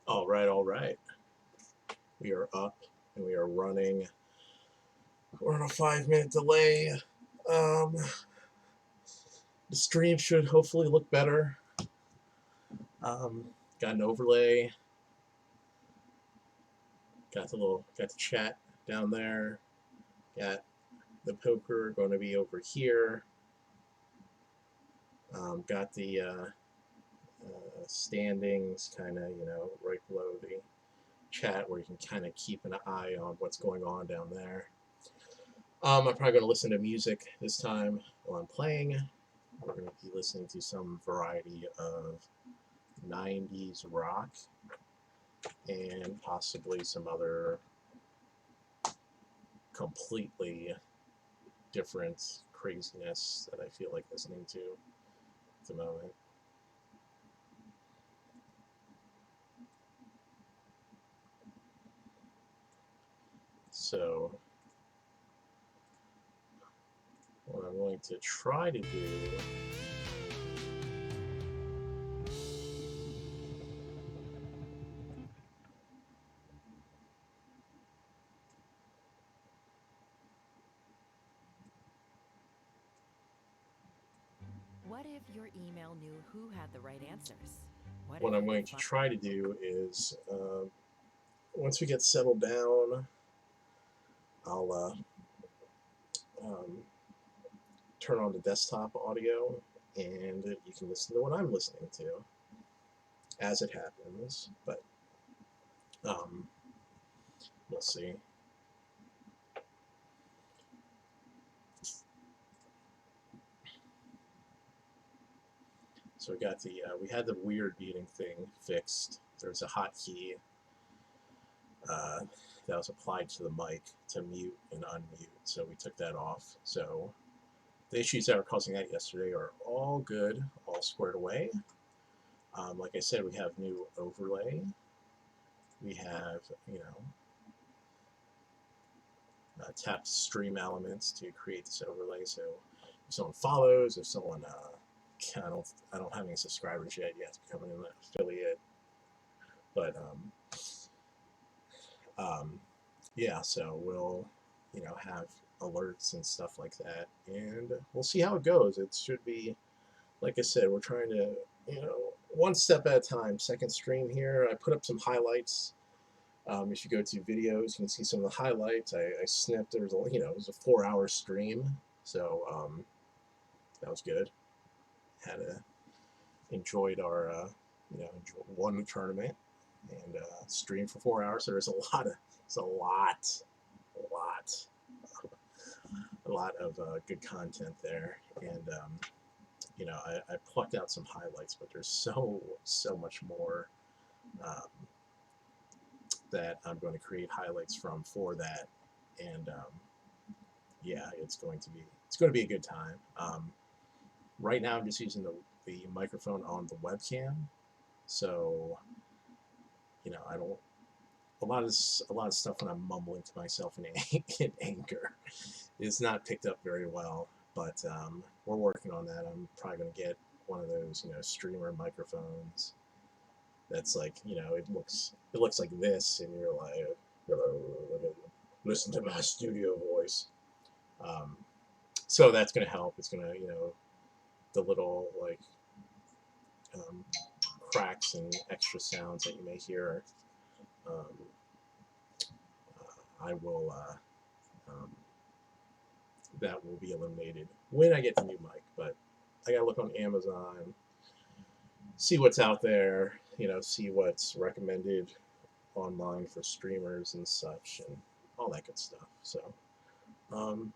All right, all right. We are up and we are running. We're on a 5 minute delay. Um, the stream should hopefully look better. Um, got an overlay. Got the chat down there. Got the poker going to be over here. Got the standings kind of right below the chat where you can kind of keep an eye on what's going on down there. I'm probably going to listen to music this time while I'm playing. We're going to be listening to some variety of 90s rock and possibly some other completely different craziness that I feel like listening to at the moment. So, what I'm going to try to do What if your email knew who had the right answers? What if what I'm you could going to find. try to do is once we get settled down, I'll um, turn on the desktop audio and you can listen to what I'm listening to as it happens. But um, we'll see. So we had the weird muting thing fixed. There's a hotkey uh, that was applied to the mic to mute and unmute. So we took that off. So the issues that were causing that yesterday are all good, all squared away. Like I said, we have new overlay. We have, tapped stream elements to create this overlay. So if someone follows, if someone, I don't have any subscribers yet. You have to become an affiliate. But yeah, so we'll, have alerts and stuff like that, and we'll see how it goes. It should be, like I said, we're trying to, one step at a time. Second stream here, I put up some highlights. If you go to videos, you can see some of the highlights. I snipped. There was it was a 4 hour stream, so that was good. Had a enjoyed our, won the tournament and streamed for 4 hours. So there's a lot of good content there, and I plucked out some highlights, but there's so much more um, that I'm going to create highlights from for that, and yeah, it's going to be a good time. Right now, I'm just using the microphone on the webcam, so I don't. A lot of stuff when I'm mumbling to myself in anger is not picked up very well, but we're working on that. I'm probably going to get one of those streamer microphones that's like it looks like this, and you're like, listen to my studio voice. Um, so that's going to help. It's going to the little like um, cracks and extra sounds that you may hear. Um, I will that will be eliminated when I get the new mic. But I gotta look on Amazon, see what's out there, see what's recommended online for streamers and such, and all that good stuff. So, um,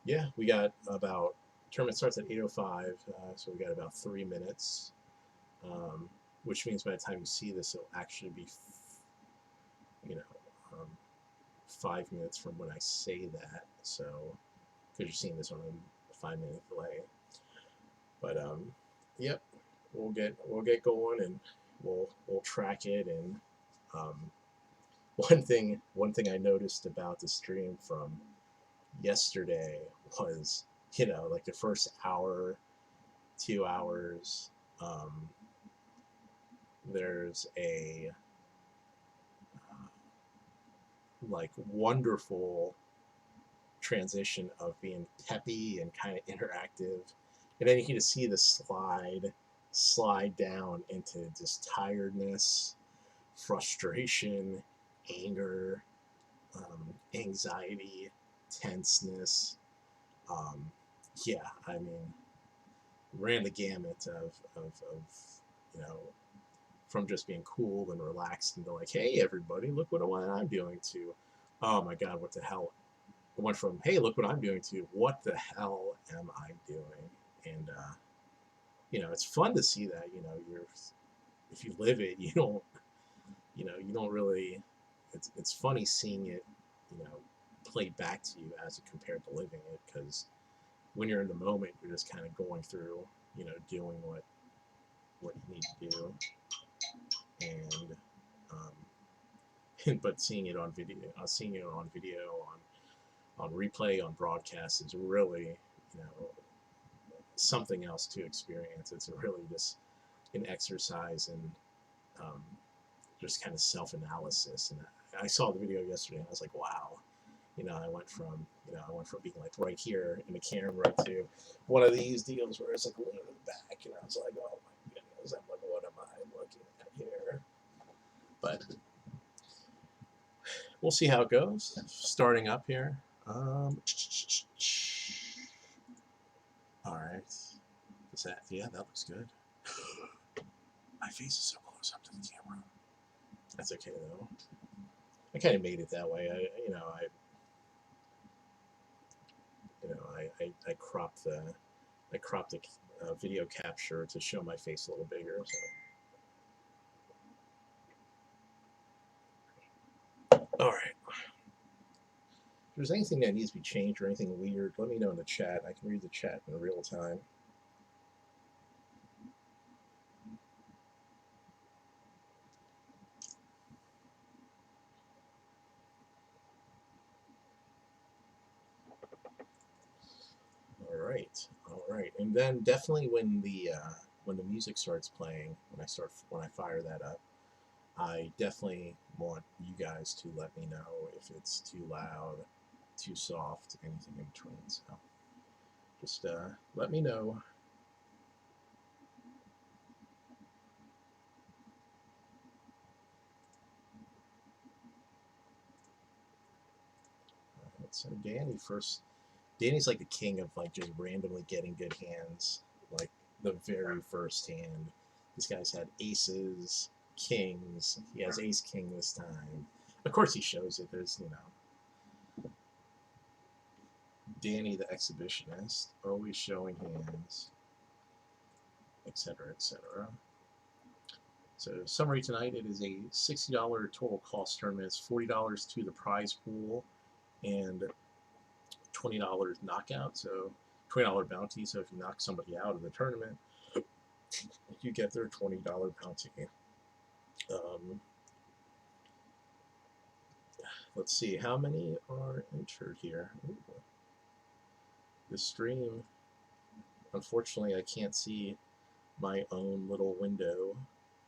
yeah, we got about tournament starts at 8:05, so we got about 3 minutes, which means by the time you see this, it'll actually be, you know, um, 5 minutes from when I say that. So, because you're seeing this on a 5 minute delay, but yep, we'll get going, and we'll track it. And um, one thing I noticed about the stream from yesterday was like the first hour, 2 hours, um, there's a like wonderful transition of being peppy and kind of interactive, and then you can just see the slide down into just tiredness, frustration, anger, anxiety, tenseness. Um, yeah, I mean, ran the gamut of you know, from just being cool and relaxed and go like, hey everybody, look what I'm doing, to, oh my god, what the hell. It went from, hey, look what I'm doing, to what the hell am I doing? And it's fun to see that. You're if you live it, you don't really. It's funny seeing it, played back to you as it compared to living it, because when you're in the moment, you're just kind of going through, doing what you need to do, and but seeing it on video, on replay, on broadcast is really, you know, something else to experience. It's really just an exercise in um, just kind of self-analysis. And I saw the video yesterday, and I was like, wow. I went from being like right here in the camera to one of these deals where it's like leaning back, and I was like, oh my goodness, I'm like, what am I looking at here? But we'll see how it goes. Starting up here. All right. Is that? Yeah, that looks good. My face is so close up to the camera. That's okay though. I kind of made it that way. I cropped the video capture to show my face a little bigger. So, all right. If there's anything that needs to be changed or anything weird, let me know in the chat. I can read the chat in real time. All right, and then definitely when the music starts playing, when I fire that up, I definitely want you guys to let me know if it's too loud, too soft, anything in between. So just let me know. So Danny's like the king of like just randomly getting good hands. Like the very first hand, this guy's had aces, kings. He has ace king this time. Of course, he shows it. There's Danny the exhibitionist, always showing hands, etc., etc. So summary tonight: it is a $60 total cost tournament. It's $40 to the prize pool and $20 knockout. So $20 bounty. So if you knock somebody out of the tournament, you get their $20 bounty. Let's see how many are entered here. Ooh. The stream, unfortunately, I can't see my own little window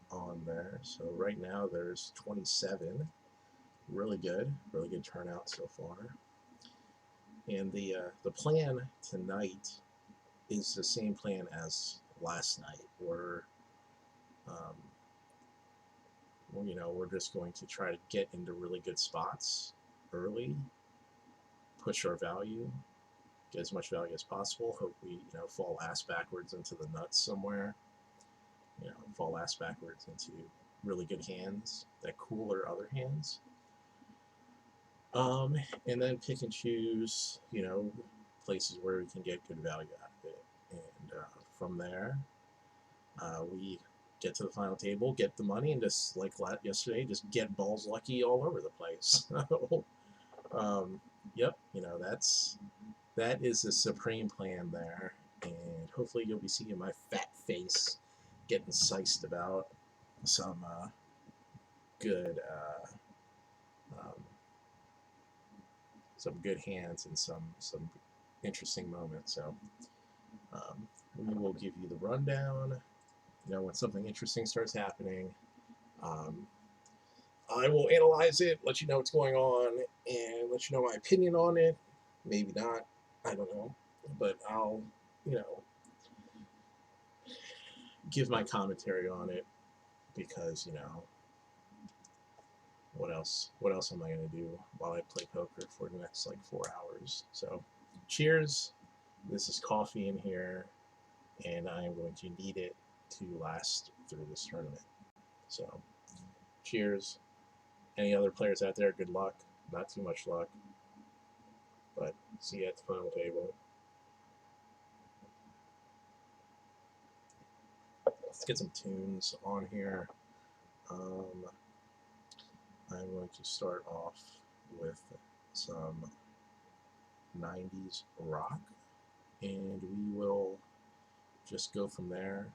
on there. So right now there's 27. Really good turnout so far. And the plan tonight is the same plan as last night. We're just going to try to get into really good spots early, push our value, get as much value as possible. Hope we fall ass backwards into the nuts somewhere. Fall ass backwards into really good hands that cooler other hands. And then pick and choose, places where we can get good value out of it. And from there, we get to the final table, get the money, and just like yesterday, just get balls lucky all over the place. Yep, that is the supreme plan there. And hopefully you'll be seeing my fat face getting sized about some good um, some good hands and some interesting moments. So we will give you the rundown. When something interesting starts happening, I will analyze it, let you know what's going on, and let you know my opinion on it. Maybe not. I don't know. But I'll, you know, give my commentary on it because, you know, what else? What else am I going to do while I play poker for the next like 4 hours? So, cheers. This is coffee in here, and I am going to need it to last through this tournament. So, cheers. Any other players out there, good luck. Not too much luck, but see you at the final table. Let's get some tunes on here. I'm going to start off with some 90s rock, and we will just go from there.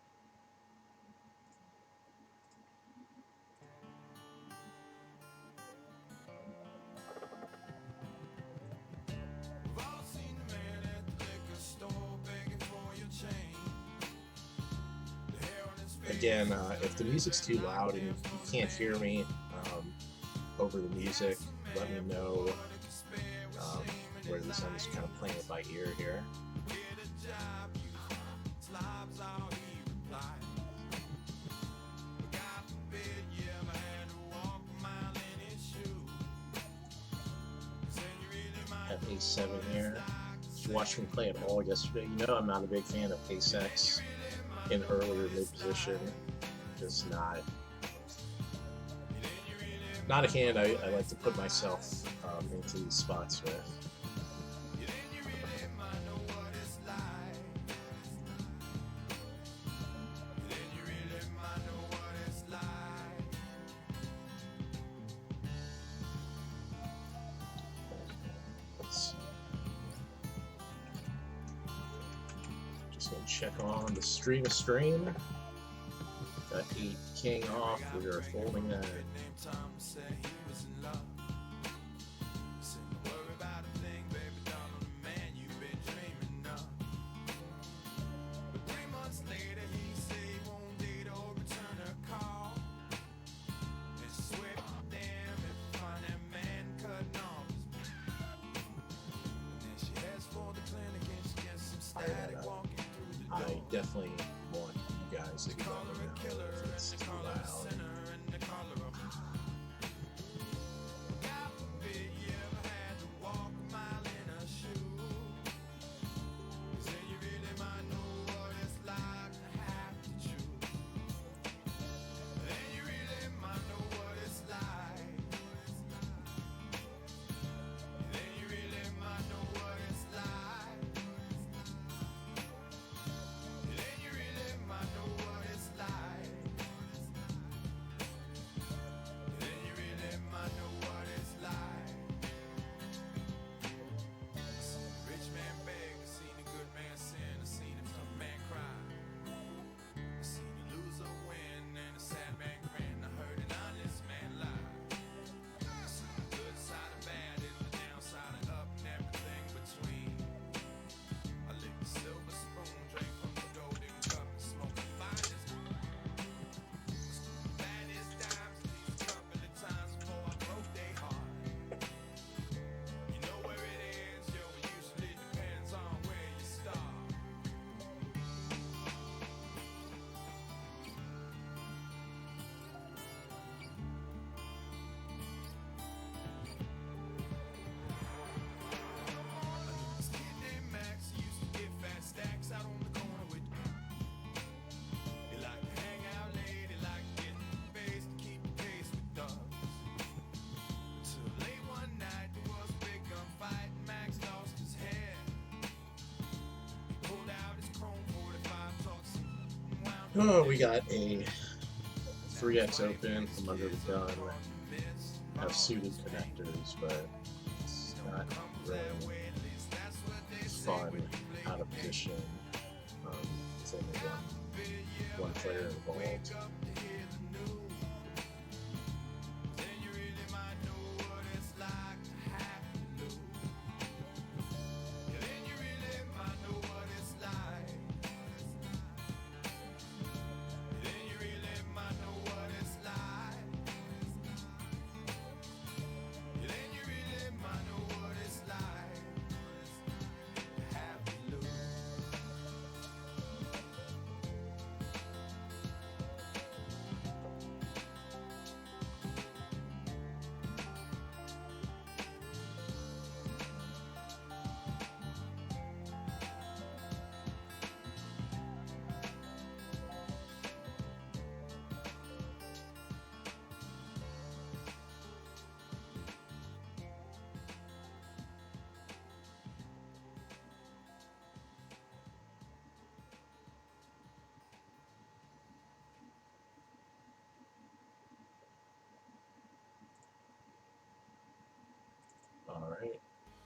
Again, if the music's too loud and you can't hear me over the music, let me know where this I'm just kind of playing it by ear here. Have A7 here. If you watched me play it all yesterday, you know I'm not a big fan of Ace-X in earlier mid position. Just not a hand I like to put myself into these spots with. Just gonna check on the stream of stream. Got 8 king off. We are folding that. I definitely want you guys to get on the know if it's too loud. Oh, we got a 3x open from under the gun. Have suited connectors, but it's not really fun out of position. It's only one player involved.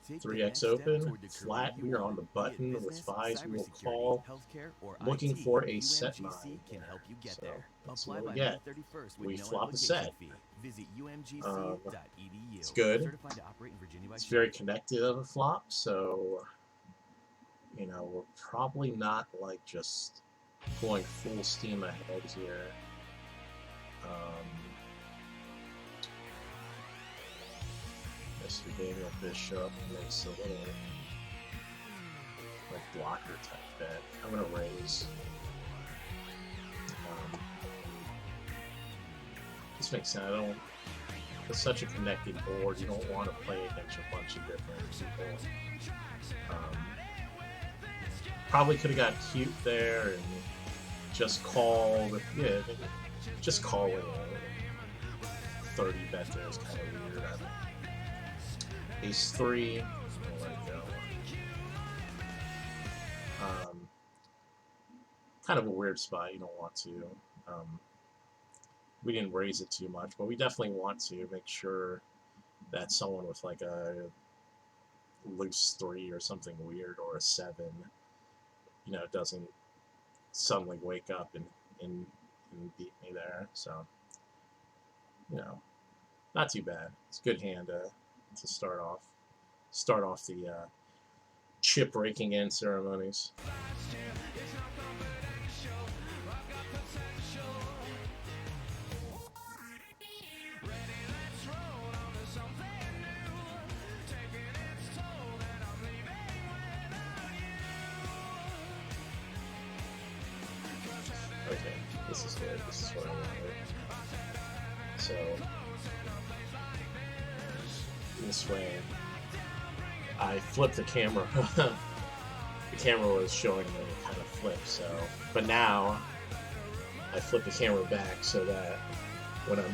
Take the 3x next step open, toward the career flat, you we are on want, the be it button with business, 5s, we will cybersecurity, call, healthcare, or looking IT. for a set 9 UMGC can here. help you get So there. let's see Apply what we by get. May 31st with We no flop a application set. fee. Visit Um, umgc.edu. it's good. Certified to operate in Virginia by It's Shaw. very connected of a flop, so you know, we're probably not like just going full steam ahead here. Mr. Daniel Bishop makes a little like blocker type bet. I'm gonna raise. This makes sense. I don't. It's such a connected board. You don't want to play against a bunch of different people. Probably could have got cute there and just call. Yeah, just calling it. 30 bet there is kind of weird. Ace 3. I'll let it go. Kind of a weird spot. You don't want to. We didn't raise it too much, but we definitely want to make sure that someone with like a loose 3 or something weird or a 7, you know, doesn't suddenly wake up and beat me there. So, you know, not too bad. It's a good hand to start off. Start off the chip raking in ceremonies. Okay, this is good. This is what I wanted. So, this way, I flipped the camera. The camera was showing me kind of flip, so. But now, I flip the camera back so that when I'm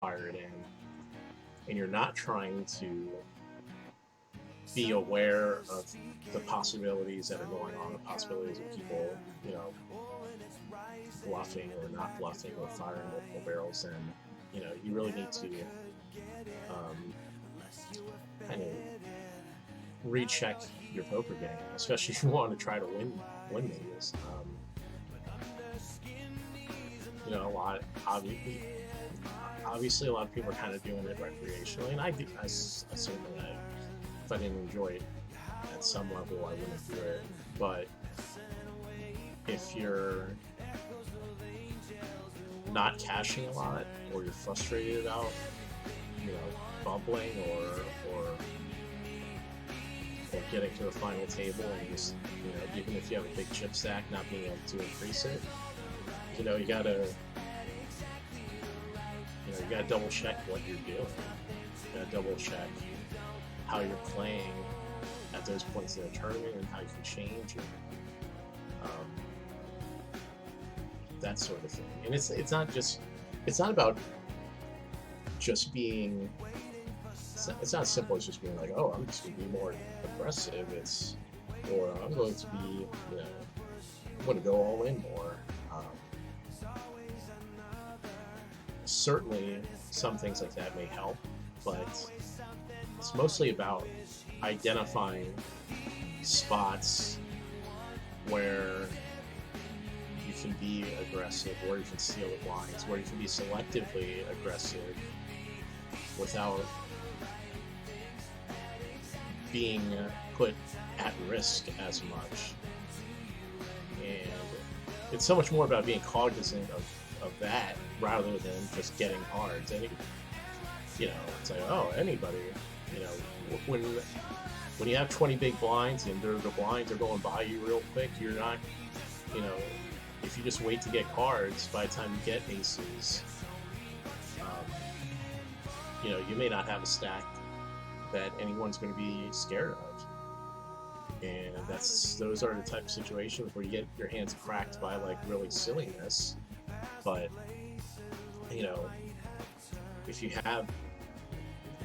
fire it in, and you're not trying to be aware of the possibilities that are going on, the possibilities of people, you know, bluffing or not bluffing or firing multiple barrels, and you know, you really need to kind of recheck your poker game, especially if you want to try to win these. You know, obviously a lot of people are kind of doing it recreationally, and I certainly, if I didn't enjoy it at some level, I wouldn't do it. But if you're not cashing a lot, or you're frustrated about, you know, bubbling or getting to the final table, and just, you know, even if you have a big chip stack, not being able to increase it, you know, you gotta double check what you're doing. You gotta double check how you're playing at those points in the tournament and how you can change it. That sort of thing. And it's not about just being. It's not as simple as just being like, oh, I'm just going to be more aggressive. Or I'm going to be, you know, I'm going to go all in more. Certainly, some things like that may help, but it's mostly about identifying spots where you can be aggressive, where you can steal the blinds, where you can be selectively aggressive without being put at risk as much. And it's so much more about being cognizant of that rather than just getting cards. You know, it's like, oh, anybody, you know, when you have 20 big blinds and the blinds are going by you real quick, you're not, you know, if you just wait to get cards, by the time you get aces, you know, you may not have a stack that anyone's going to be scared of. And those are the type of situations where you get your hands cracked by like really silliness. But, you know, if you have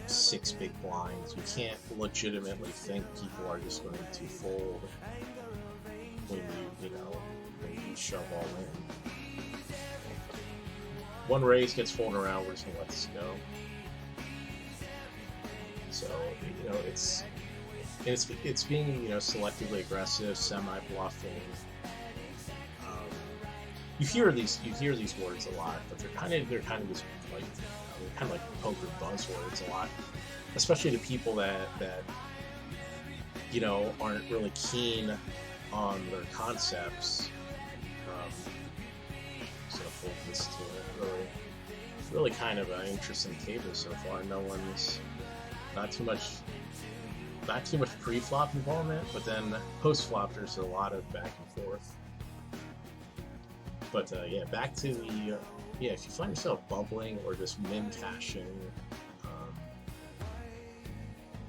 6 big blinds, you can't legitimately think people are just going to fold when you shove all in. One raise gets folded around, we're just going to let this go. So, you know, it's being, you know, selectively aggressive, semi-bluffing. You hear these words a lot, but they're kind of just like, kind of like poker buzzwords a lot, especially to people that you know, aren't really keen on their concepts. So fold this to it. Really kind of an interesting table so far. No one's not too much pre-flop involvement, but then post-flop there's a lot of back and forth. But yeah, back to the if you find yourself bubbling or just min cashing,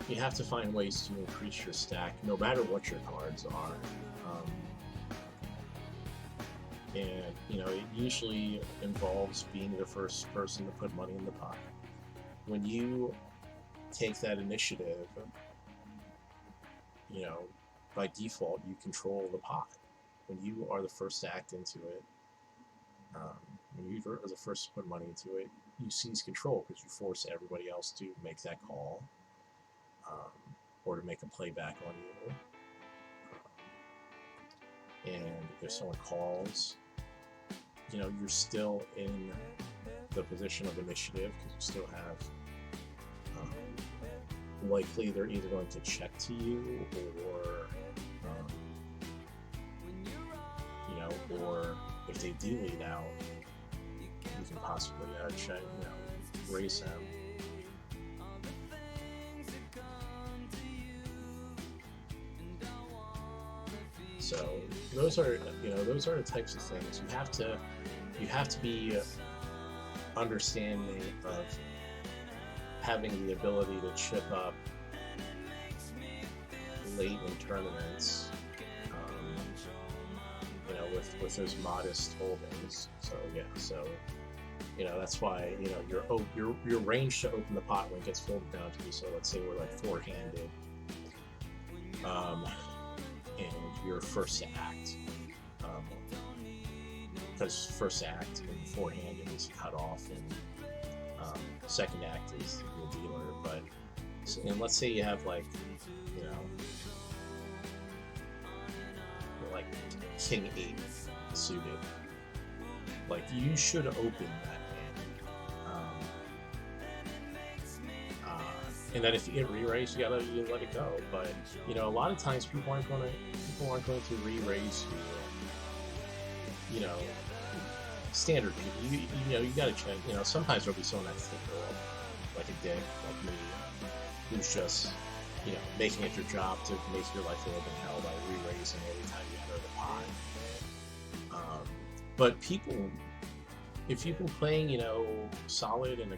you have to find ways to increase your stack, no matter what your cards are. And you know, it usually involves being the first person to put money in the pot. When you take that initiative, you know, by default, you control the pot. When you are the first to act into it, when you are the first to put money into it, you seize control because you force everybody else to make that call, or to make a playback on you. And if someone calls, you know, you're still in the position of initiative because you still have. Likely they're either going to check to you, or you know, or if they do lead out, you can possibly check, you know, raise them. So those are the types of things you have to be understanding of having the ability to chip up late in tournaments, you know, with those modest holdings. So yeah, so That's why your range to open the pot when it gets folded down to you. So let's say we're like four-handed, and you're first to act, because first act and four-handed is cut off, and second act is the dealer. But and let's say you have like like king 8 suited, like you should open that hand, and then if you get re-raised, you let it go. But a lot of times people aren't going to re-raise you. Standard people. You got to check. Sometimes there'll be someone that's like a dick, like me, who's just making it your job to make your life a little bit hell by re-raising every time you enter the pot. But if people playing solid and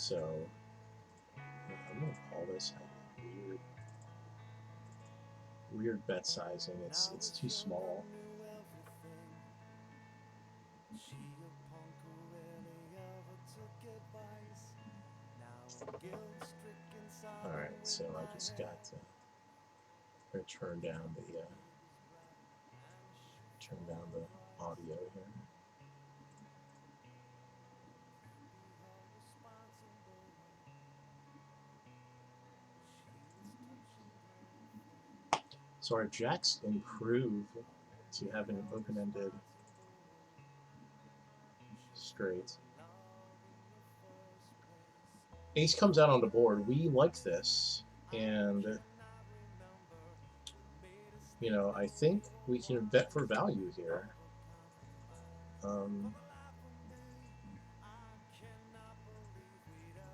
So I'm gonna call this weird bet sizing. It's too small. All right, so I just got to turn down the audio here. So our jacks improve to have an open-ended straight. Ace comes out on the board. We like this, and you know, I think we can bet for value here.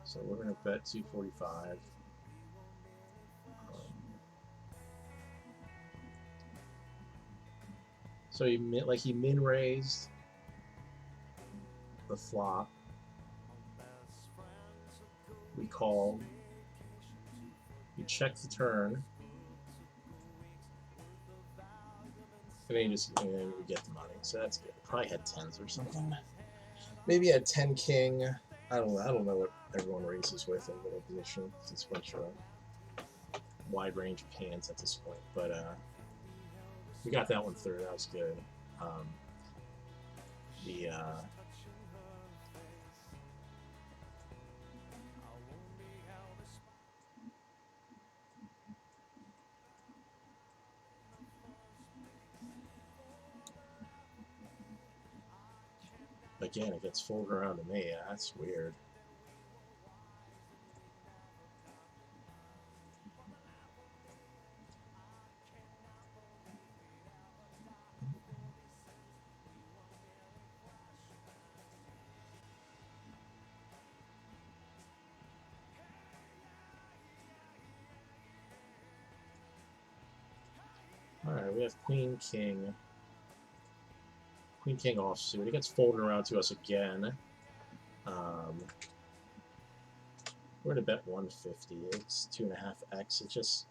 So we're going to bet 245. So he min raised the flop. We call. We check the turn. And then we get the money. So that's good. Probably had tens or something. Maybe had 10 king. I don't know what everyone raises with in middle position. It's a bunch of wide range of hands at this point. But we got that one through. That was good. Again, it gets folded around to me. That's weird. Alright, we have Queen King. Queen King offsuit. It gets folded around to us again. We're going to bet 150. It's 2.5x. It just.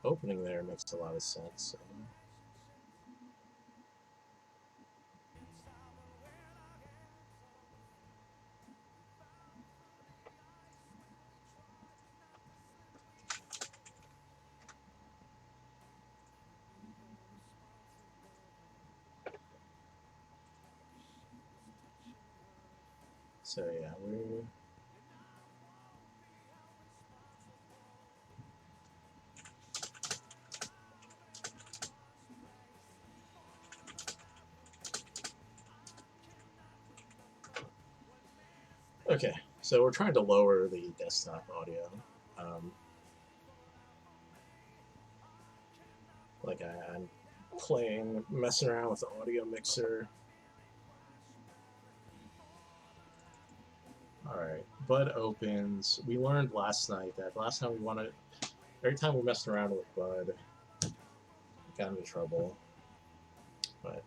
Opening there makes a lot of sense. So. So yeah, we're. Okay, so we're trying to lower the desktop audio. Like I'm messing around with the audio mixer. Alright, Bud opens. We learned last night that last time we wanted, every time we messed around with Bud, we got into trouble. But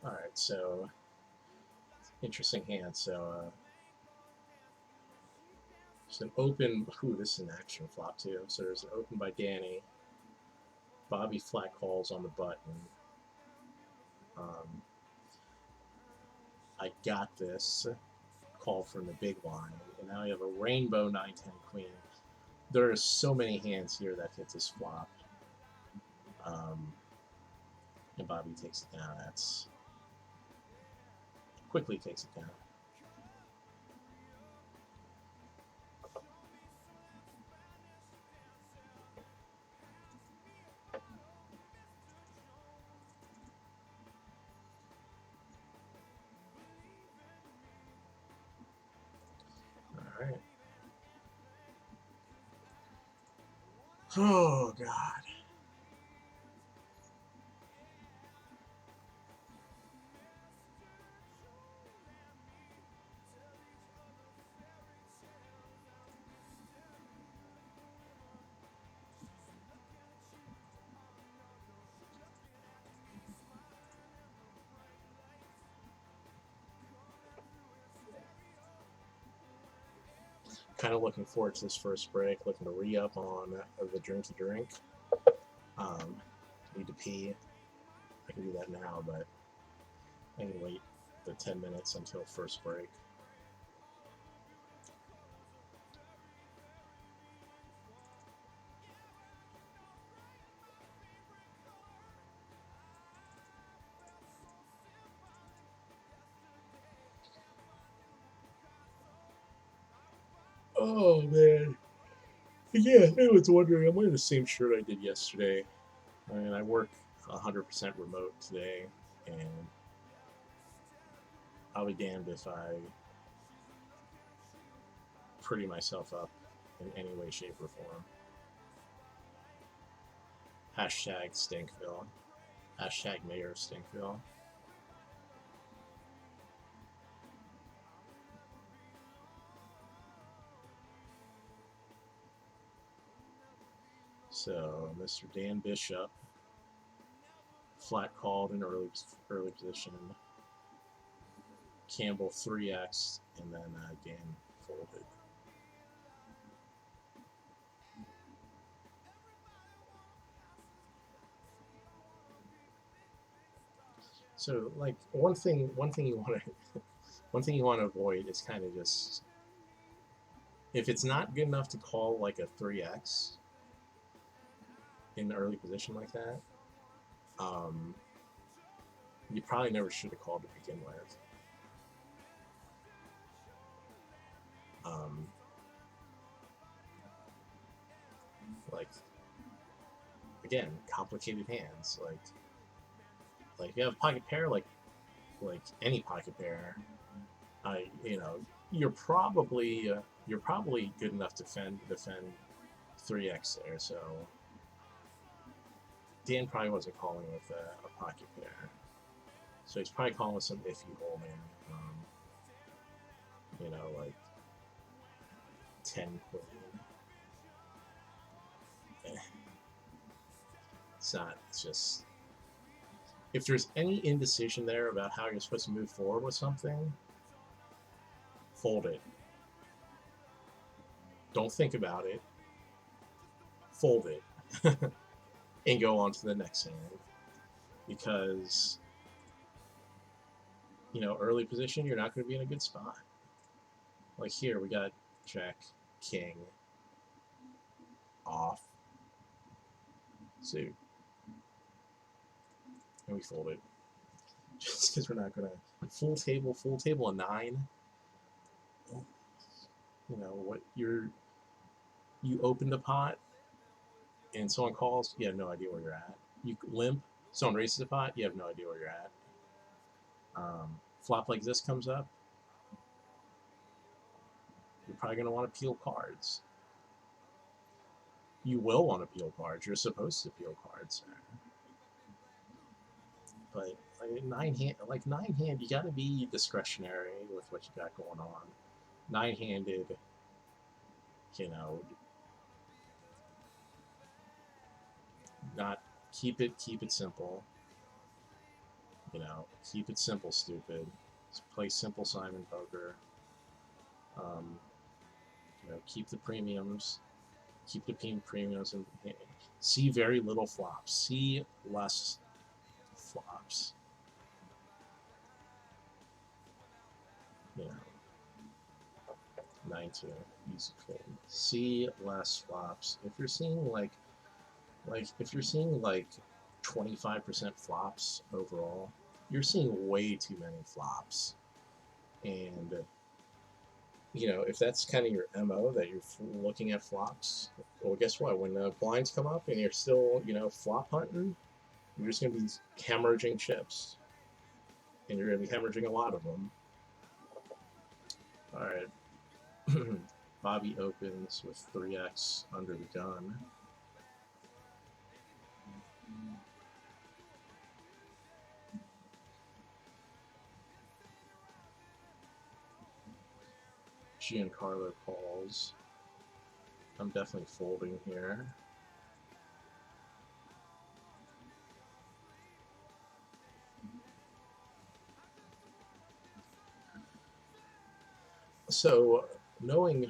alright, so interesting hand. So there's an open. Ooh, this is an action flop too. So there's an open by Danny. Bobby flat calls on the button. I got this call from the big line, and now you have a rainbow 9-10 queen. There are so many hands here that hit this flop. And Bobby takes it down. That's quickly takes it down. All right. Oh God. Kind of looking forward to this first break. Looking to re-up on the drink to drink. Need to pee. I can do that now, but I can wait the 10 minutes until first break. Oh man. Yeah, I was wondering. I'm wearing the same shirt I did yesterday. I mean, I work 100% remote today, and I'll be damned if I pretty myself up in any way, shape, or form. Hashtag Stinkville. Hashtag Mayor Stinkville. So, Mr. Dan Bishop flat called in early position. Campbell 3x, and then Dan folded. So, like one thing you want to avoid is kind of just, if it's not good enough to call like a 3x in the early position like that, you probably never should have called to begin with. Like, again, complicated hands. Like if you have a pocket pair, like any pocket pair, you're probably good enough to defend 3x there. So Dan probably wasn't calling with a pocket pair, so he's probably calling with some iffy holding. Like 10 queen. It's not. It's just, if there's any indecision there about how you're supposed to move forward with something, fold it. Don't think about it. Fold it. And go on to the next hand. Because, early position, you're not going to be in a good spot. Like here, we got Jack, King, off, suit. And we fold it. Just because we're not going to. Full table, a 9. What you open the pot and someone calls, you have no idea where you're at. You limp, someone raises the pot, you have no idea where you're at. Flop like this comes up, you're probably going to want to peel cards. You will want to peel cards. You're supposed to peel cards. But nine hand, you got to be discretionary with what you got going on. 9-handed, not keep it simple. Keep it simple, stupid. Just play simple Simon poker. Keep the premiums. Keep the premiums and see very little flops. See less flops. you know, 9-2, easy fold. See less flops. If you're seeing if you're seeing like 25% flops overall, you're seeing way too many flops. And you know, if that's kind of your MO, that you're looking at flops, well, guess what? When the blinds come up and you're still, you know, flop hunting, you're just going to be hemorrhaging chips. And you're going to be hemorrhaging a lot of them. All right. Bobby opens with 3x under the gun. Giancarlo calls. I'm definitely folding here. So knowing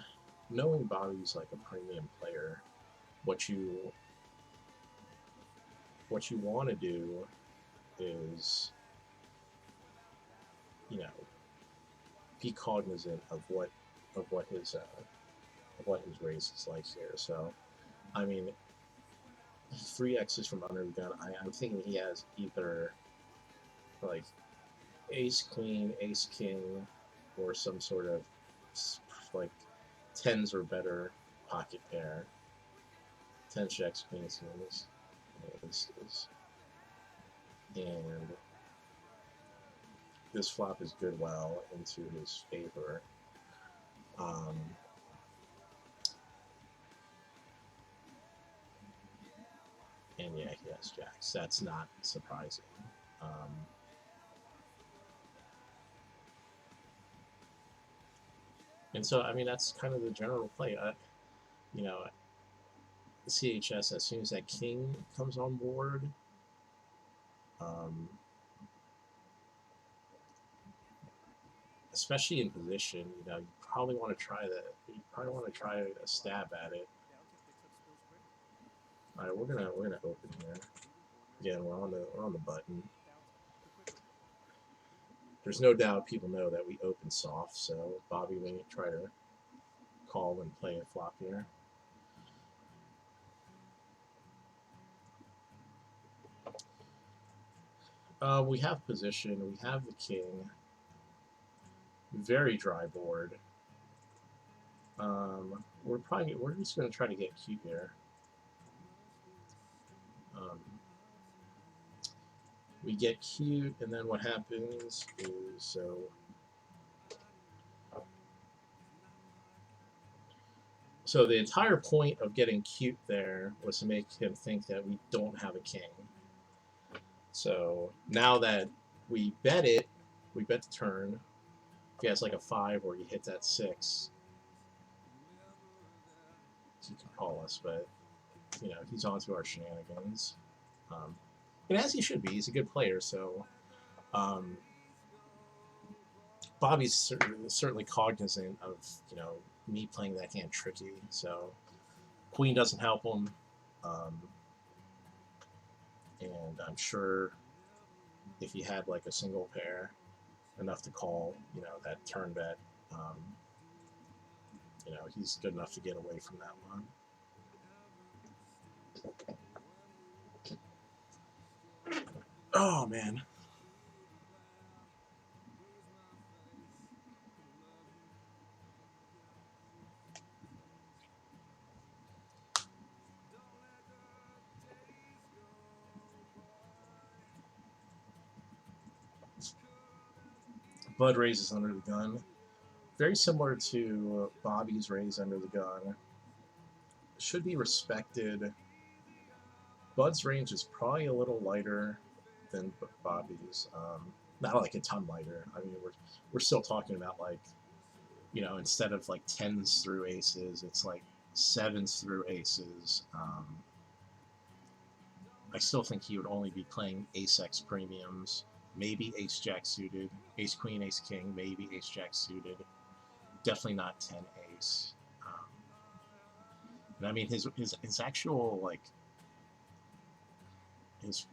Bobby's like a premium player, what you want to do is, you know, be cognizant of what his race is like here. So, I mean, 3x's from under the gun. I'm thinking he has either like ace queen, ace king, or some sort of like tens or better pocket pair. 10 checks, queen kings, aces, and this flop is good well into his favor. And yeah, he has jacks. That's not surprising. And so, I mean, that's kind of the general play. You know, CHS, as soon as that king comes on board, especially in position, you know, you probably want to try that. You probably want to try a stab at it. All right, we're gonna open here. Again, we're on the button. There's no doubt people know that we open soft, so Bobby may try to call and play a flop here. We have position. We have the king. Very dry board. We're just going to try to get cute here. We get cute, and then what happens is so the entire point of getting cute there was to make him think that we don't have a king. So now that we bet it, we bet the turn. If he has like a 5 or you hit that 6, he can call us, but you know, he's on to our shenanigans. And as he should be, he's a good player, so Bobby's certainly cognizant of, you know, me playing that hand tricky, so queen doesn't help him, and I'm sure if he had like a single pair enough to call, you know, that turn bet, you know, he's good enough to get away from that one. Oh man. Bud raises under the gun. Very similar to Bobby's raise under the gun. Should be respected. Bud's range is probably a little lighter than Bobby's. Not like a ton lighter. I mean, we're still talking about like, you know, instead of like 10s through aces, it's like 7s through aces. I still think he would only be playing ace-x premiums, maybe ace-jack suited, ace-queen, ace-king, maybe ace-jack suited. Definitely not 10-ace. And I mean, his actual, like, his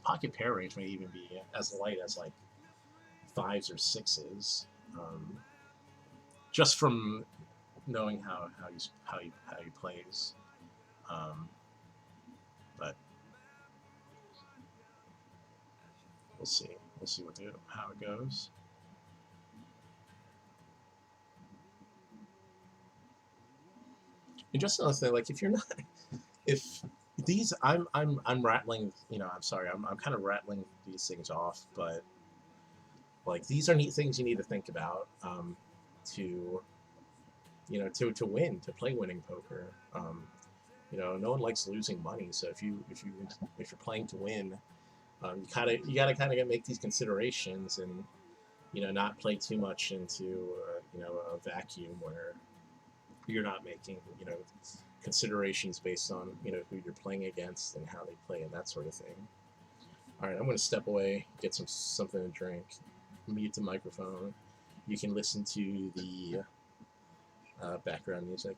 pocket pair range may even be as light as, like, 5s or 6s. just from knowing how he plays. Um, but we'll see. We'll see how it goes. And just another thing, like if you're not, if these, I'm rattling, I'm sorry, I'm kind of rattling these things off, but like these are neat things you need to think about to, to win, to play winning poker. No one likes losing money, so if you're playing to win, you gotta kind of make these considerations and not play too much into a vacuum where you're not making considerations based on who you're playing against and how they play and that sort of thing. All right, I'm going to step away, get something to drink, mute the microphone. You can listen to the background music.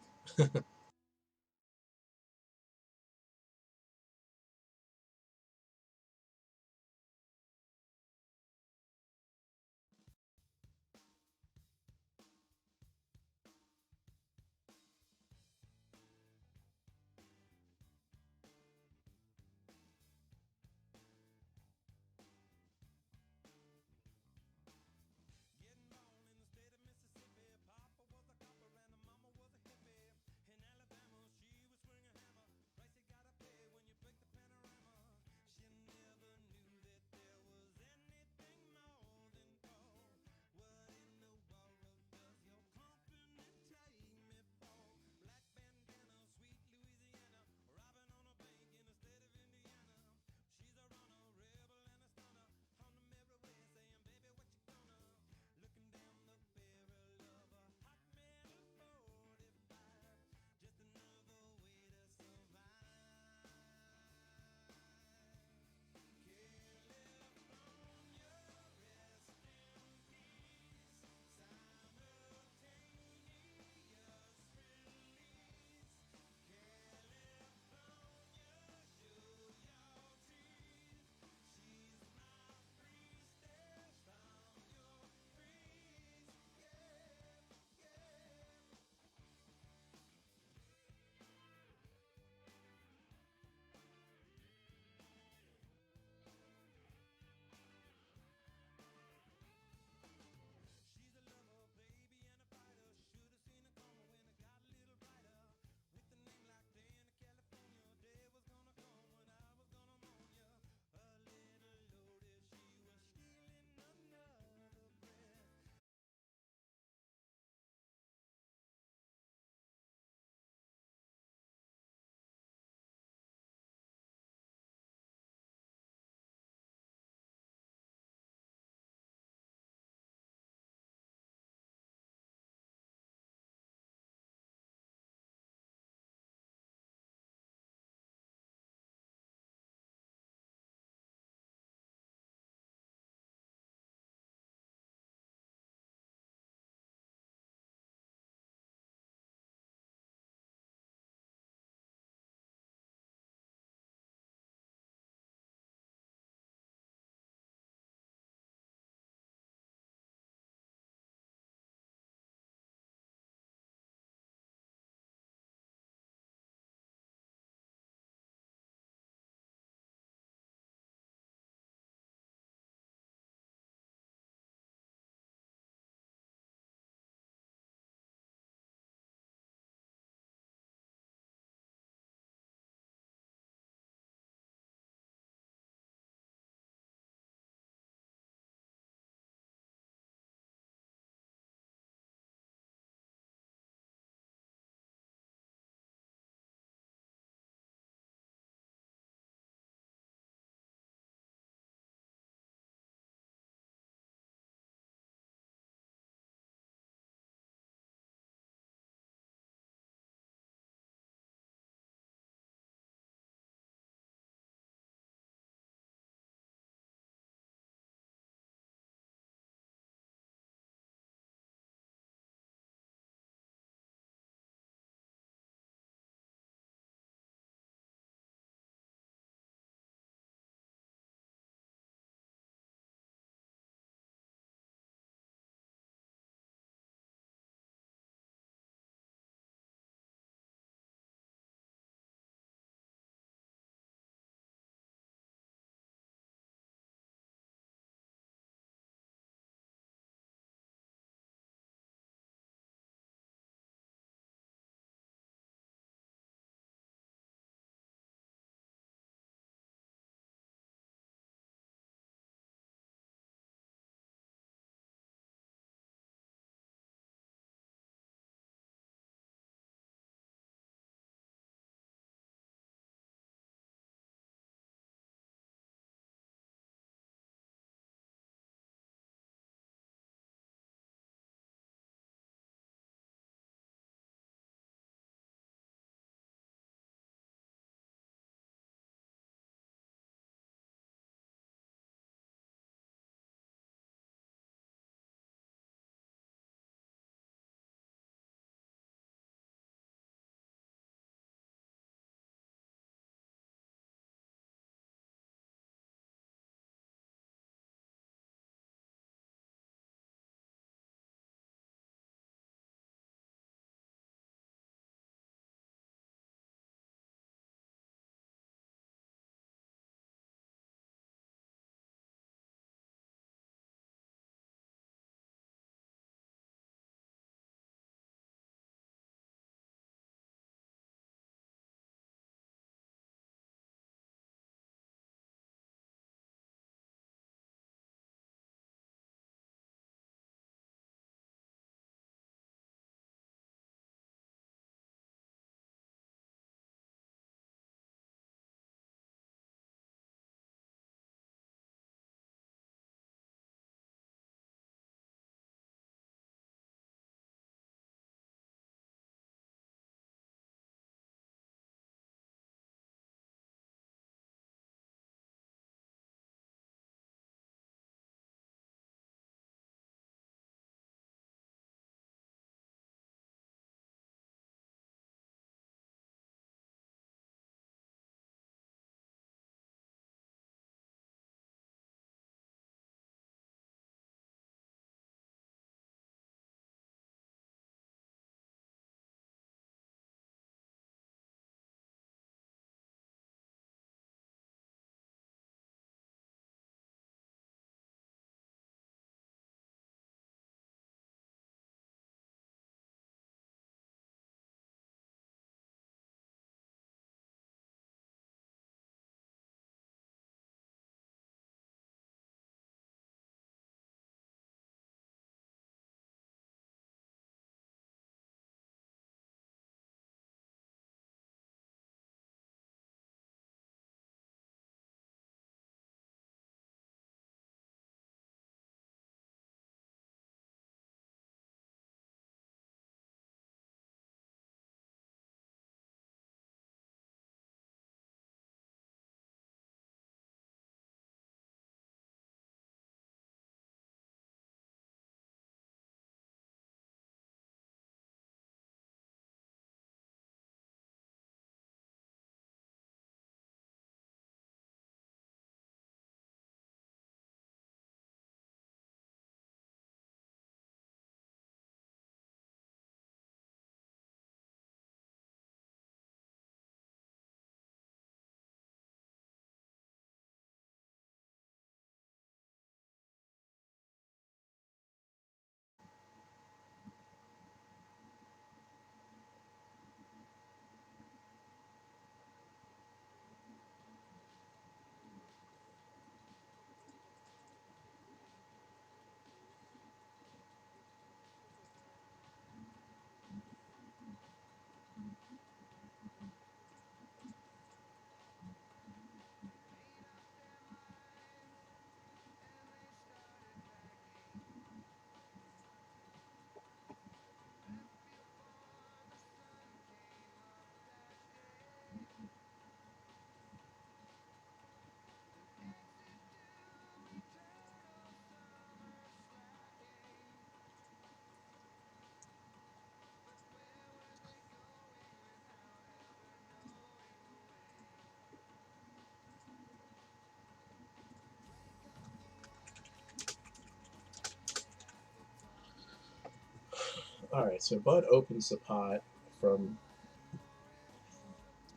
All right, so Bud opens the pot from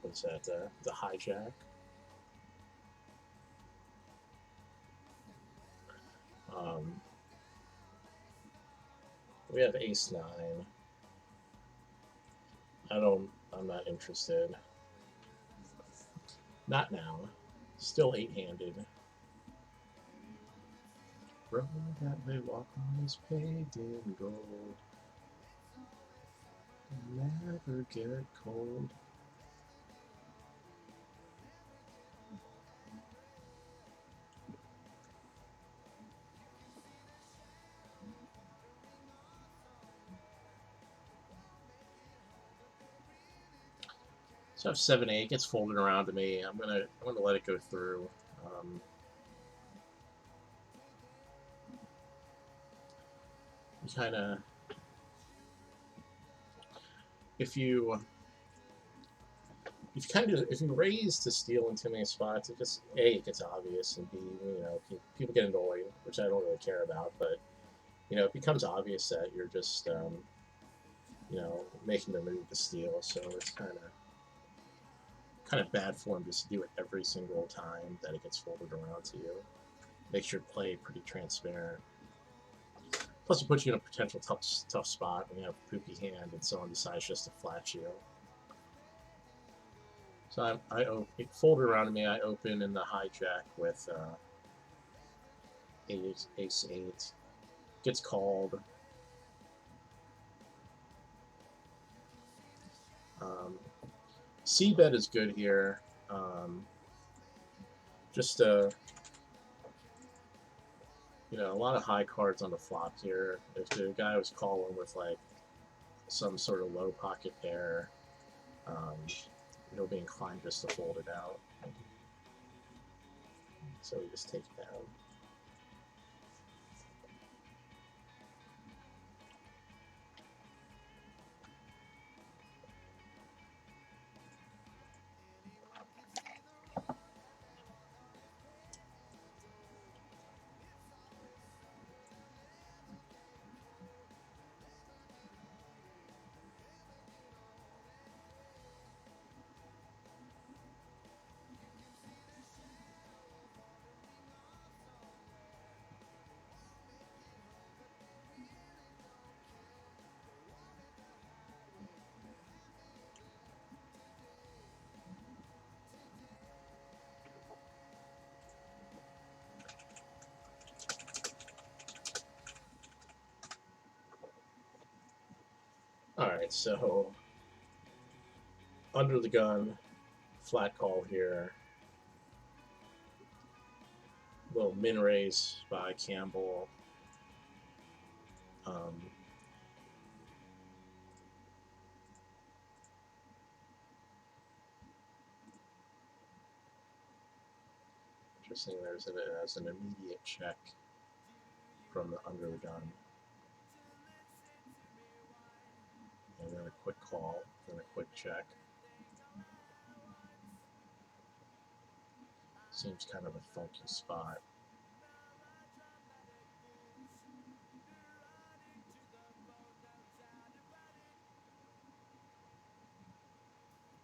what's that? The hijack. Um, we have ace nine. I'm not interested. Not now. Still eight-handed. Road that they walk on is paved in gold. Never get cold. So I have 7-8 gets folded around to me. I'm gonna let it go through. Um, you kind of if you if you raise to steal in too many spots, it just it gets obvious, and B, people get annoyed, which I don't really care about. But it becomes obvious that you're just making the move to steal. So it's kind of bad form just to do it every single time that it gets folded around to you. Makes your play pretty transparent. Plus, it puts you in a potential tough spot when you have a poopy hand and someone decides just to flat you. So it folded around to me. I open in the hijack with ace eight. Gets called. C-bet is good here. Just a lot of high cards on the flop here. If the guy was calling with like some sort of low pocket pair, be inclined just to fold it out. So we just take it down. Alright, so under the gun, flat call here. Little min raise by Campbell. Interesting, there's an immediate check from the under the gun. And then a quick call, then a quick check. Seems kind of a funky spot.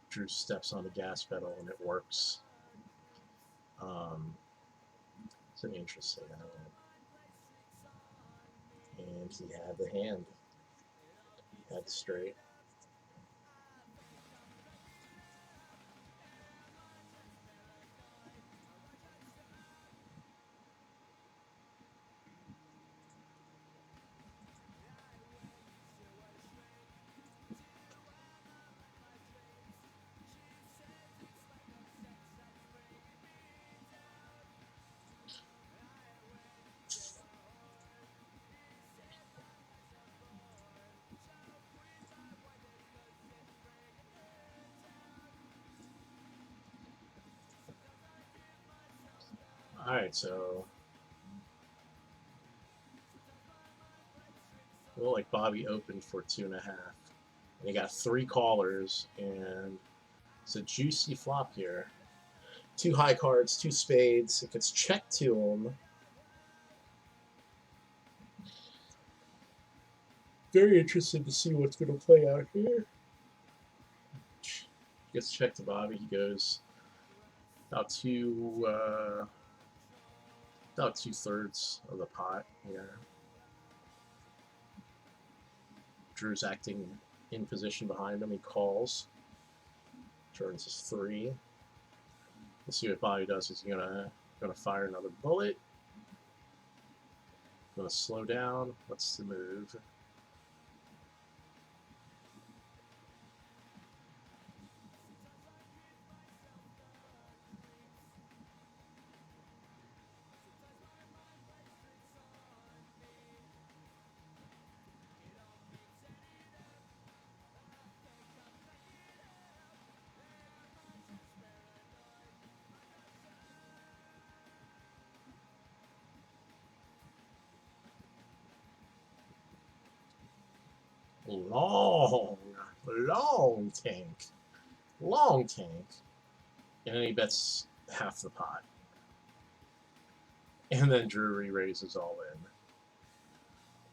Drew steps on the gas pedal and it works. It's an interesting, I don't know. And he had the hand. He had the straight. Alright, so well, like Bobby opened for 2.5. And he got 3 callers, and it's a juicy flop here. 2 high cards, 2 spades. It gets checked to him. Very interested to see what's going to play out here. Gets checked to Bobby. He goes about about 2/3 of the pot here. Drew's acting in position behind him. He calls. Turns his 3. We'll see what Bobby does. He's gonna fire another bullet. Gonna slow down. What's the move? Long tank. Long tank. And then he bets half the pot. And then Drew re-raises all in.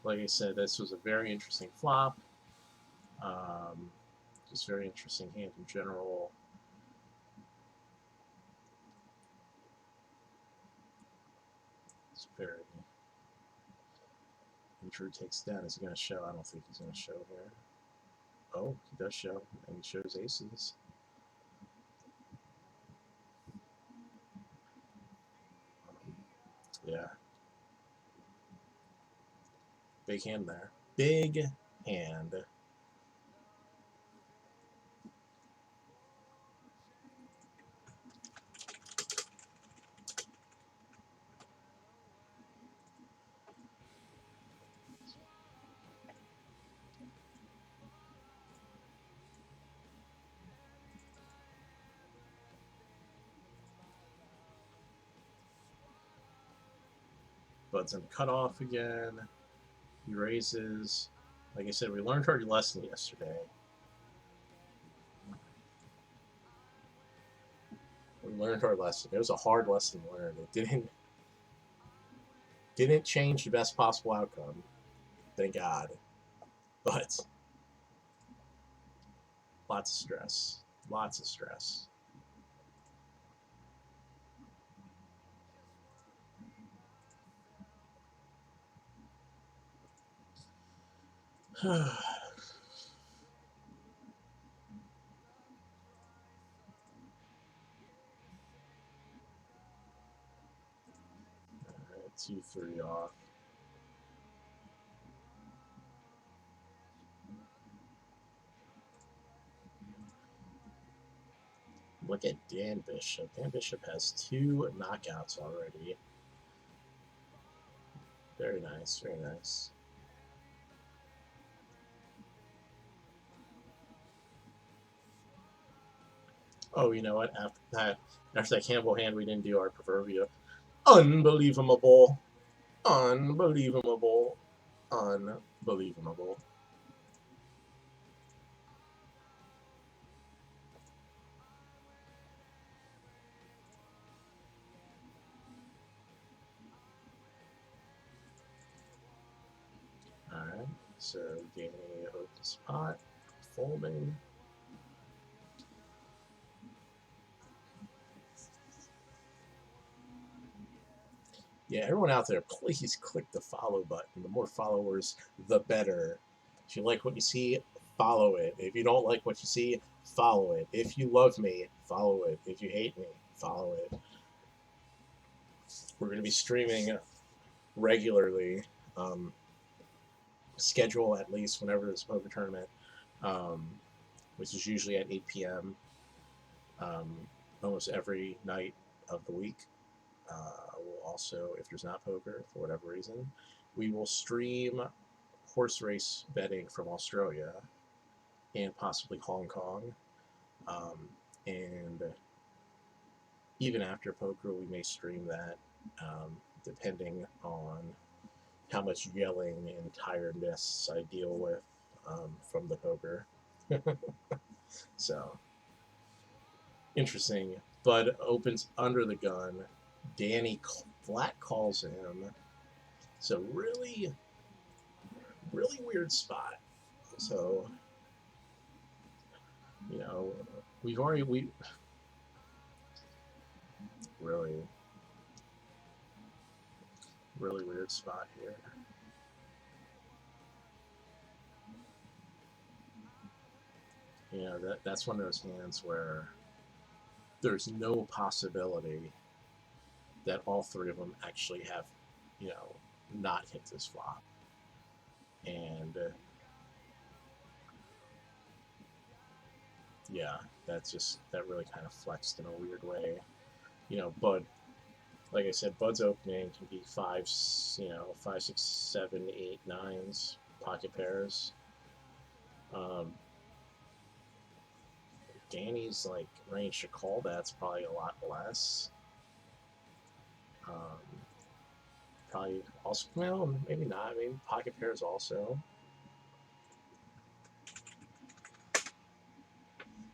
Like I said, this was a very interesting flop. Just very interesting hand in general. It's very... And Drew takes down. Is he going to show? I don't think he's going to show here. Oh, he does show. And he shows aces. Yeah. Big hand there. Big hand. Bud's in cutoff again. He raises. Like I said, we learned our lesson yesterday. We learned our lesson. It was a hard lesson to learn. It didn't change the best possible outcome. Thank God. But lots of stress. Lots of stress. Alright, 2-3 off. Look at Dan Bishop. Dan Bishop has 2 knockouts already. Very nice, very nice. Oh, you know what? After that Campbell hand, we didn't do our proverbial. Unbelievable. Unbelievable. Unbelievable. Alright, so Danny opens pot, folding. Yeah, everyone out there, please click the follow button. The more followers, the better. If you like what you see, follow it. If you don't like what you see, follow it. If you love me, follow it. If you hate me, follow it. We're going to be streaming regularly. Schedule at least whenever there's a poker tournament, which is usually at 8 p.m. Almost every night of the week. We'll also, if there's not poker for whatever reason, we will stream horse race betting from Australia and possibly Hong Kong. And even after poker, we may stream that, depending on how much yelling and tiredness I deal with from the poker. So, interesting. Bud opens under the gun. Danny flat calls him. So really, really weird spot. So, you know, we really, really weird spot here. You know, that's one of those hands where there's no possibility that all three of them actually have, you know, not hit this flop. And yeah, that really kind of flexed in a weird way. You know, Bud, like I said, Bud's opening can be fives, you know, 5, 6, 7, 8, 9s, pocket pairs. Danny's like range to call that's probably a lot less. Probably also, well, maybe not. Maybe pocket pairs also.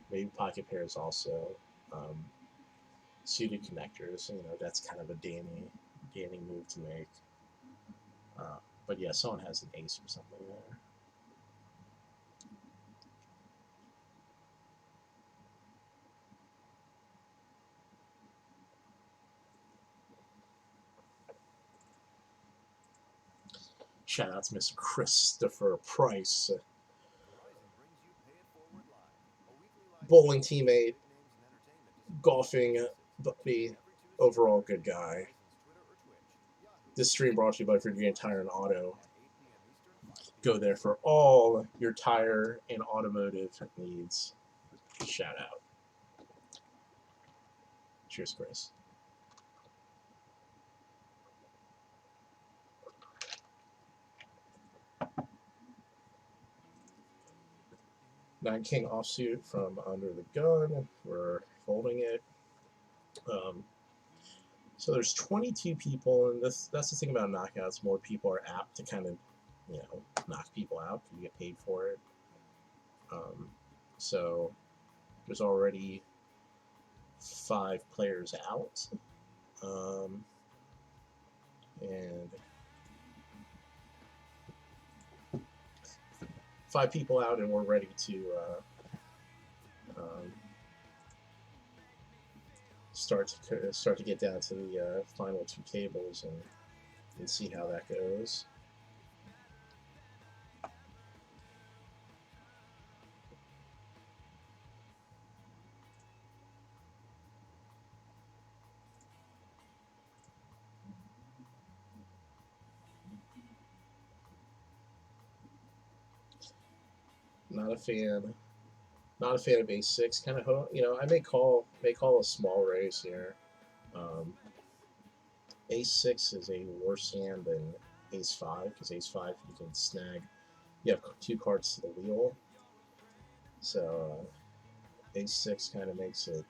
Maybe pocket pairs also. Suited connectors, you know, that's kind of a Danny move to make. But yeah, someone has an ace or something there. Shout out to Mr. Christopher Price, bowling teammate, golfing buddy, overall good guy. This stream brought to you by Virginia Tire and Auto. Go there for all your tire and automotive needs. Shout out. Cheers, Chris. Nine King offsuit from under the gun. We're folding it. So there's 22 people, and that's the thing about knockouts. More people are apt to kind of, you know, knock people out because you get paid for it. So there's already 5 players out, and 5 people out, and we're ready to start to get down to the final 2 tables and see how that goes. Not a fan. Not a fan of ace 6. Kind of, you know, I may call a small raise here. Ace 6 is a worse hand than ace 5 because ace 5 you can snag. You have 2 cards to the wheel, so ace 6 kind of makes it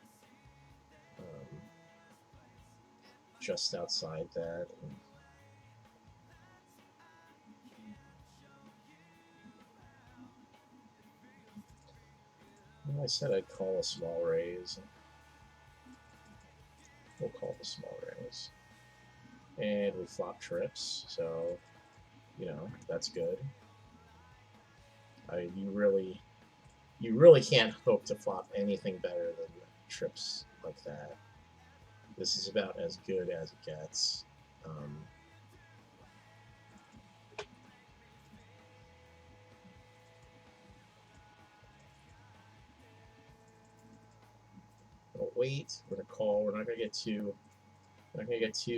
just outside that. I said I'd call a small raise. We'll call the small raise. And we flop trips, so, you know, that's good. You really can't hope to flop anything better than trips like that. This is about as good as it gets. We'll wait. We're gonna call. We're not gonna get too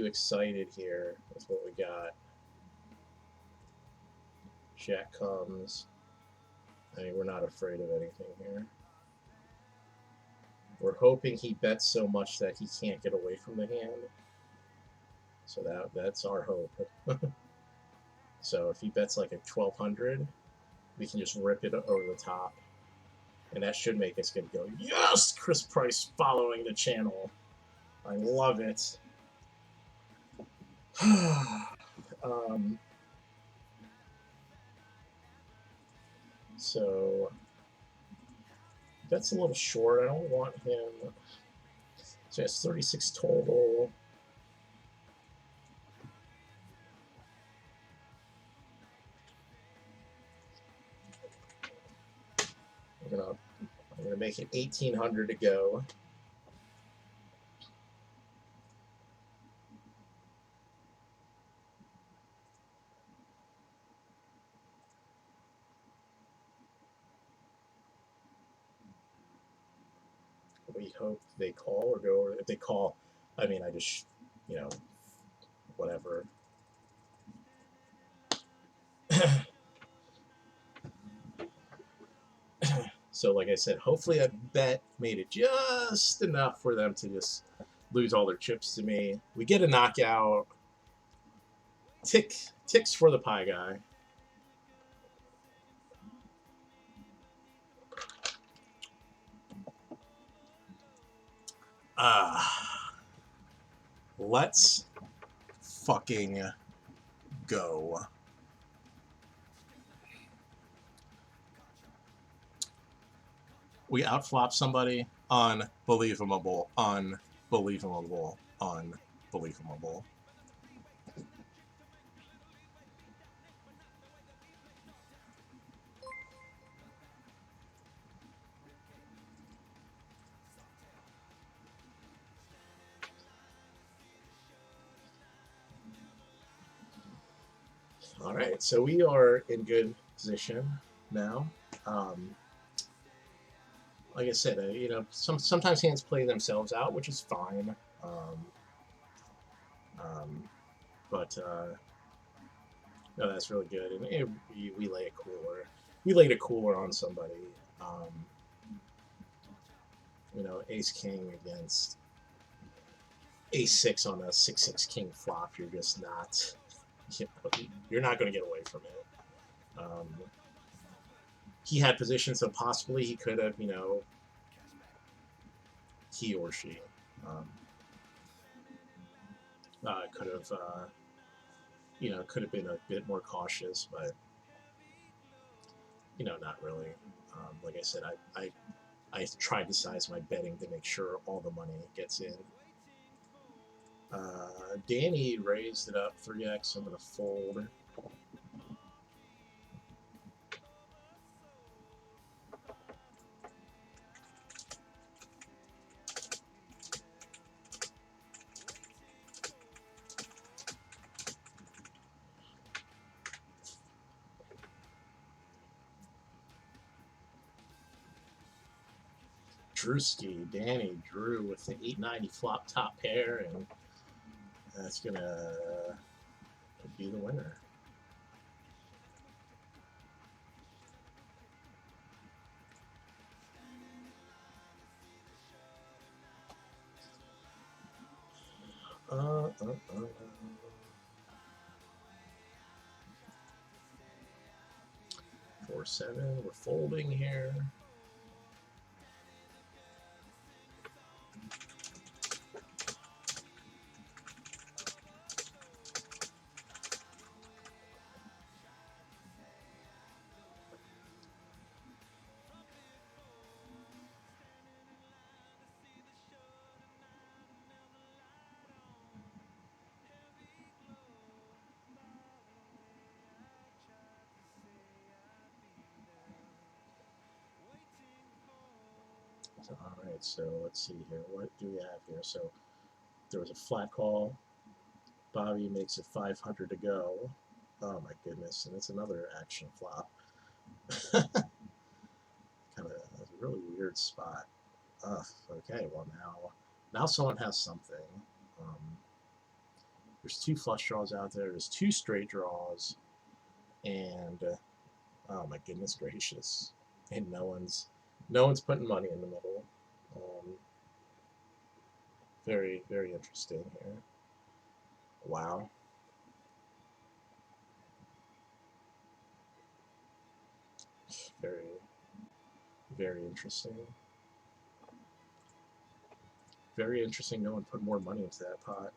excited here with what we got. Jack comes. I mean, we're not afraid of anything here. We're hoping he bets so much that he can't get away from the hand. So that's our hope. So if he bets like a 1200, we can just rip it over the top. And that should make us good go, yes! Chris Price following the channel. I love it. So that's a little short. I don't want him. So he has 36 total. I'm gonna make it 1,800 to go. We hope they call or go. If they call, I mean, I just, you know, whatever. So, like I said, hopefully that bet made it just enough for them to just lose all their chips to me. We get a knockout. Ticks for the pie guy. Let's fucking go. We outflop somebody. Unbelievable. Unbelievable. Unbelievable. All right, so we are in good position now. Um, like I said, you know, sometimes hands play themselves out, which is fine. Um, but no, that's really good. And we lay a cooler. We laid a cooler on somebody. Um, you know, Ace King against Ace 6 on a 6/6 King flop. You're just not. You're not going to get away from it. He had positions, so possibly he could have, you know, he or she could have, you know, could have been a bit more cautious, but you know, not really. Like I said, I tried to size my betting to make sure all the money gets in. Danny raised it up 3x. I'm going to fold. Drewski, Danny drew with the 890 flop top pair, and that's going to be the winner. Uh, 4-7. We're folding here. All right, so let's see here. What do we have here? So there was a flat call. Bobby makes it 500 to go. Oh my goodness, and it's another action flop. Kind of a really weird spot. Okay, well now someone has something. There's 2 flush draws out there. There's 2 straight draws, and oh my goodness gracious, and no one's putting money in the middle. Very, very interesting here. Wow. Very, very interesting. Very interesting. No one put more money into that pot.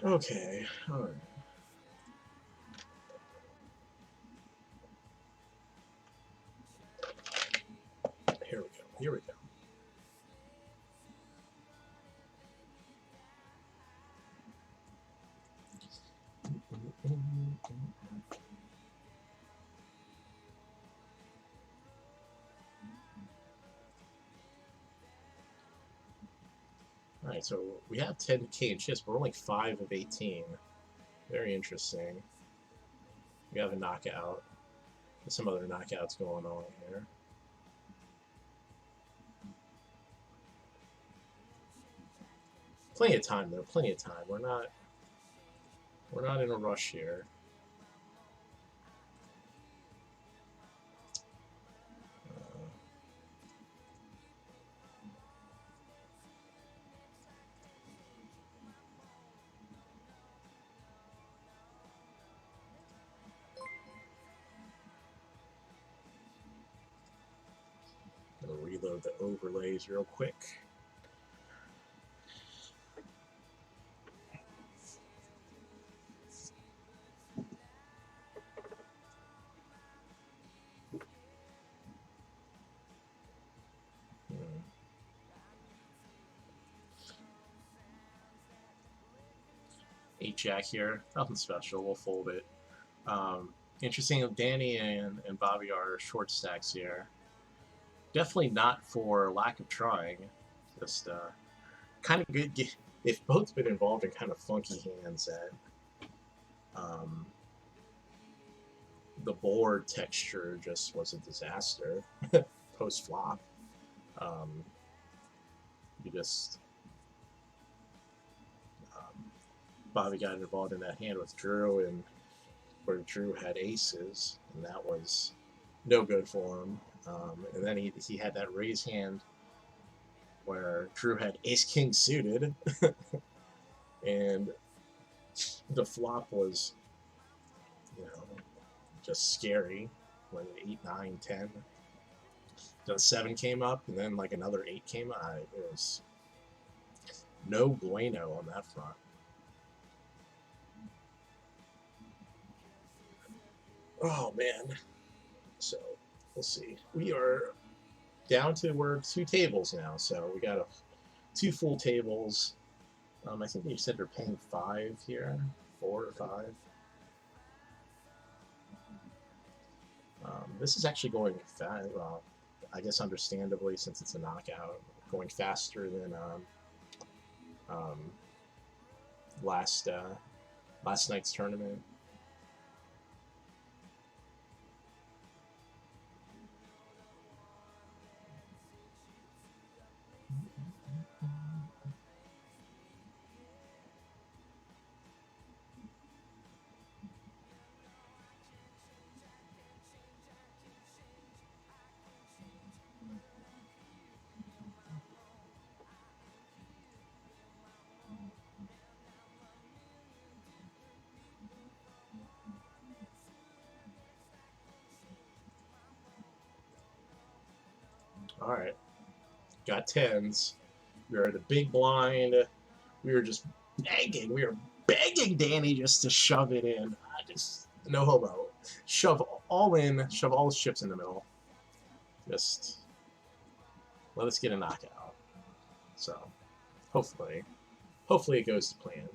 Okay. All right. Here we go. Here we go. All right, so we have 10K in chips, but we're only 5 of 18. Very interesting. We have a knockout. There's some other knockouts going on here. Plenty of time though. Plenty of time. We're not in a rush here. Gonna reload the overlays real quick. Eight jack here, nothing special. We'll fold it. Interesting. Danny and Bobby are short stacks here. Definitely not for lack of trying. Just kind of good. They've both been involved in kind of funky hands that the board texture just was a disaster post flop. You just Bobby got involved in that hand with Drew, and where Drew had aces, and that was no good for him. And then he had that raise hand where Drew had ace king suited, and the flop was, just scary. When 8, 9, 10, the 7 came up, and then like another 8 came up. It was no bueno on that front. Oh man. So we'll see. We are down to we're 2 tables now, so we got 2 full tables. I think you said they're paying 5 here, 4 or 5. This is actually going fast. Well, I guess understandably, since it's a knockout, going faster than last night's tournament. All right, got 10s. We were at a big blind. We were just begging. We were begging Danny just to shove it in. No homo. Shove all in. Shove all the chips in the middle. Just let us get a knockout. So hopefully it goes to plan.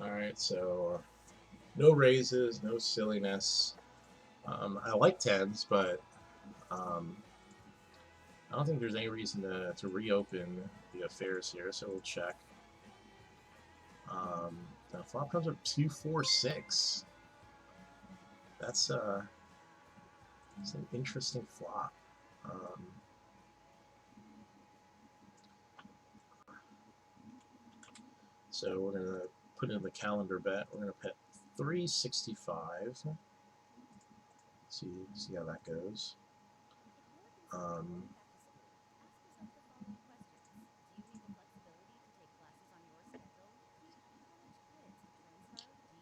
Alright, so no raises, no silliness. I like 10s, but I don't think there's any reason to reopen the affairs here, so we'll check. Now flop comes up 2, 4, 6. That's an interesting flop. So we're gonna put in the calendar bet. We're gonna bet 365. See how that goes.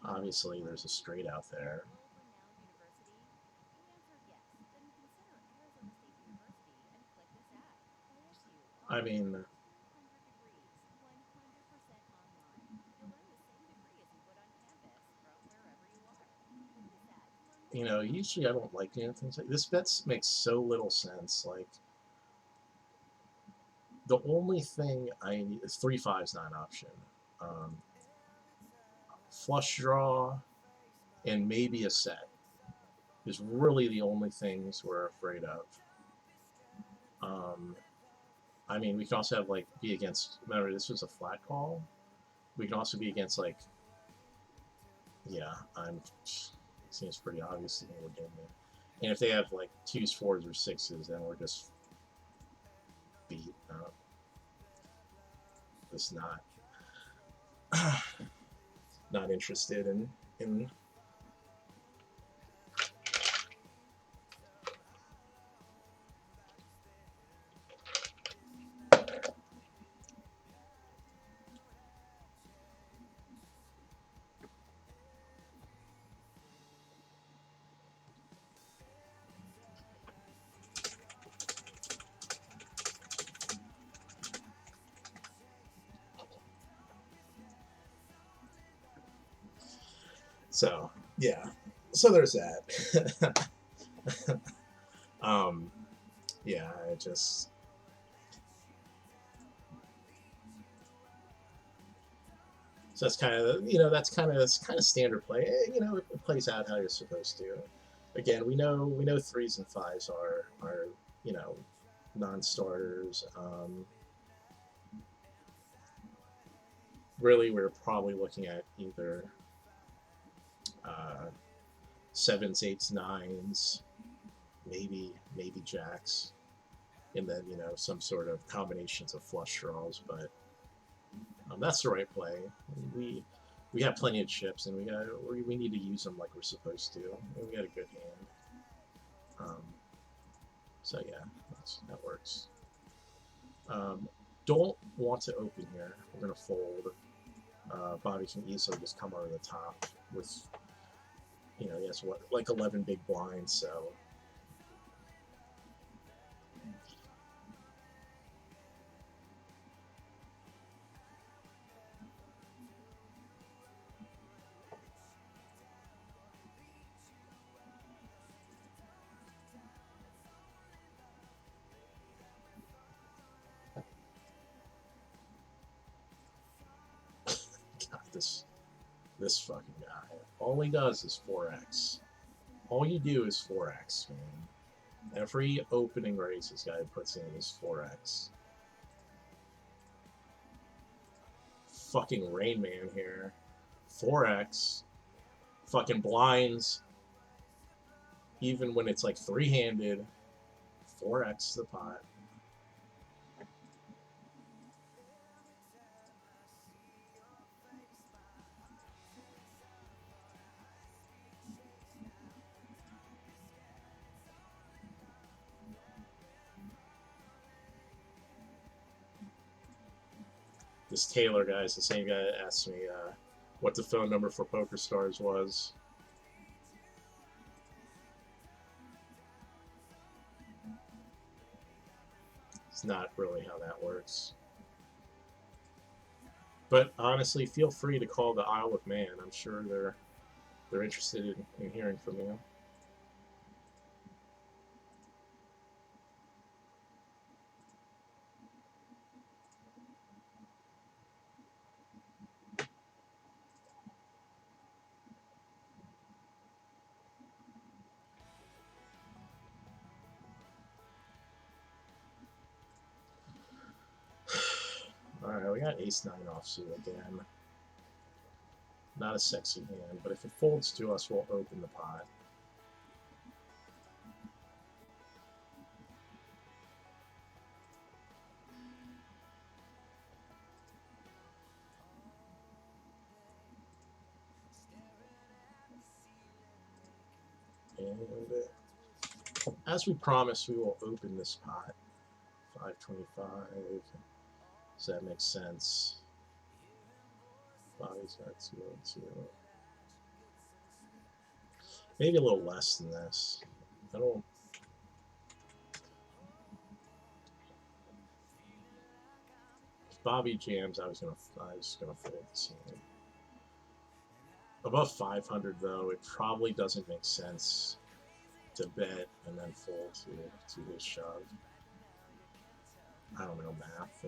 Obviously, there's a straight out there. I mean, you know, usually I don't like doing things like this. Bet makes so little sense. Like, the only thing I need is 3-5's not an option. Um, Flush draw and maybe a set is really the only things we're afraid of. Um, I mean, we can also have like be against. Remember, this was a flat call. We can also be against like, yeah, seems pretty obvious to me we're getting it. And if they have like 2s, 4s, or 6s, then we're just beat. Just not interested in. So yeah, so there's that. um, yeah, I just so that's kind of that's kind of standard play. You know, it plays out how you're supposed to. Again, we know 3s and 5s are you know non-starters. Really, we're probably looking at either uh, 7s, 8s, 9s, maybe jacks, and then some sort of combinations of flush draws. But that's the right play. We we have plenty of chips, and we need to use them like we're supposed to. And we got a good hand. Um, so yeah, that works. Don't want to open here. We're gonna fold. Bobby can easily just come over the top with, he has what, like 11 big blinds, so God, this fucking guy. All he does is 4x. All you do is 4x, man. Every opening raise this guy puts in is 4x. Fucking Rain Man here. 4x. Fucking blinds. Even when it's like three-handed. 4x the pot. This Taylor guy is the same guy that asked me what the phone number for PokerStars was. It's not really how that works. But honestly, feel free to call the Isle of Man. I'm sure they're interested in hearing from you. Alright, we got ace-9 offsuit again. Not a sexy hand, but if it folds to us, we'll open the pot. And as we promised, we will open this pot. 525. Does that make sense? Bobby's got 202. Maybe a little less than this. I don't. Bobby jams. I was gonna fold the same. Above 500 though, it probably doesn't make sense to bet and then fold to his shove. I don't know math.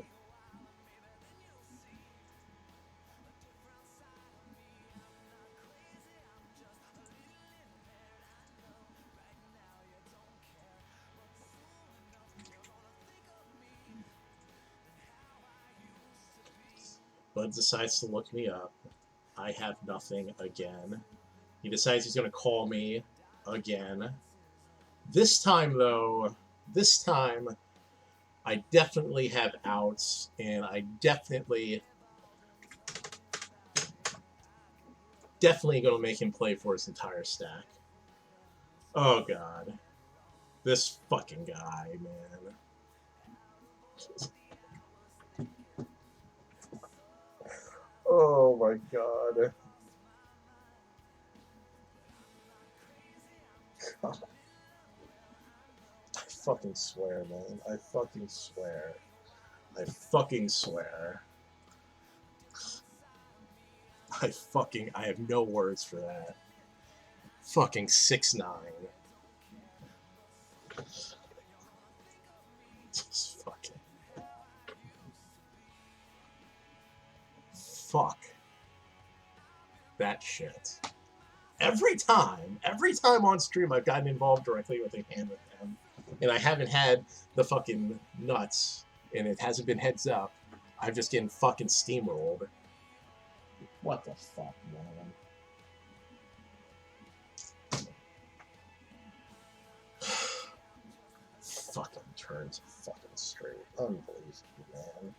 Bud decides to look me up. I have nothing again. He decides he's going to call me again. This time, though, I definitely have outs, and I definitely going to make him play for his entire stack. Oh, God. This fucking guy, man. Oh, my God. God. I fucking swear, man. I fucking swear. I fucking swear. I have no words for that. Fucking 6'9". Just fucking. Fuck. That shit. Every time on stream I've gotten involved directly with a hand with him, and I haven't had the fucking nuts, and it hasn't been heads up, I'm just getting fucking steamrolled. What the fuck, man? Fucking turns fucking straight. Unbelievable, man.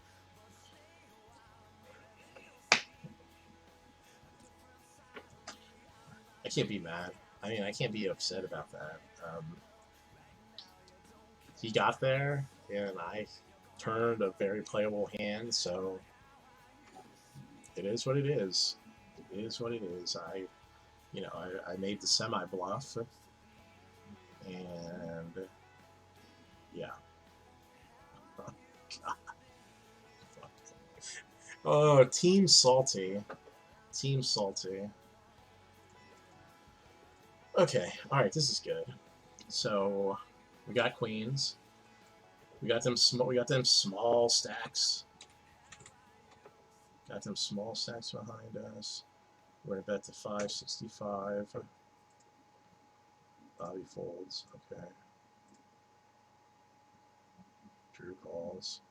I can't be mad. I mean, I can't be upset about that. He got there, and I turned a very playable hand, so it is what it is. It is what it is. I made the semi-bluff, and yeah. Oh, God. Oh, Team Salty. Team Salty. Okay, alright, this is good. So, we got queens. We got them small stacks. Got them small stacks behind us. We're gonna bet to 565. Bobby folds, okay. Drew calls.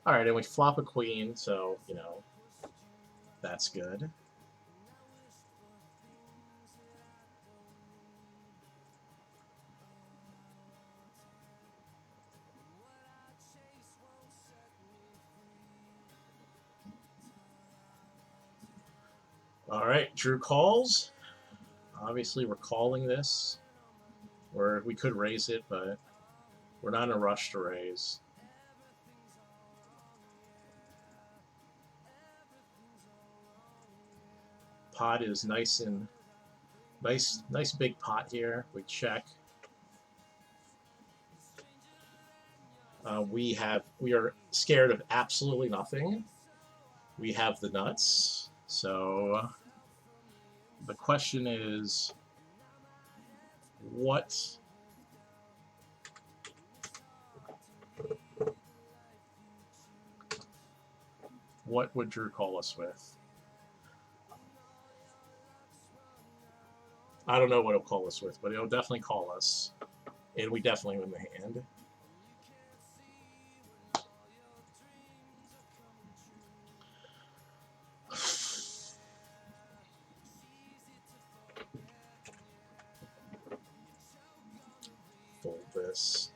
Alright, and we flop a queen, so, that's good. Alright, Drew calls. Obviously, we're calling this. We could raise it, but we're not in a rush to raise. Pot is nice big pot here. We check. We are scared of absolutely nothing. We have the nuts. So the question is, what would Drew call us with? I don't know what he'll call us with, but he'll definitely call us. And we definitely win the hand. Fold this.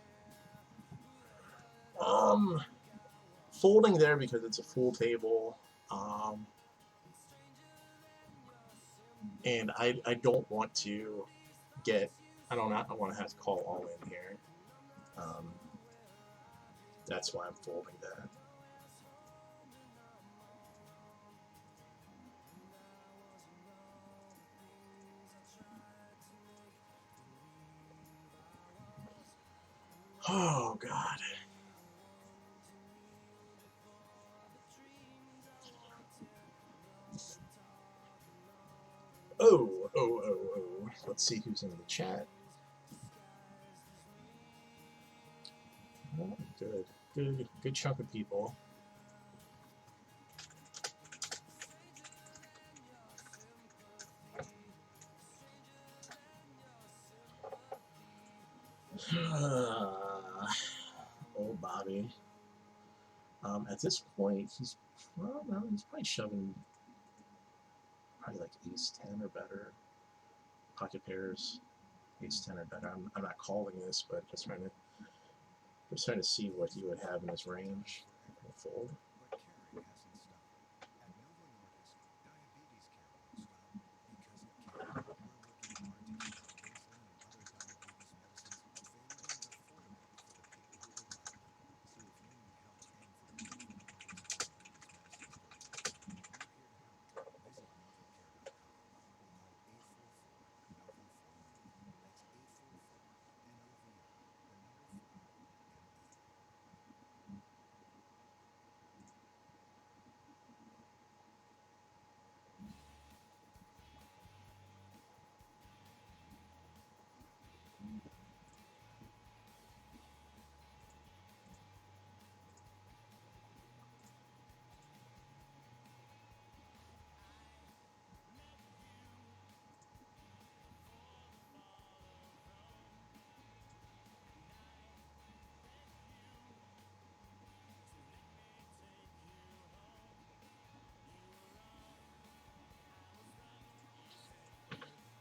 Folding there because it's a full table. And I don't want to get, I don't want to have to call all in here. That's why I'm folding that. Oh, God. Oh. Let's see who's in the chat. Oh, good chunk of people. Old Bobby. At this point, he's probably shoving probably like ace 10 or better. Pocket pairs, ace 10 or better. I'm not calling this, but just trying to see what he would have in his range. Fold.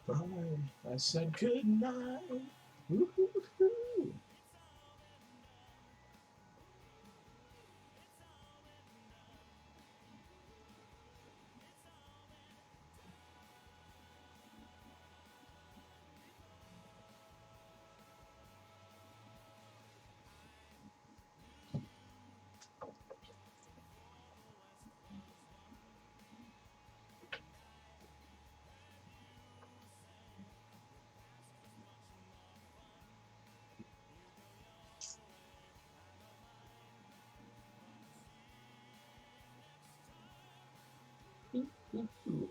Bye. I said good night. Woo-hoo-hoo. Ooh.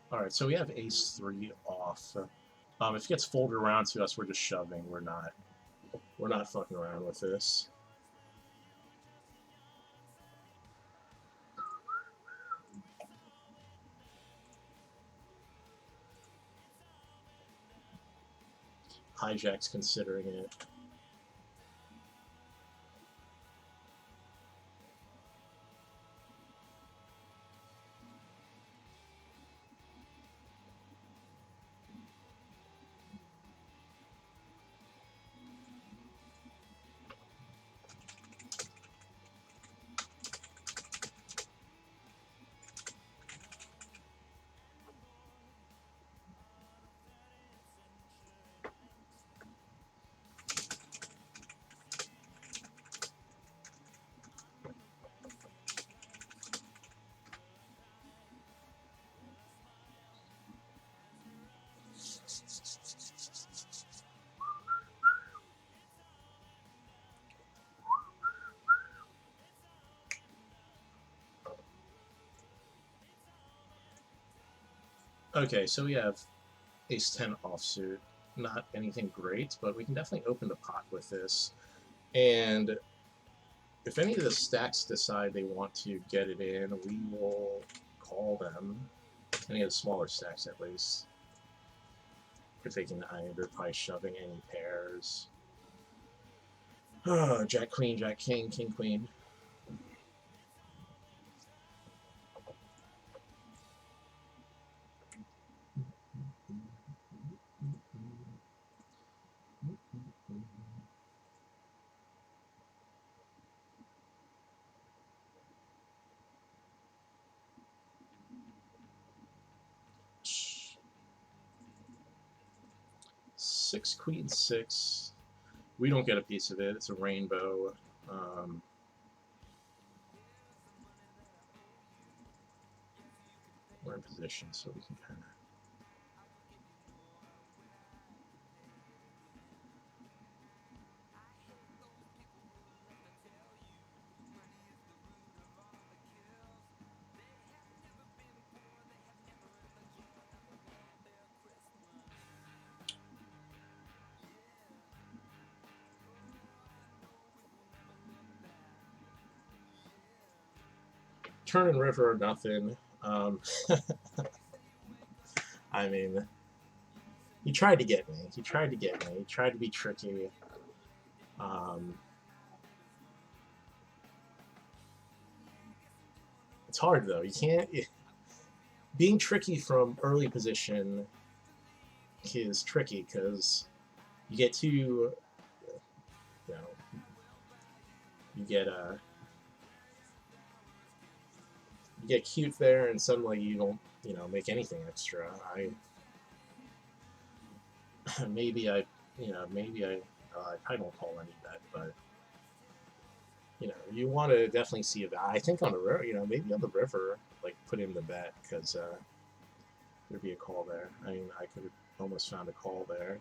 All right, so we have ace 3 off. If it gets folded around to us, we're just shoving. We're not fucking around with this. Hijack's considering it. Okay, so we have ace 10 offsuit. Not anything great, but we can definitely open the pot with this. And if any of the stacks decide they want to get it in, we will call them. Any of the smaller stacks, at least. If they can either probably shoving any pairs. Oh, Jack Queen, Jack King, King Queen. 6, queen 6. We don't get a piece of it. It's a rainbow. We're in position, so we can kind of. Turn and river or nothing. I mean, he tried to get me. He tried to get me. He tried to be tricky. It's hard though. You can't. Being tricky from early position is tricky because you get too, you know, you get cute there, and suddenly you don't, make anything extra. Maybe I probably don't call any bet, but you want to definitely see a bet. I think on the river, maybe on the river, like put in the bet because there'd be a call there. I mean, I could have almost found a call there,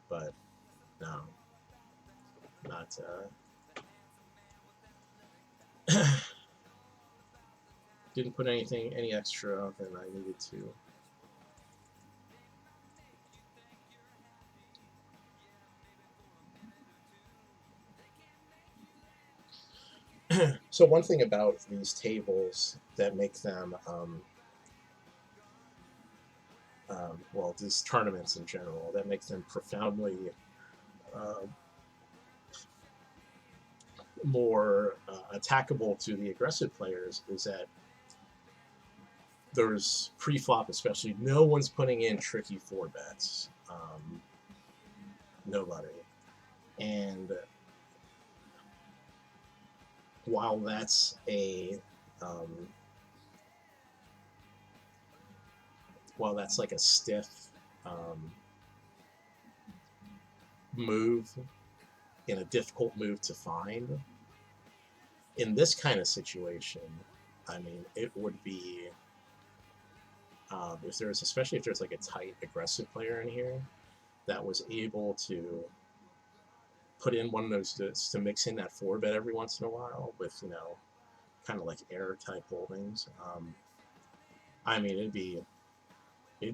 but no, not. Didn't put any extra than I needed to. So one thing about these tables that make them, well, these tournaments in general, that make them profoundly more attackable to the aggressive players is that there's pre-flop especially, no one's putting in tricky 4-bets. Nobody. And while that's like a stiff move and a difficult move to find, in this kind of situation, I mean, it would be especially if there's like a tight aggressive player in here that was able to put in one of those to mix in that 4-bet every once in a while with kind of like error type holdings. I mean, it'd be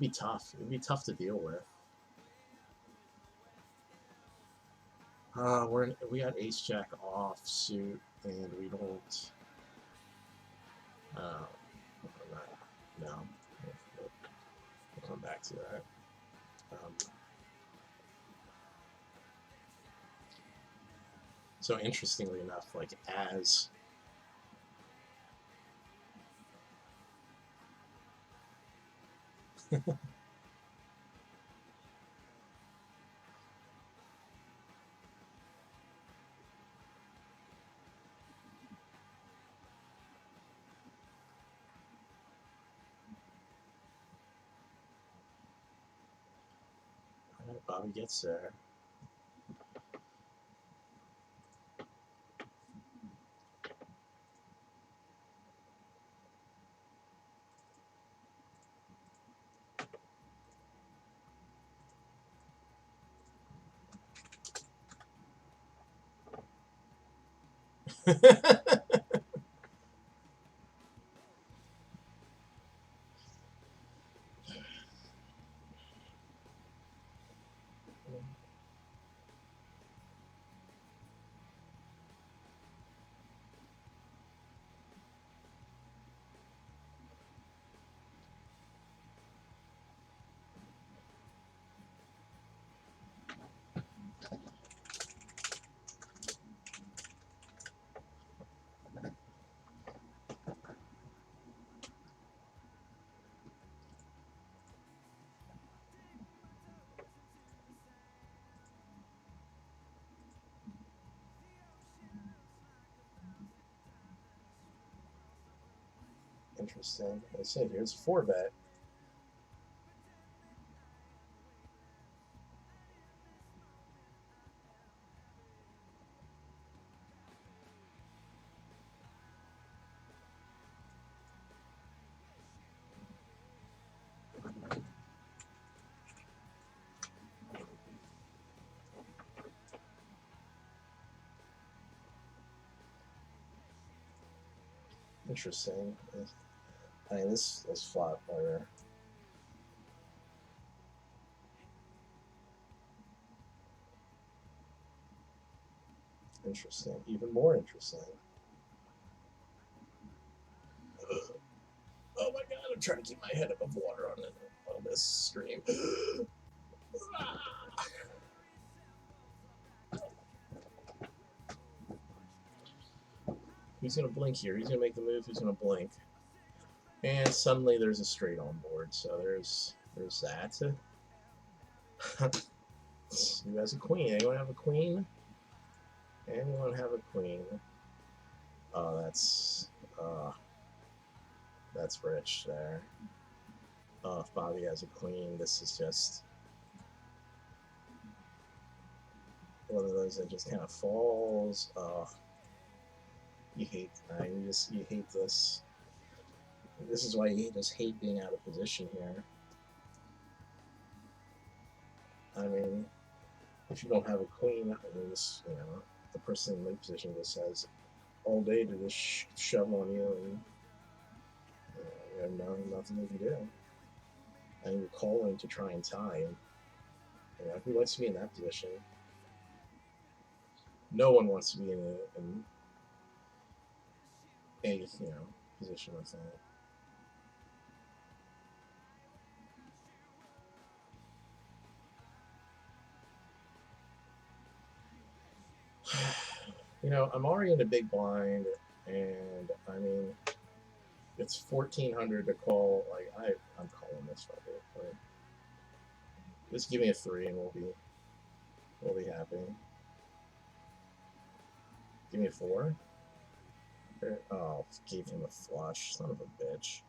tough. It'd be tough to deal with. We got ace jack off suit, and we don't. No, we'll come back to that. So interestingly enough, like as Bobby gets there. Interesting. I said here's a 4-bet. Interesting. I mean, this is flop better. Interesting. Even more interesting. Oh my god, I'm trying to keep my head above water on this stream. Who's gonna blink here? Who's gonna make the move? Who's gonna blink? And suddenly there's a straight on board, so there's that. Who has a queen? Anyone have a queen? Anyone have a queen? Oh, that's rich there. Oh, if Bobby has a queen, this is just one of those that just kind of falls. Oh, you hate you hate this. This is why you just hate being out of position here. I mean, if you don't have a queen, I mean, this, you know, the person in the position just has all day to just shove on you, and you have nothing you can do. And you're calling to try and tie. And, you know, who wants to be in that position? No one wants to be in a position like that. You know, I'm already in a big blind, and I mean, it's 1400 to call. Like I'm calling this fucker. Like, just give me a 3, and we'll be happy. Give me a 4. Oh, gave him a flush, son of a bitch.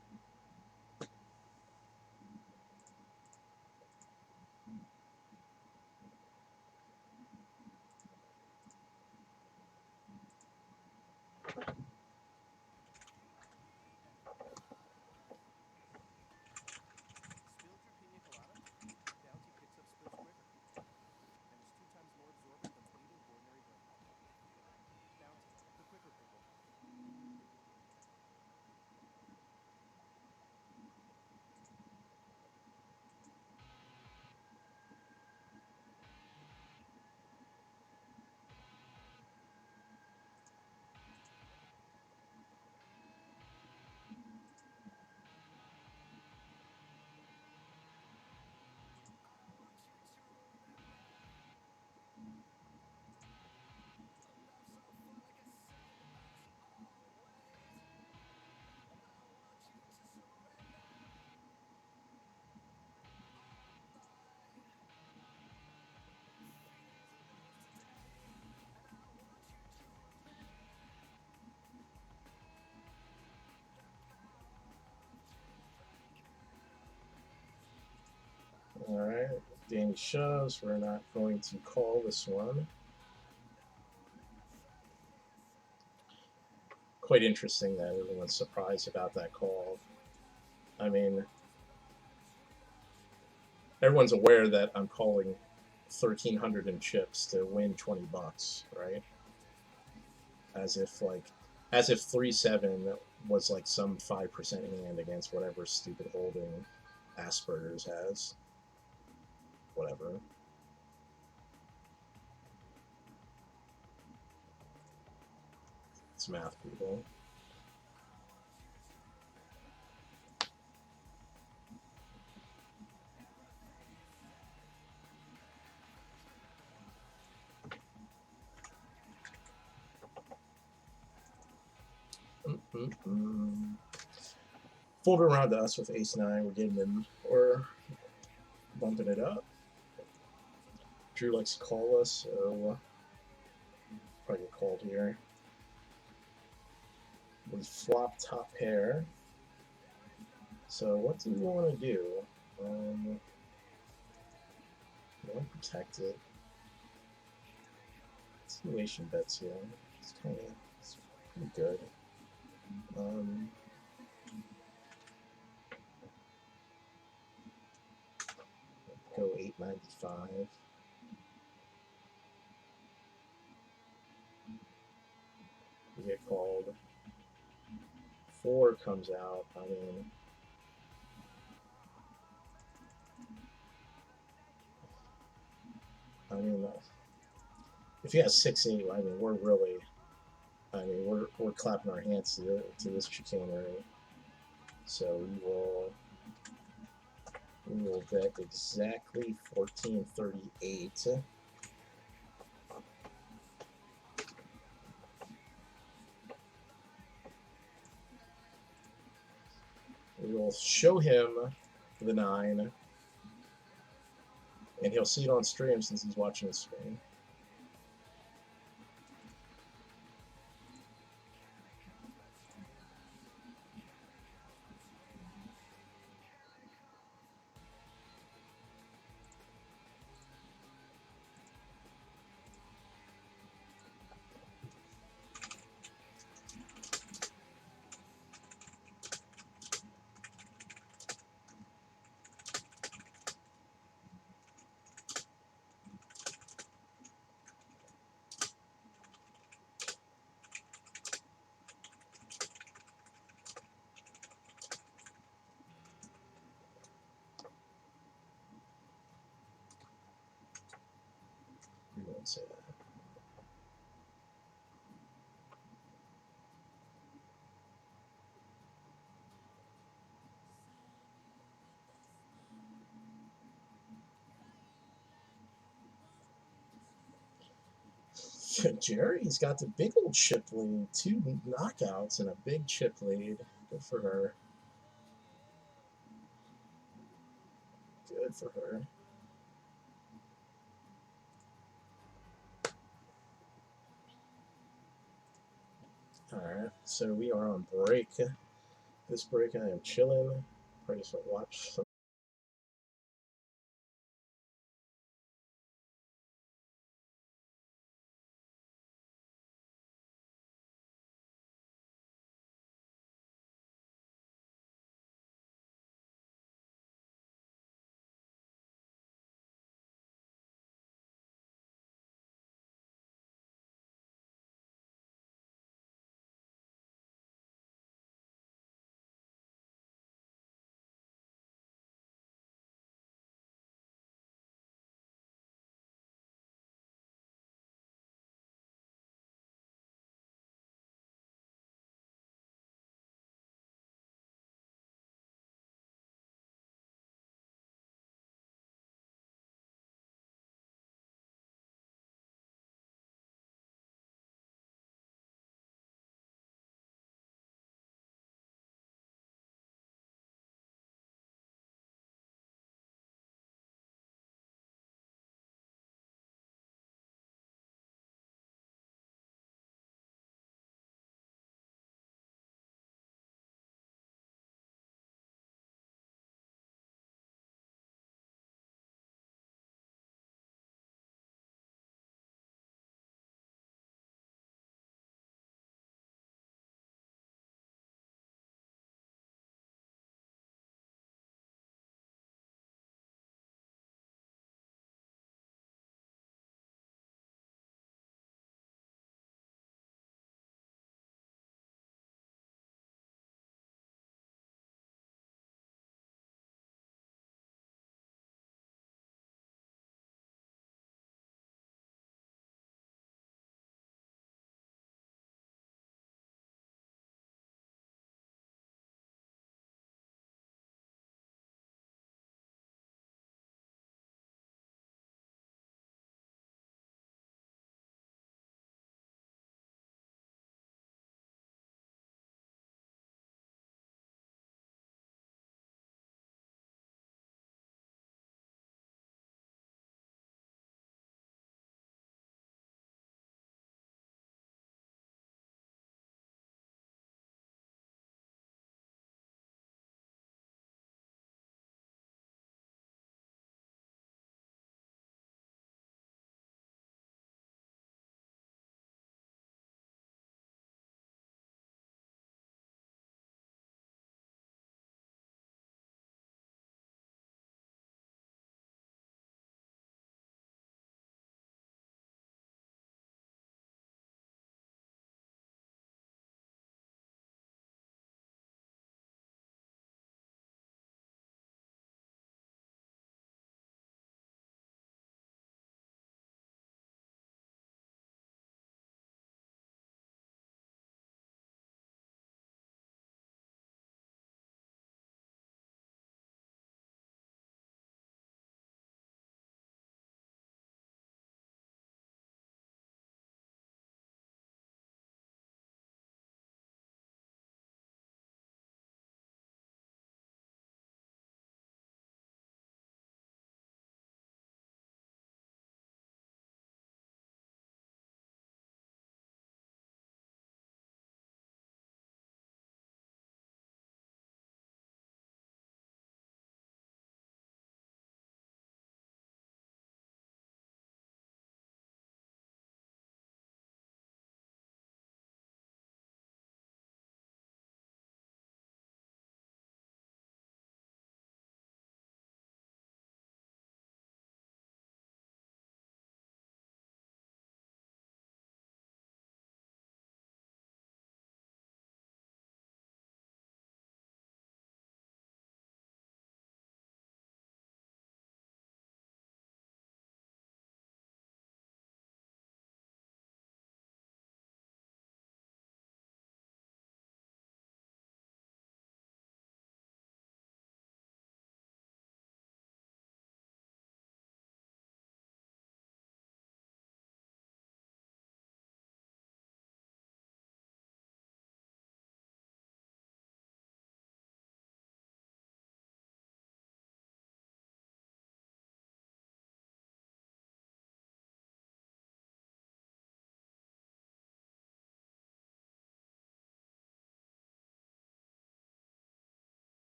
Alright, Danny shoves. We're not going to call this one. Quite interesting that everyone's surprised about that call. I mean, everyone's aware that I'm calling 1300 in chips to win 20 bucks, right? As if 3-7 was like some 5% hand against whatever stupid holding Asperger's has. Whatever. It's math, people. Fold around to us with ace-9. We're bumping it up. Drew likes to call us, so probably get called here. We flop top pair. So what do we want to do? We want to protect it. Continuation bets here. It's pretty good. Go 895. We get called 4 comes out, I mean, if he has 6-8, I mean, we're really, we're clapping our hands to this chicanery. So we will bet exactly 1438. We will show him the 9, and he'll see it on stream since he's watching the stream. We won't say that. Jerry's got the big old chip lead. 2 knockouts and a big chip lead. Good for her. Good for her. Alright, so we are on break. This break I am chilling. Probably just watch some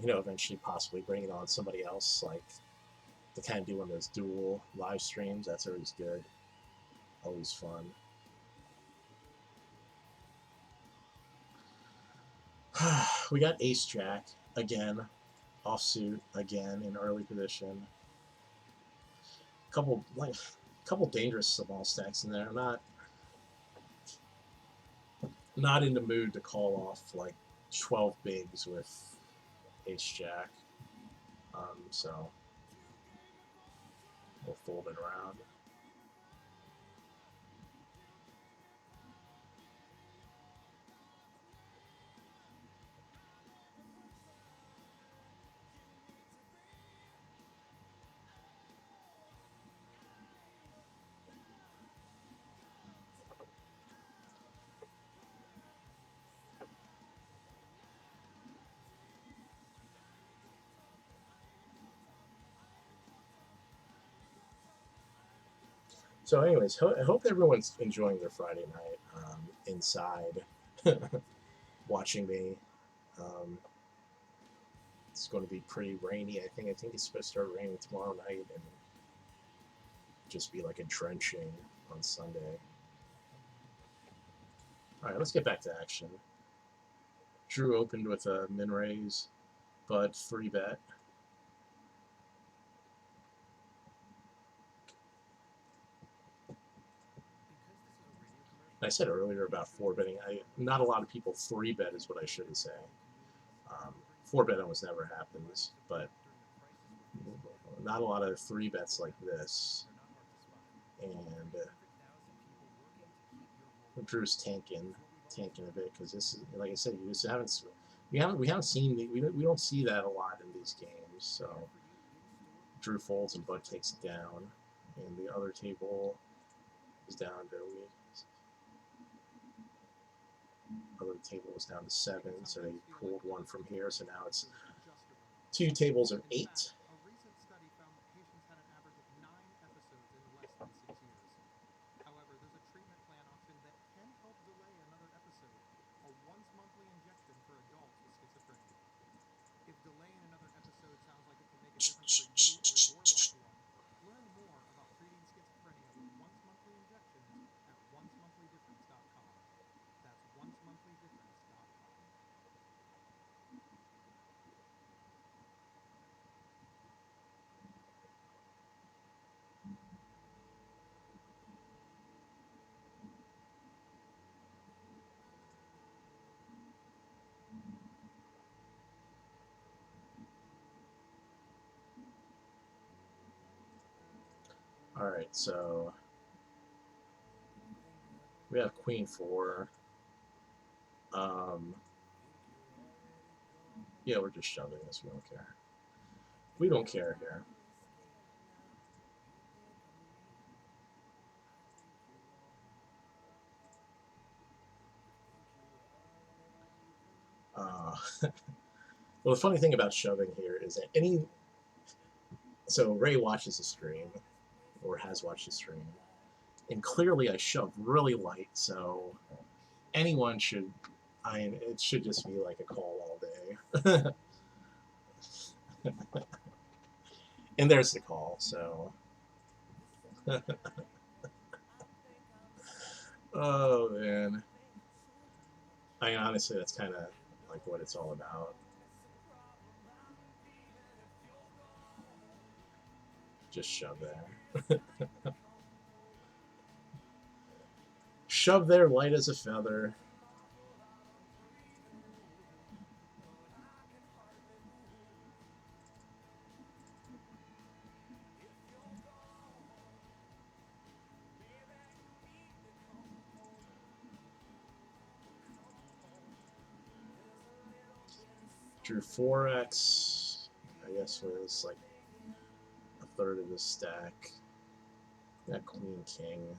you know, eventually possibly bringing on somebody else, like to kind of doing those dual live streams. That's always good, always fun. We got Ace Jack again, offsuit again in early position. Couple dangerous small stacks in there. Not in the mood to call off like 12 bigs with Ace Jack. So we'll fold it around. So, anyways, I hope everyone's enjoying their Friday night inside, watching me. Um, it's going to be pretty rainy. I think it's supposed to start raining tomorrow night and just be like a drenching on Sunday. All right, let's get back to action. Drew opened with a min raise, but free bet. I said earlier about four betting. Not a lot of people three bet is what I should say. Four bet almost never happens, but not a lot of three bets like this. And Drew's tanking a bit because this is, like I said, you just haven't we haven't seen we don't see that a lot in these games. So Drew folds and Bud takes it down, and the other table is down to other table was down to 7, so they pulled one from here. So now it's 2 tables of 8. A recent study found that patients had an average of 9 episodes in less than 6 years. However, there's a treatment plan option that can help delay another episode, a once-monthly injection for adults with schizophrenia. If delaying another episode sounds like it can make a difference for you or your loved one, learn more about treating schizophrenia with once-monthly injections at oncemonthly.difference.com. That's oncemonthly.difference.com. All right, so we have Queen 4. Yeah, we're just shoving this. We don't care. We don't care here. Well, the funny thing about shoving here is that so Ray watches the stream or has watched the stream, and clearly I shove really light, so anyone should. It should just be like a call all day. And there's the call. So, oh man, honestly, that's kind of like what it's all about. Just shove there. Shove there, light as a feather. Drew 4x. I guess was like a third of the stack. Got Queen King.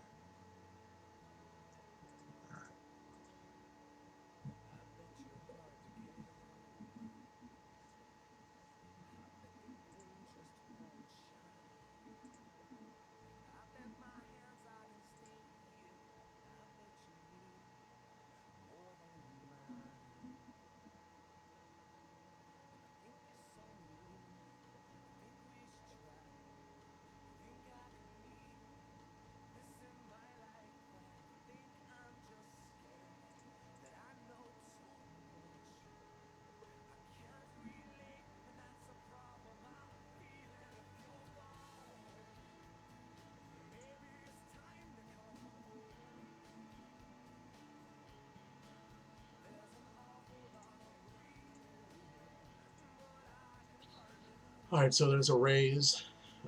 All right, so there's a raise.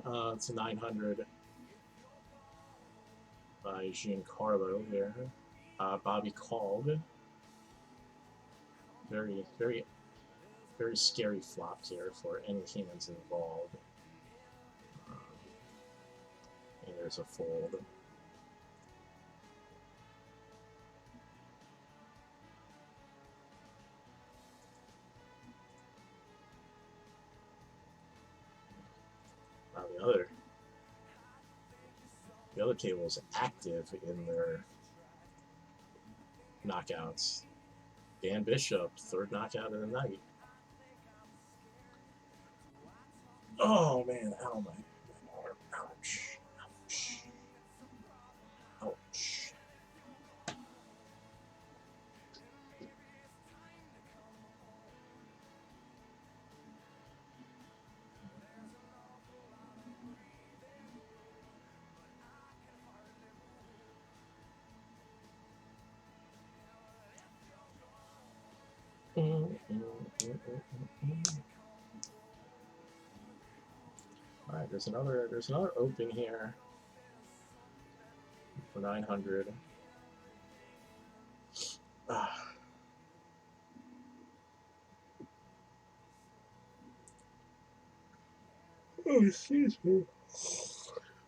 It's a 900 by Giancarlo here. Bobby called. Very, very, very scary flop here for any hands involved. And there's a fold. Wow, the other table is active in their knockouts. Dan Bishop, third knockout of the night. Oh man, ow my arm. Ouch. Ouch. Ouch. All right, there's another open here for 900. Oh, excuse me.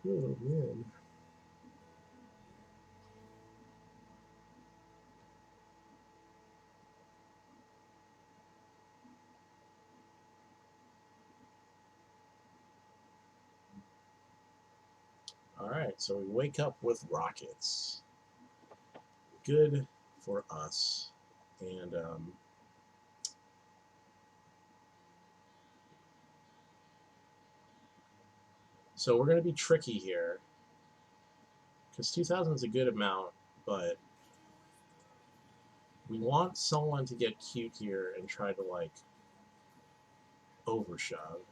Oh man. All right, so we wake up with rockets. Good for us. And so we're going to be tricky here because 2,000 is a good amount, but we want someone to get cute here and try to like overshove.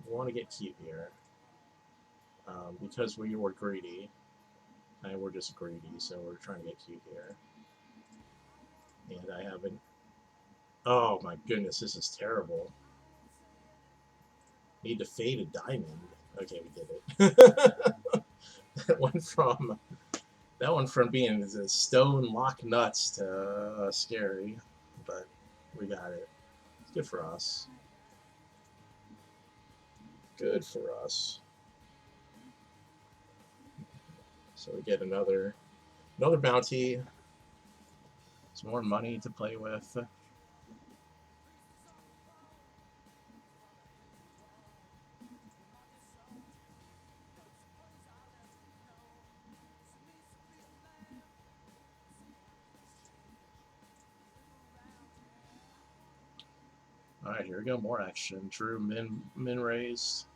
We want to get cute here because we were greedy. And we're just greedy, so we're trying to get cute here. And I haven't. Oh my goodness, this is terrible. Need to fade a diamond. Okay, we did it. that went from being a stone lock nuts to scary, but we got it. It's good for us. Good for us. So we get another bounty. Some more money to play with. All right, here we go. More action. Drew min raised.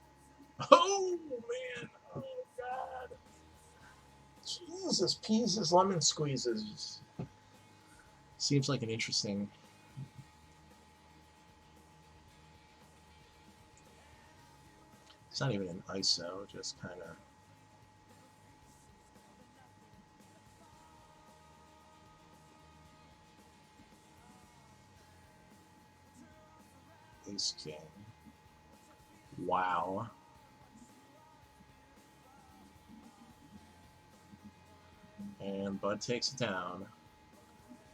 Oh man! Oh god! Jesus, peases, lemon squeezes. Seems like an interesting. It's not even an ISO, just kind of. Ace King. Wow. And Bud takes it down.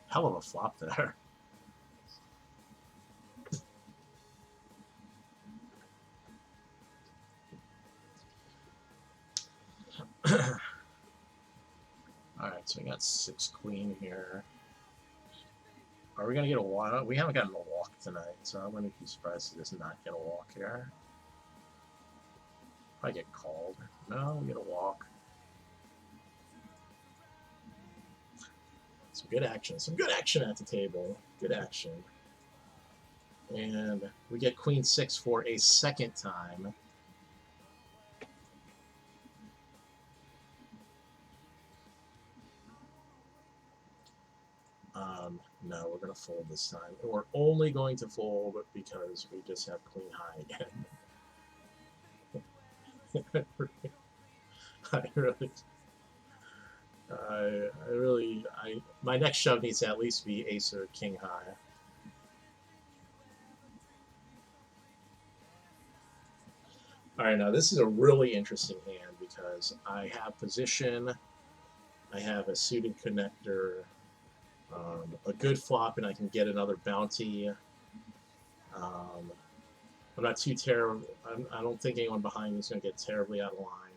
Hell of a flop there. Alright, so we got 6 queen here. Are we going to get a walk? We haven't gotten a walk tonight, so I wouldn't be surprised to just not get a walk here. Probably get called. No, we get a walk. Some good action. Some good action at the table. Good action. And we get queen 6 for a second time. No, we're going to fold this time. And we're only going to fold because we just have queen high again. My next shove needs to at least be ace or king high. All right, now this is a really interesting hand because I have position, I have a suited connector, a good flop, and I can get another bounty. Um, I'm not too terrible. I don't think anyone behind me is going to get terribly out of line.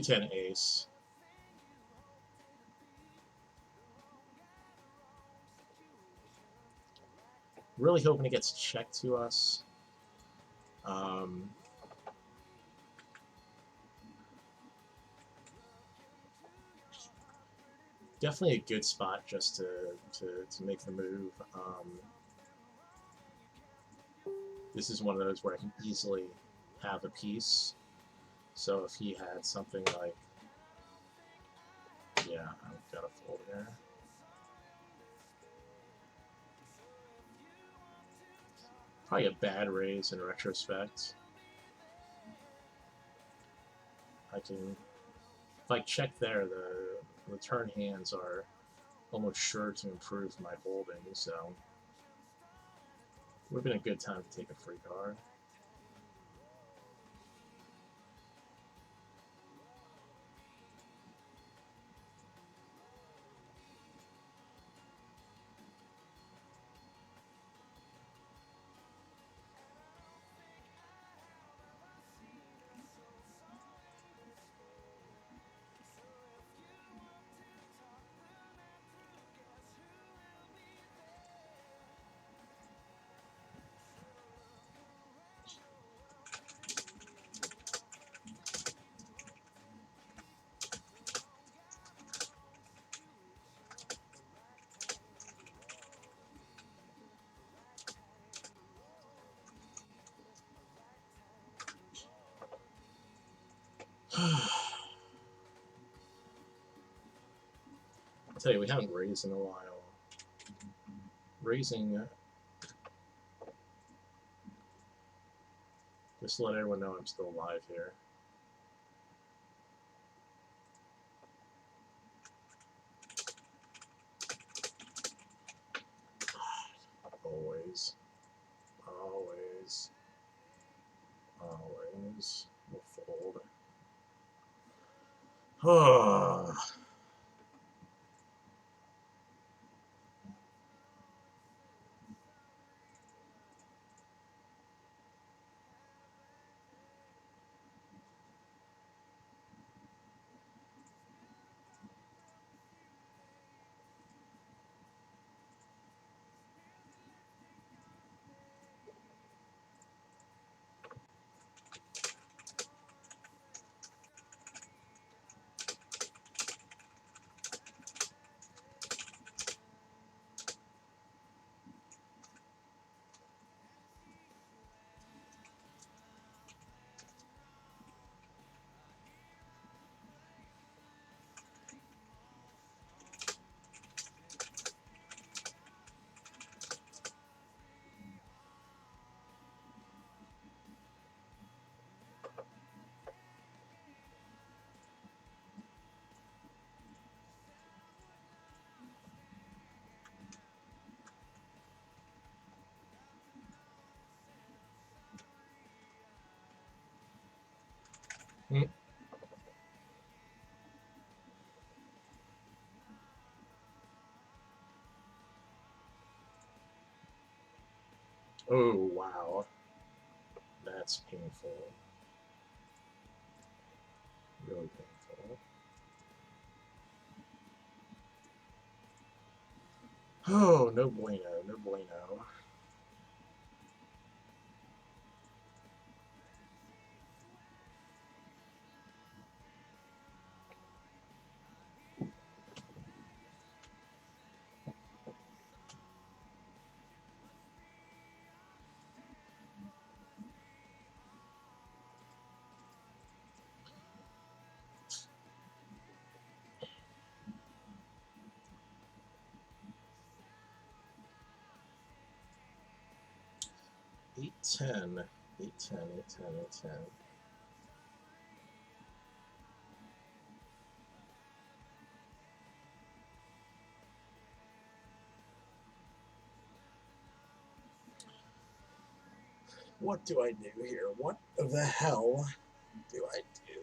210 ace. Really hoping it gets checked to us. Definitely a good spot just to make the move. This is one of those where I can easily have a piece. So if he had something like, yeah, I've got a fold here. Probably a bad raise in retrospect. I can, if I check there, the return hands are almost sure to improve my holding, so would have been a good time to take a free card. I'll tell you, we haven't raised in a while. Raising, just to let everyone know I'm still alive here. Always, always, always will fold. Oh. Mm. Oh, wow. That's painful. Really painful. Oh, no bueno, no bueno. 8-10. 8-10, 8-10, 8-10. What do I do here? What the hell do I do?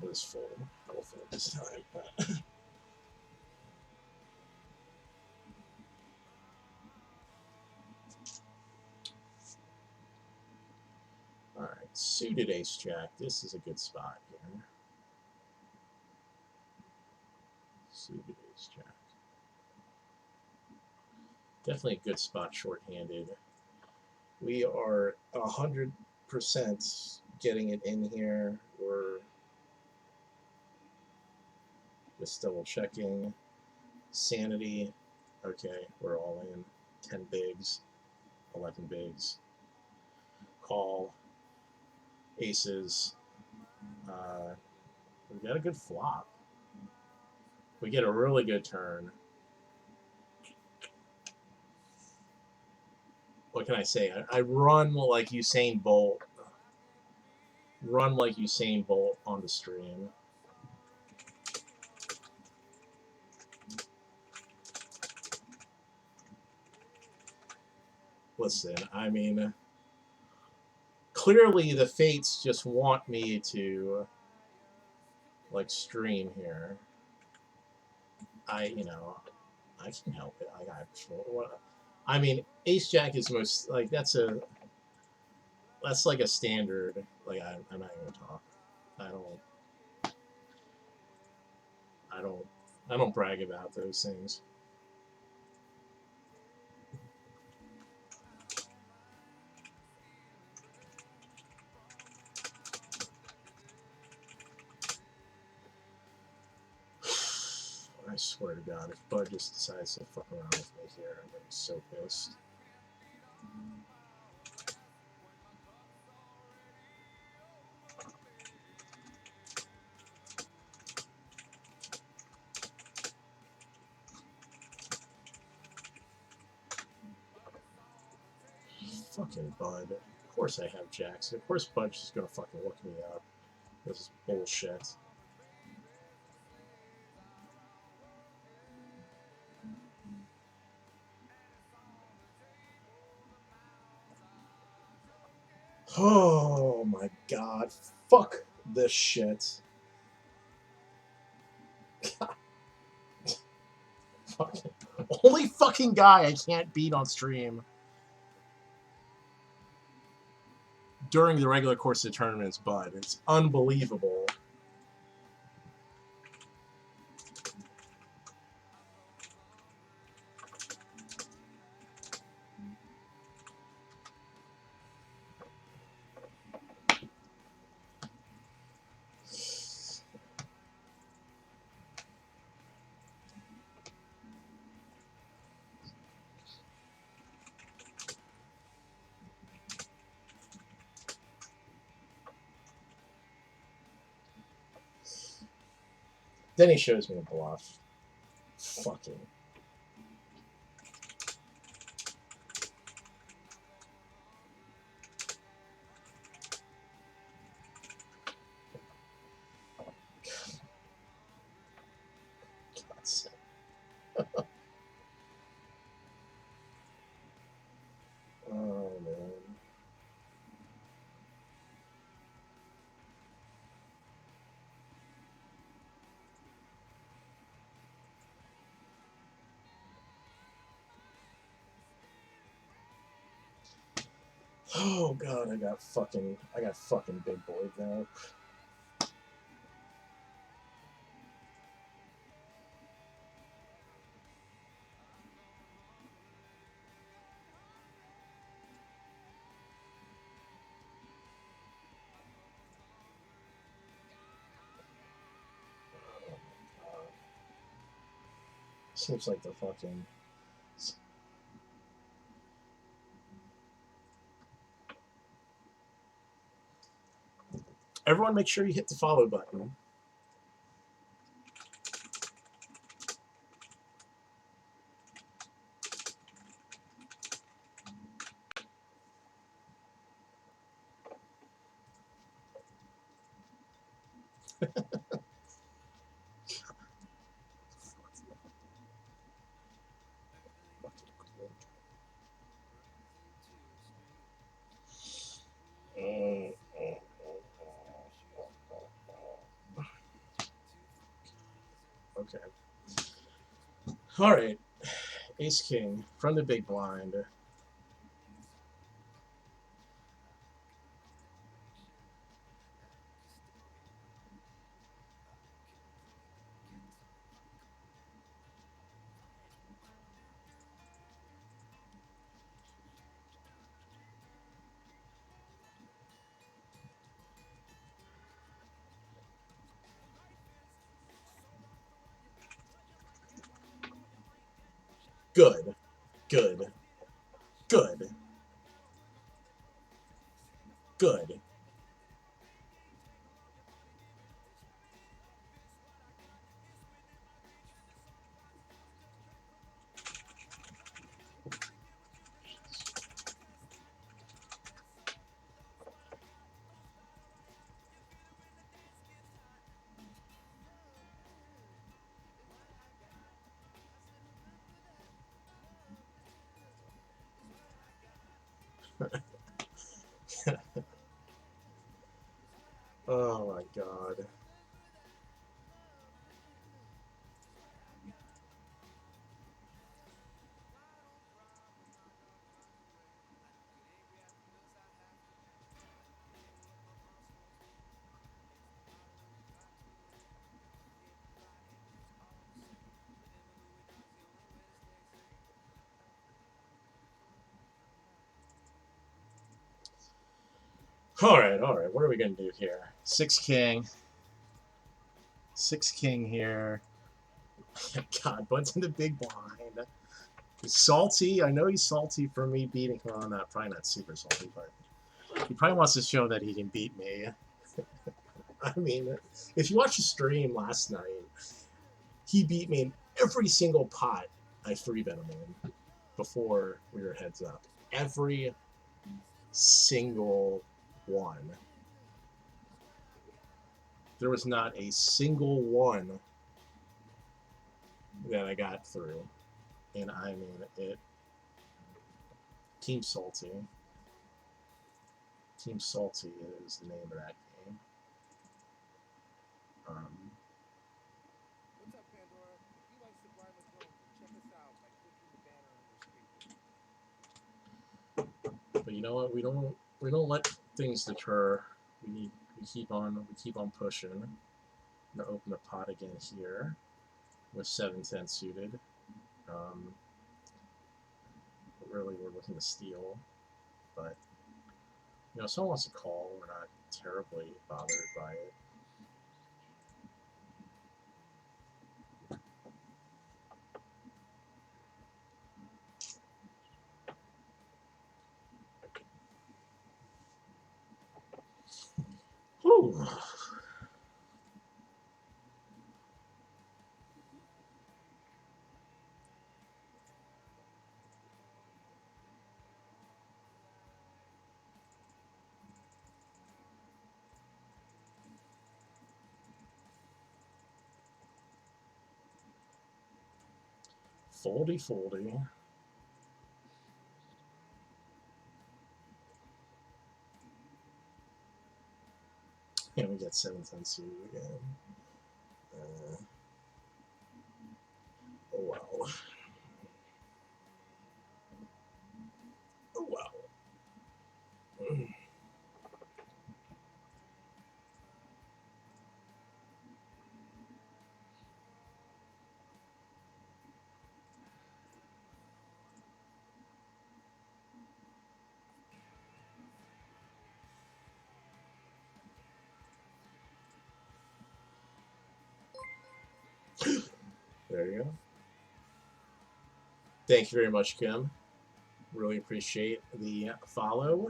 It was full. I will fold this time. Alright, suited ace jack. This is a good spot here. Suited ace jack. Definitely a good spot shorthanded. We are 100% getting it in here. We're just double checking. Sanity. Okay, we're all in. 10 bigs, 11 bigs. Call. Aces. We got a good flop. We get a really good turn. What can I say? I run like Usain Bolt. Run like Usain Bolt on the stream. Listen, I mean, clearly the fates just want me to, like, stream here. I can help it. I mean, Ace Jack is most, like, that's like a standard. Like, I'm not gonna talk. I don't brag about those things. I swear to God, if Bud just decides to fuck around with me here, I'm gonna be so pissed. Fucking Bud. Of course I have jacks. Of course Bud's just gonna fucking look me up. This is bullshit. Oh my God. Fuck this shit. Fucking only fucking guy I can't beat on stream during the regular course of tournaments, Bud. It's unbelievable. Then he shows me a bluff. Fucking. God's sake. Oh, man. Oh God, I got fucking big boy now. Seems like the fucking. Everyone, make sure you hit the follow button. Okay. All right. Ace King from the big blind. Good. Good. Good. Good. Oh my god. All right, all right. What are we gonna do here? Six king. Six king here. God, Bud's in the big blind. He's salty. I know he's salty for me beating. Well, not probably not super salty, but he probably wants to show that he can beat me. I mean, if you watched the stream last night, he beat me in every single pot I 3-bet him in before we were heads up. Every single one. There was not a single one that I got through. And I mean, it. Team Salty. Team Salty is the name of that game. What's up, Pandora? If you like Sublime with Drones, check us out by clicking the banner on your screen. But you know what? We don't let things deter. We keep on pushing. I'm gonna open the pot again here with 7-10 suited. Really, we're looking to steal, but you know, if someone wants to call, we're not terribly bothered by it. Whew. Foldy, foldy. And we get 7-10 suited again. Oh wow. Oh wow. There you go. Thank you very much, Kim. Really appreciate the follow.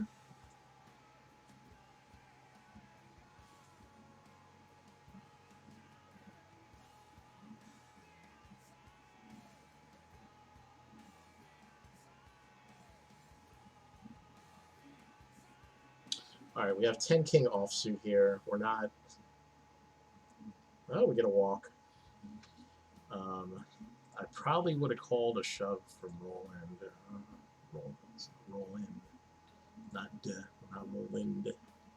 All right, we have 10 king offsuit here. We're not. Oh, we get a walk. I probably would have called a shove from Roland. Roland, not Roland.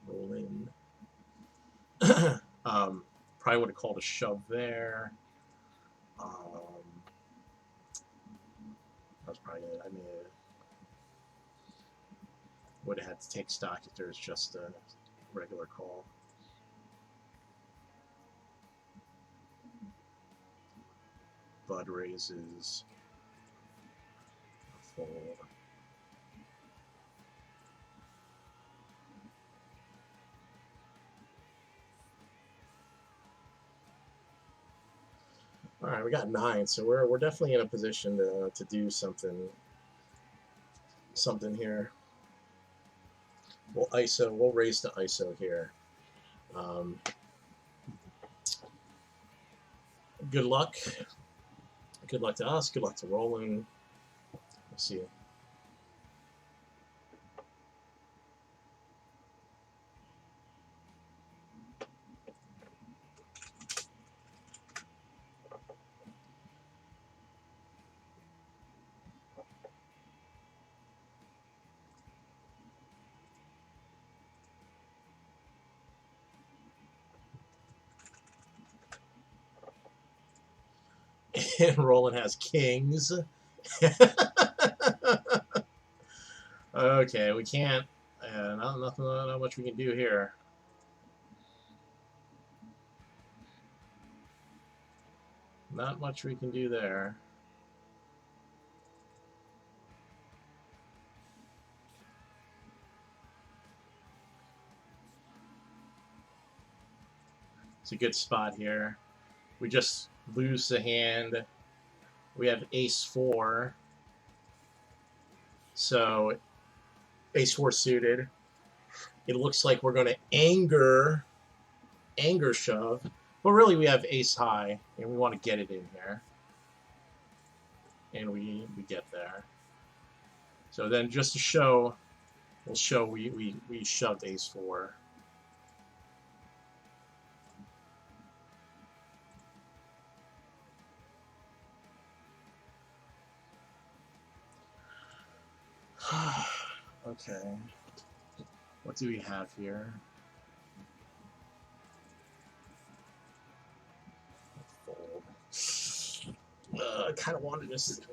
Roland. Probably would have called a shove there. That was probably it. I mean, would have had to take stock if there's just a regular call. Bud raises. Fold. All right, we got 9, so we're definitely in a position to do something here. We'll ISO. We'll raise to ISO here. Good luck. Good luck to us. Good luck to Roland. We'll see. And Roland has kings. Okay, we can't. Not much we can do here. Not much we can do there. It's a good spot here. We just lose the hand. We have ace 4. So ace 4 suited. It looks like we're going to anger shove. But really we have ace high, and we want to get it in here. And we get there. So then just to show, we'll show we shoved ace 4. Okay. What do we have here? Fold. I kind of wanted this. I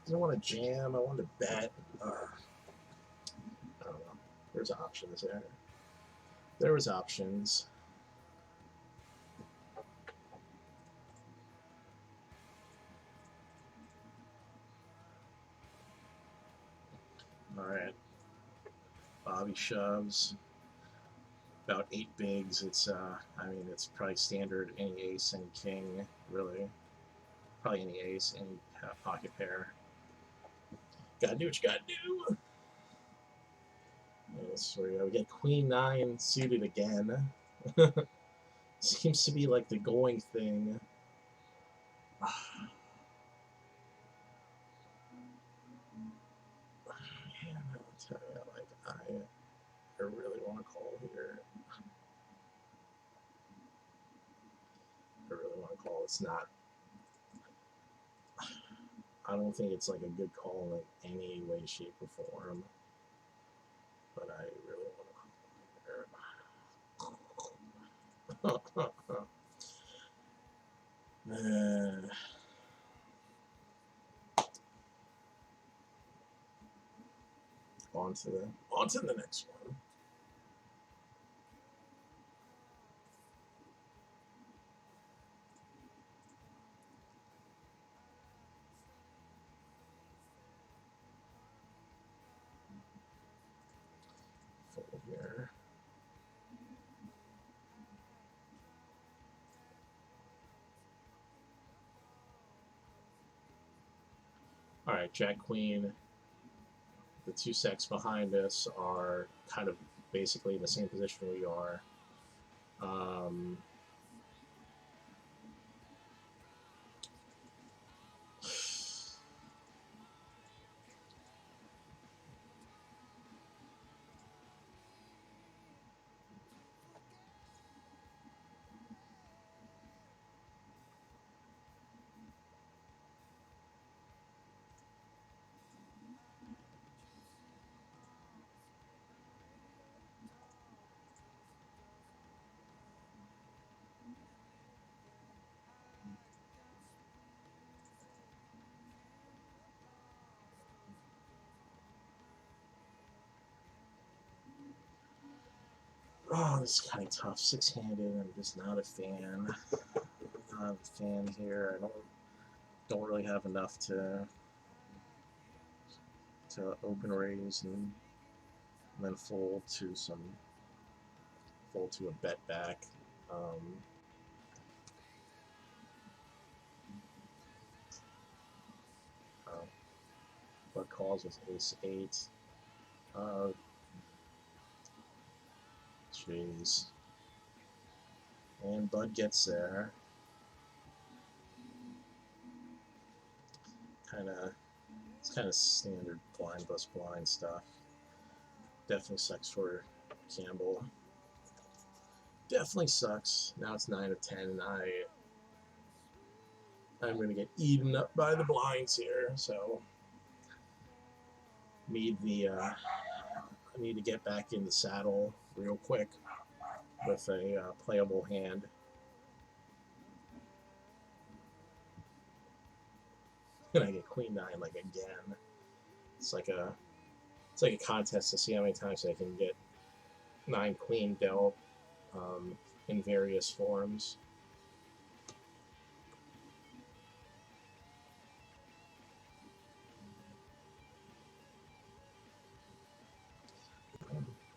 didn't want to jam. I wanted to bet. I don't know. There's options there. There was options. All right. Bobby shoves. About 8 bigs. It's I mean, it's probably standard. Any ace, any king, really. Probably any ace, any pocket pair. Gotta do what you gotta do. So we get queen 9 suited again. Seems to be like the going thing. Man, I'll tell you, like I really want to call here. I really want to call. It's not. I don't think it's like a good call in any way, shape, or form. But I really want to call here. On to the next one. Fold here. All right, Jack Queen. The 2 sets behind us are kind of basically in the same position we are. Oh, this is kind of tough. Six-handed. I'm just not a fan. Not a fan here. I don't really have enough to open raise and then fold to a bet back. Oh, what calls with ace eight? Jeez. And Bud gets there. It's kind of standard blind bus blind stuff. Definitely sucks for Campbell. Definitely sucks. Now it's 9 of 10, and I'm gonna get eaten up by the blinds here. So I need to get back in the saddle real quick with a playable hand. And I get queen nine like again. It's like a contest to see how many times I can get 9 queen dealt in various forms.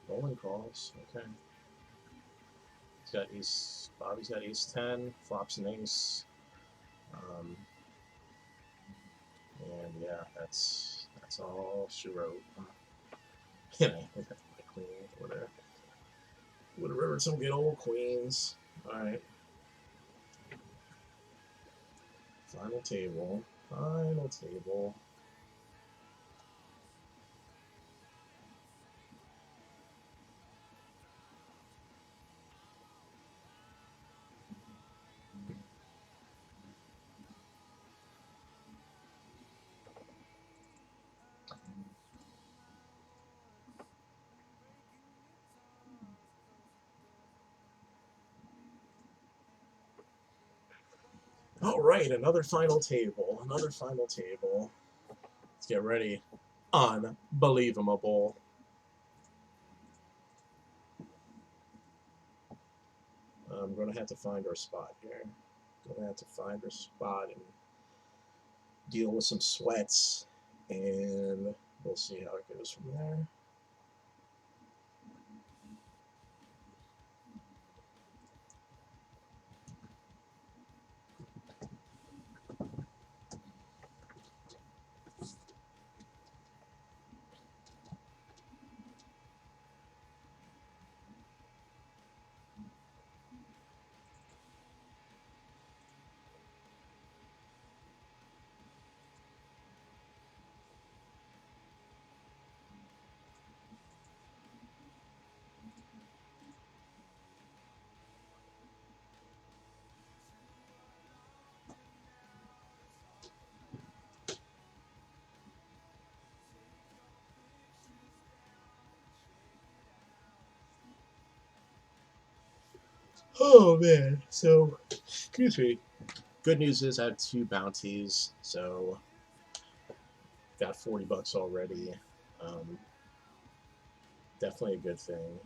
Rolling calls. Okay. Bobby's got ace 10, flops an ace. And yeah, that's all she wrote. You know, my queen would have rivered some good old queens. Alright. Final table. Final table. Alright, another final table. Another final table. Let's get ready. Unbelievable. I'm going to have to find our spot here. Going to have to find our spot and deal with some sweats, and we'll see how it goes from there. Oh man, so excuse me. Good news is I had 2 bounties, so got $40 already. Definitely a good thing.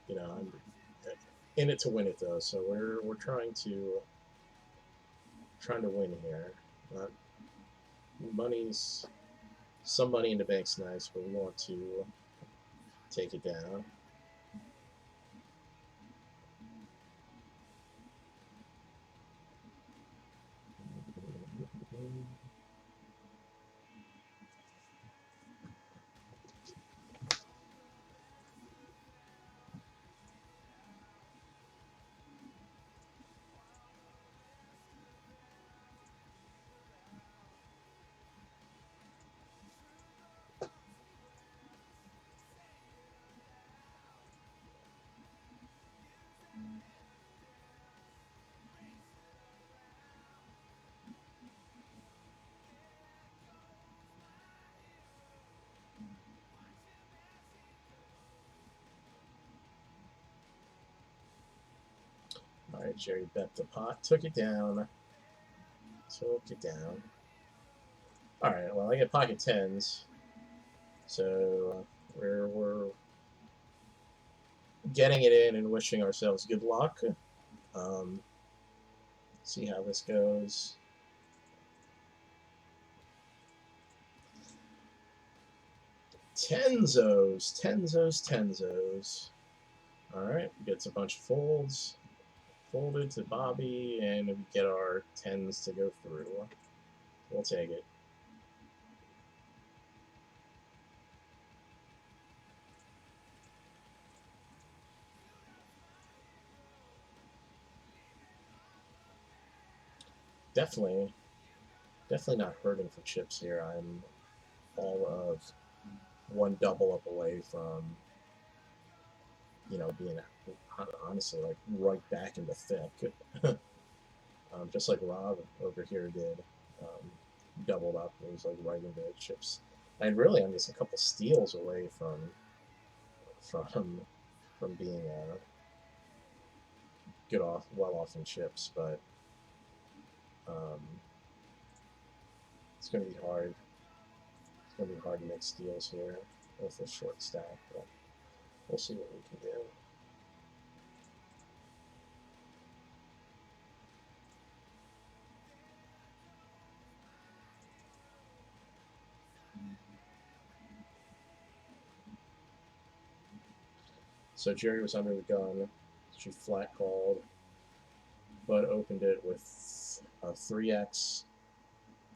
You know, I'm in it to win it though, so we're trying to win here. Not some money in the bank's nice, but we want to take it down. All right, Jerry bet the pot, took it down. All right, well I get pocket tens, so we're getting it in and wishing ourselves good luck. See how this goes. Tenzos. Alright, gets a bunch of folds. Folded to Bobby, and we get our 10s to go through. We'll take it. Definitely not hurting for chips here. I'm all of one double up away from, being honestly like right back in the thick. Just like Rob over here did. Doubled up and was like right into chips. And really, I'm just a couple steals away from being well off in chips, but it's going to be hard. It's going to be hard to make steals here with a short stack, but we'll see what we can do. So Jerry was under the gun. She flat called, but opened it with a 3x,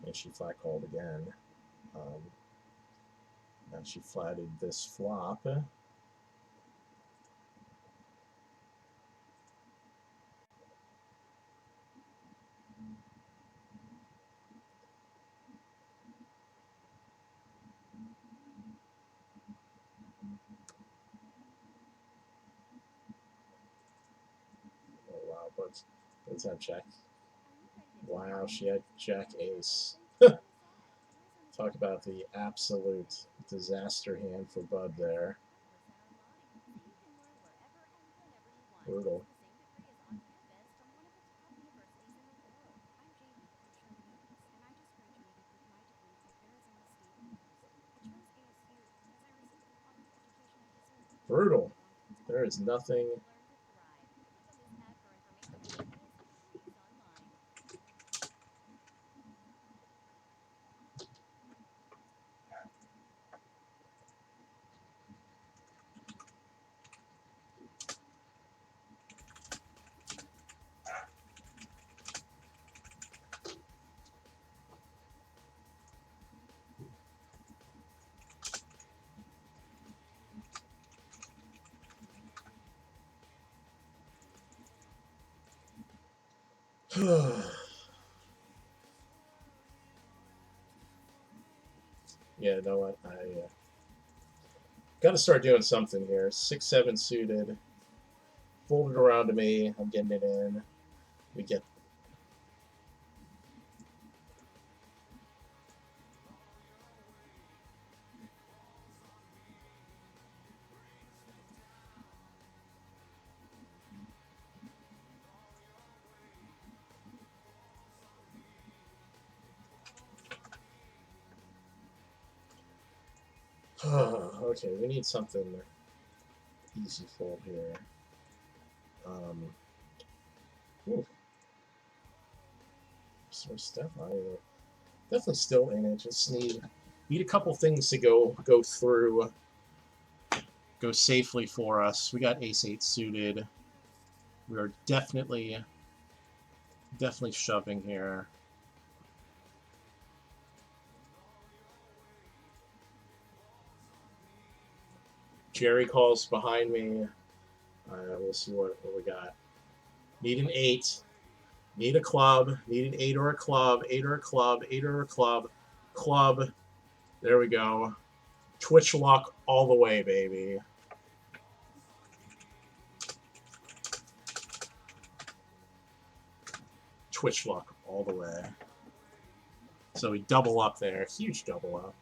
and she flat called again. Now she flatted this flop. Oh wow, but what's that jack? Wow, she had jack ace. Talk about the absolute disaster hand for Bud there. Brutal. Brutal. There is nothing. Yeah, you know what? I got to start doing something here. 6-7 suited. Folded around to me. I'm getting it in. We get. Okay, we need something easy fold here. So definitely still in it. Just need a couple things to go through, go safely for us. We got ace-8 suited. We are definitely shoving here. Jerry calls behind me. We'll see what we got. Need an 8. Need a club. Need an 8 or a club. 8 or a club. 8 or a club. Club. There we go. Twitch lock all the way, baby. Twitch lock all the way. So we double up there. Huge double up.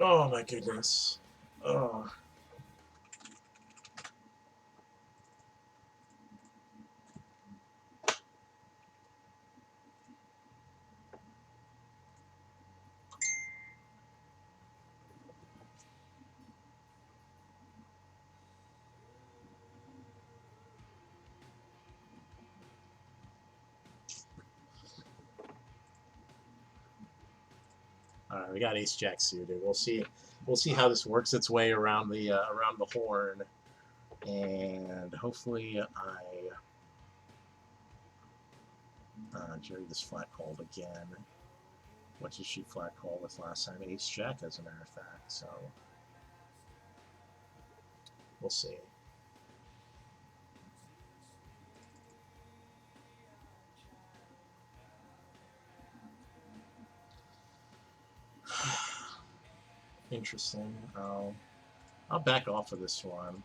Oh my goodness. Oh. All right, we got Ace Jack suited. We'll see. We'll see how this works its way around the horn, and hopefully Jerry this flat called again. What did she flat call with last time? Ace Jack, as a matter of fact. So we'll see. Interesting. I'll back off of this one.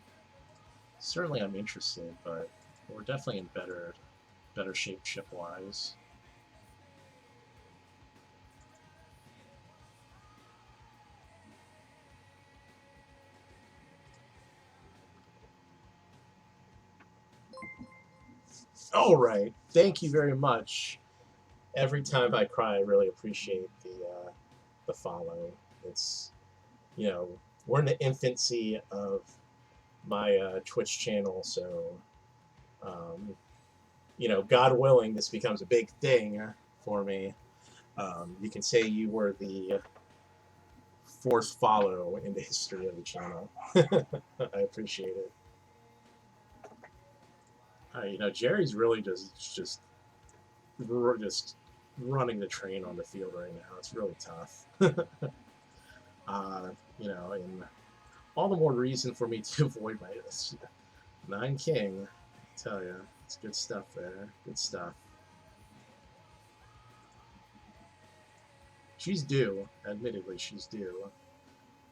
Certainly, I'm interested, but we're definitely in better shape chip wise. All right. Thank you very much. Every time I cry, I really appreciate the follow. It's, you know, we're in the infancy of my Twitch channel, so um, God willing, this becomes a big thing for me. You can say you were the fourth follow in the history of the channel. I appreciate it. Jerry's really just running the train on the field right now. It's really tough. And all the more reason for me to avoid my nine king. I tell you, it's good stuff there. Good stuff. She's due. Admittedly, she's due.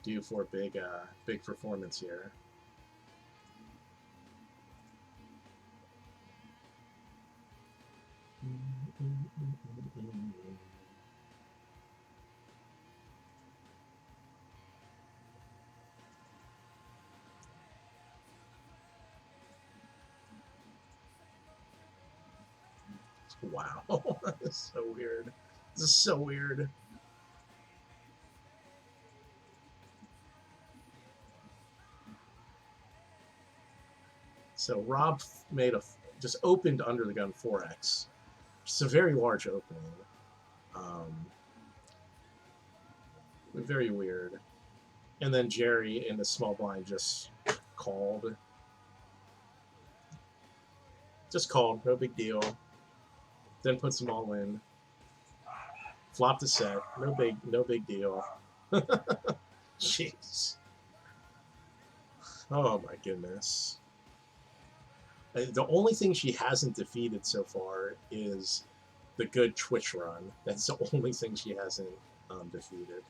Due for a big performance here. Wow. This is so weird. This is so weird. So Rob just opened under the gun 4x. It's a very large opening. Very weird. And then Jerry in the small blind just called. Just called, no big deal. Then puts them all in. Flopped the set, no big deal. Jeez. Oh my goodness. The only thing she hasn't defeated so far is the good Twitch run. That's the only thing she hasn't defeated.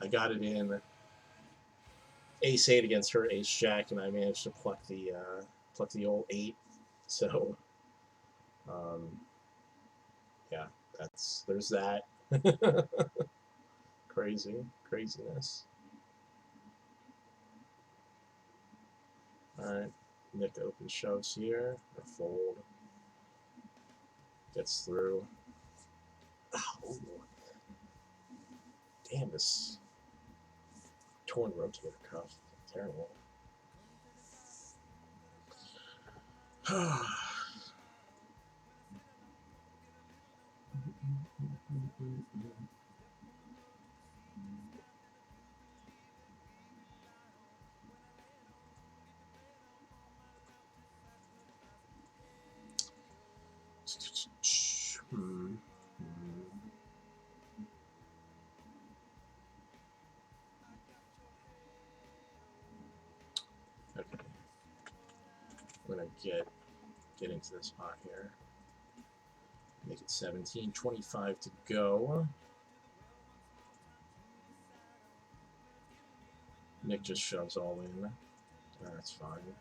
I got it in ace 8 against her ace jack, and I managed to pluck the old 8. So, yeah, there's that. Craziness. All right, Nick open shoves here, or fold. Gets through. Oh, damn, this torn rotator cuff. Terrible. Okay. I'm gonna get into this pot here. Make it 17-25 to go. Nick just shoves all in. That's fine.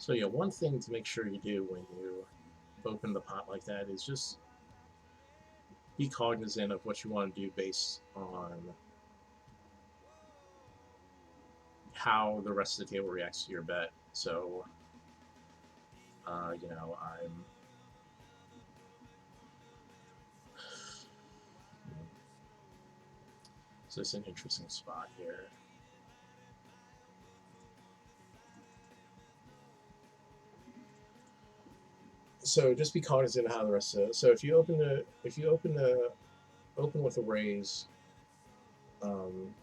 So yeah, one thing to make sure you do when you open the pot like that is just be cognizant of what you want to do based on how the rest of the table reacts to your bet. So, you know, so it's an interesting spot here. So just be cognizant of how the rest of it. So if you open with a raise, um,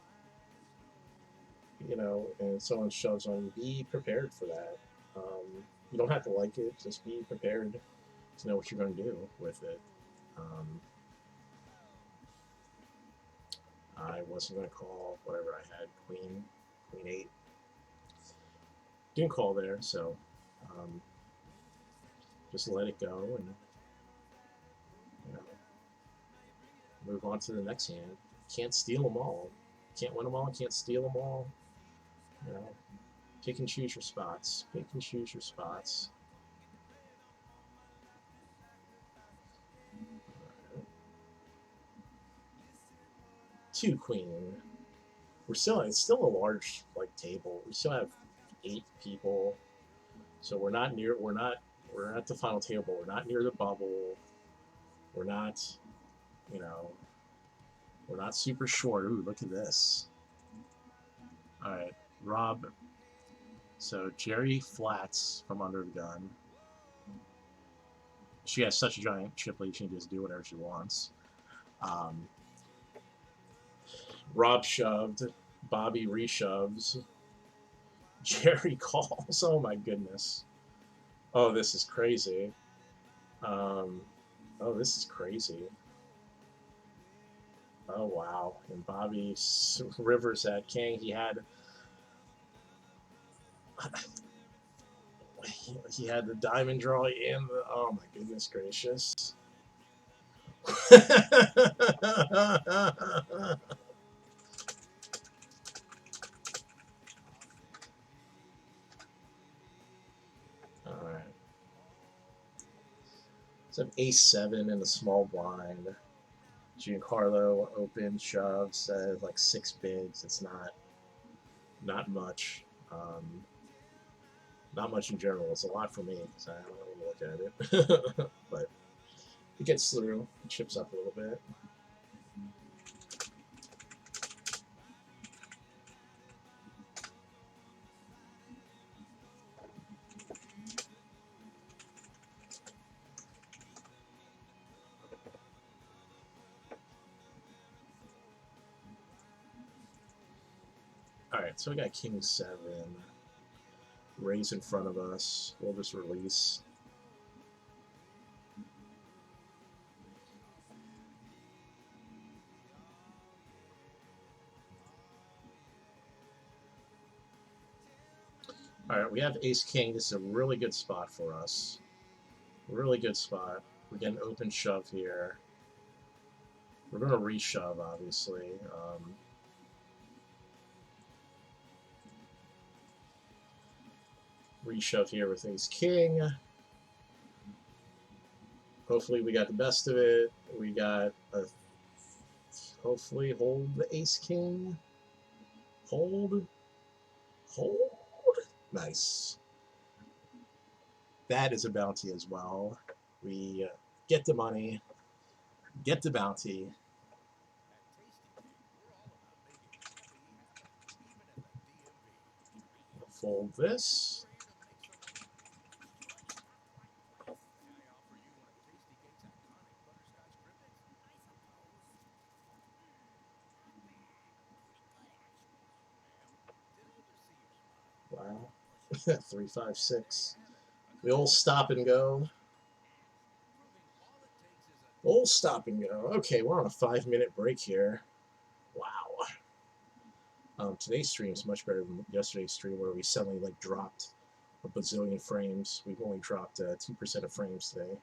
you know, and someone shoves on you, be prepared for that. You don't have to like it; just be prepared to know what you're going to do with it. I wasn't going to call whatever I had, queen 8. Didn't call there, so just let it go and, you know, move on to the next hand. Can't steal them all. Can't win them all. Can't steal them all. You know, pick and choose your spots. Pick and choose your spots. Two queen. It's still a large like table. We still have 8 people, so we're not at the final table. We're not near the bubble. We're not, you know, we're not super short. Ooh, look at this. All right, Rob. So Jerry flats from under the gun. She has such a giant chip lead, she can just do whatever she wants. Rob shoved. Bobby reshoves. Jerry calls. Oh my goodness. Oh, this is crazy. Oh, this is crazy. Oh wow. And Bobby rivers at king. He had the diamond draw in. Oh my goodness gracious. All right. So ace 7 in the small blind. Giancarlo open shoves like 6 bigs. It's not much. Not much in general. It's a lot for me because I don't really look at it. But it gets through. It chips up a little bit. All right, so we got king 7. Raise in front of us. We'll just release. All right, we have ace king. This is a really good spot for us. Really good spot. We get an open shove here. We're going to reshove, obviously. Reshove here with ace king. Hopefully we got the best of it. We got a hopefully hold the ace king. Hold. Nice. That is a bounty as well. We get the money, get the bounty. Fold this. Wow. 3, 5, 6. The old stop and go. Old stop and go. Okay, we're on a 5-minute break here. Wow. Today's stream is much better than yesterday's stream where we suddenly like dropped a bazillion frames. We've only dropped 2% of frames today.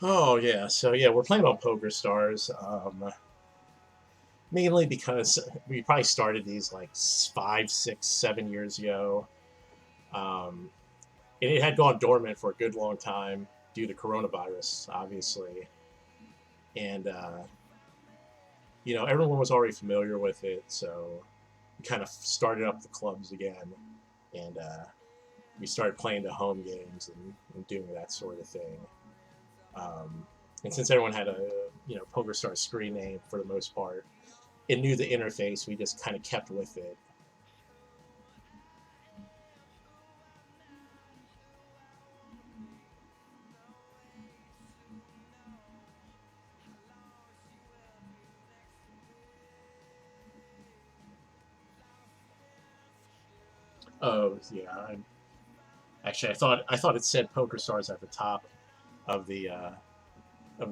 Oh yeah, so yeah, we're playing on Poker Stars. Mainly because we probably started these like 5, 6, 7 years ago. Um, and it had gone dormant for a good long time due to coronavirus, obviously. And everyone was already familiar with it, so we kind of started up the clubs again, and we started playing the home games and doing that sort of thing. Um, and since everyone had a PokerStars screen name for the most part, it knew the interface. We just kind of kept with it. Oh yeah, actually I thought it said PokerStars at the top of the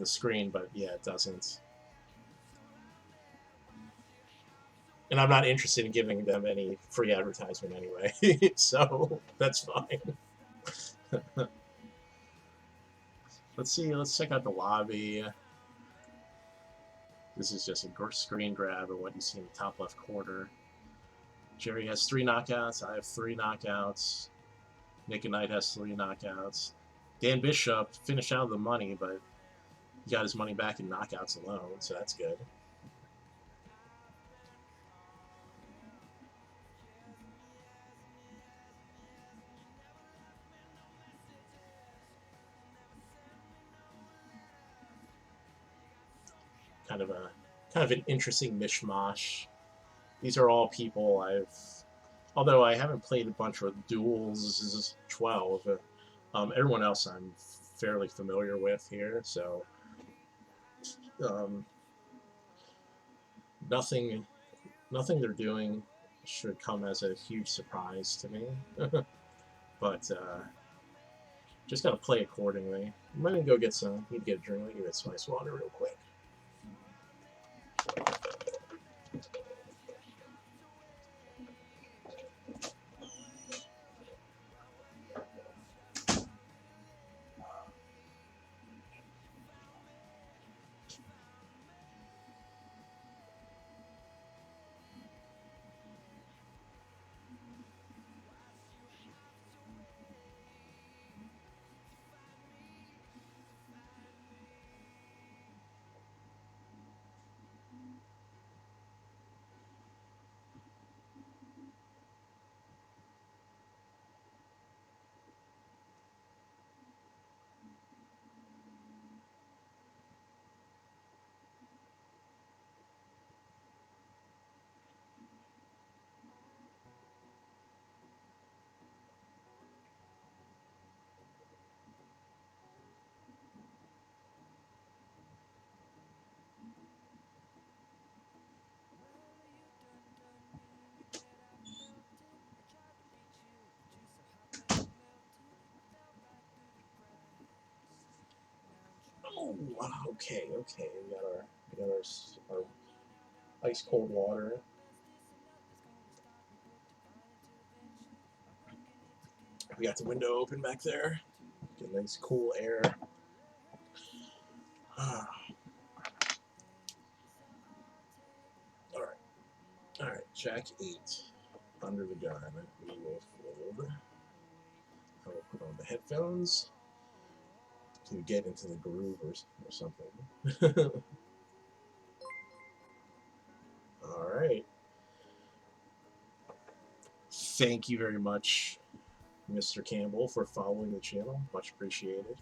screen, but yeah, it doesn't. And I'm not interested in giving them any free advertisement anyway, so that's fine. Let's see. Let's check out the lobby. This is just a screen grab of what you see in the top left corner. Jerry has 3 knockouts. I have 3 knockouts. Nick and Knight has 3 knockouts. Dan Bishop finished out of the money, but he got his money back in knockouts alone, so that's good. Kind of an interesting mishmash. These are all people although I haven't played a bunch of duels. This is 12. Everyone else I'm fairly familiar with here, so um, nothing they're doing should come as a huge surprise to me. But just gotta play accordingly. I'm gonna go get some. Need to get a drink. Let me get some ice water real quick. Oh, okay. We got our ice cold water. We got the window open back there. Get nice cool air. All right. All right. Jack 8 under the gun. We will fold. I will put on the headphones to get into the groove or something. All right. Thank you very much, Mr. Campbell, for following the channel. Much appreciated.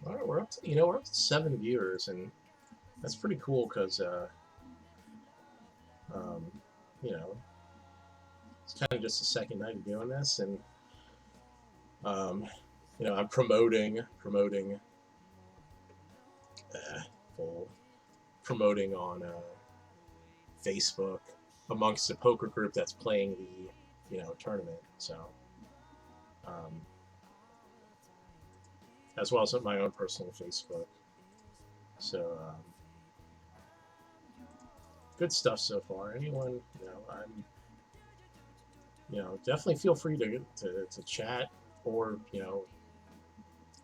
All right, we're up to 7 viewers, and that's pretty cool because um, you know it's kind of just the second night of doing this, and um, I'm promoting uh, full promoting on Facebook amongst the poker group that's playing the tournament. So um, as well as on my own personal Facebook. So good stuff so far. Anyone, definitely feel free to chat, or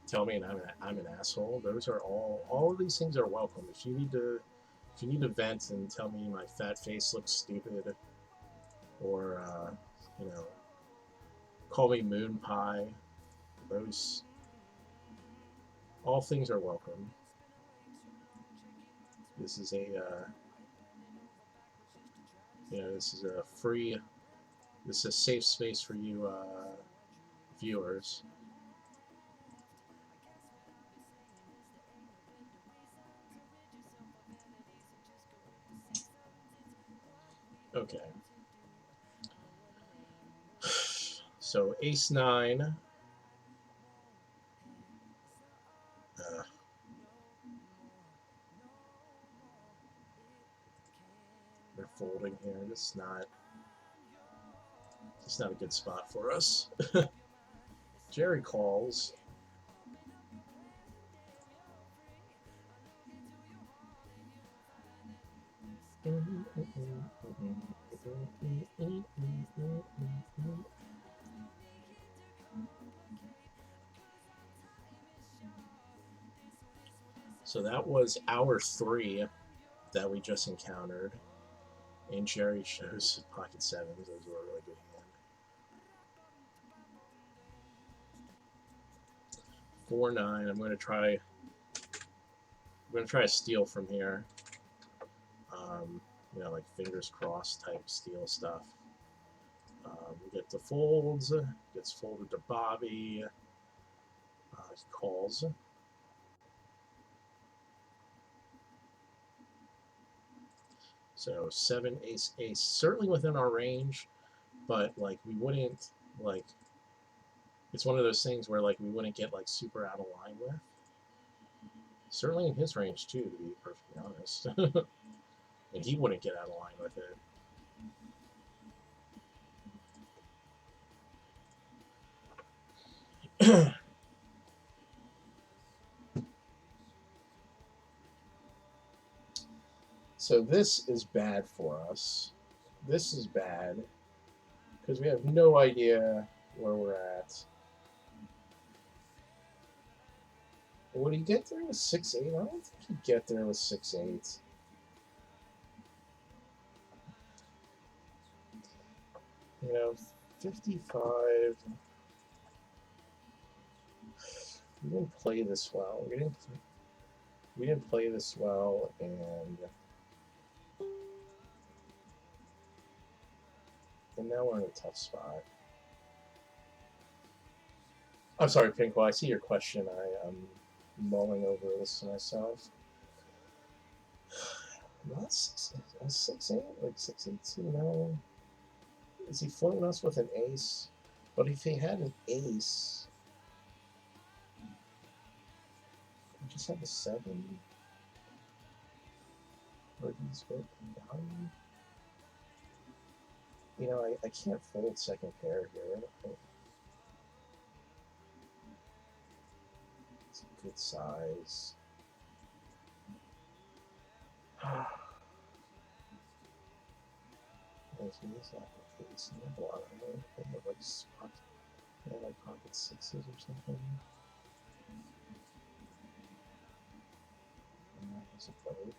tell me I'm an asshole. Those are all of these things are welcome. If you need to vent and tell me my fat face looks stupid, or call me moon pie, those all things are welcome. This is a this is a free, this is a safe space for you viewers. Okay. So ace nine. They're folding here. It's not a good spot for us. Jerry calls. So that was hour 3 that we just encountered. And Jerry shows pocket sevens. Those were a really good hand. 4-9. I'm gonna try a steal from here. Like fingers crossed type steal stuff. We get the folds. Gets folded to Bobby. He calls. So 7 ace ace, certainly within our range, but like we wouldn't like. It's one of those things where like we wouldn't get like super out of line with. Certainly in his range too, to be perfectly honest. And he wouldn't get out of line with it. So this is bad for us. This is bad because we have no idea where we're at. Would he get there with 6-8? I don't think he'd get there with 6-8. You know, 55. We didn't play this well. We didn't play this well, and now we're in a tough spot. I'm sorry, Pinkle. I see your question. I am mulling over this to myself. Not 6-8, like 6-8, no. Is he floating us with an ace? But if he had an ace, he just have a 7. Or he's with 9. I can't fold second pair here. It's a good size. He's not the case in the bottom. Like pocket 6s or something. And that was a boat.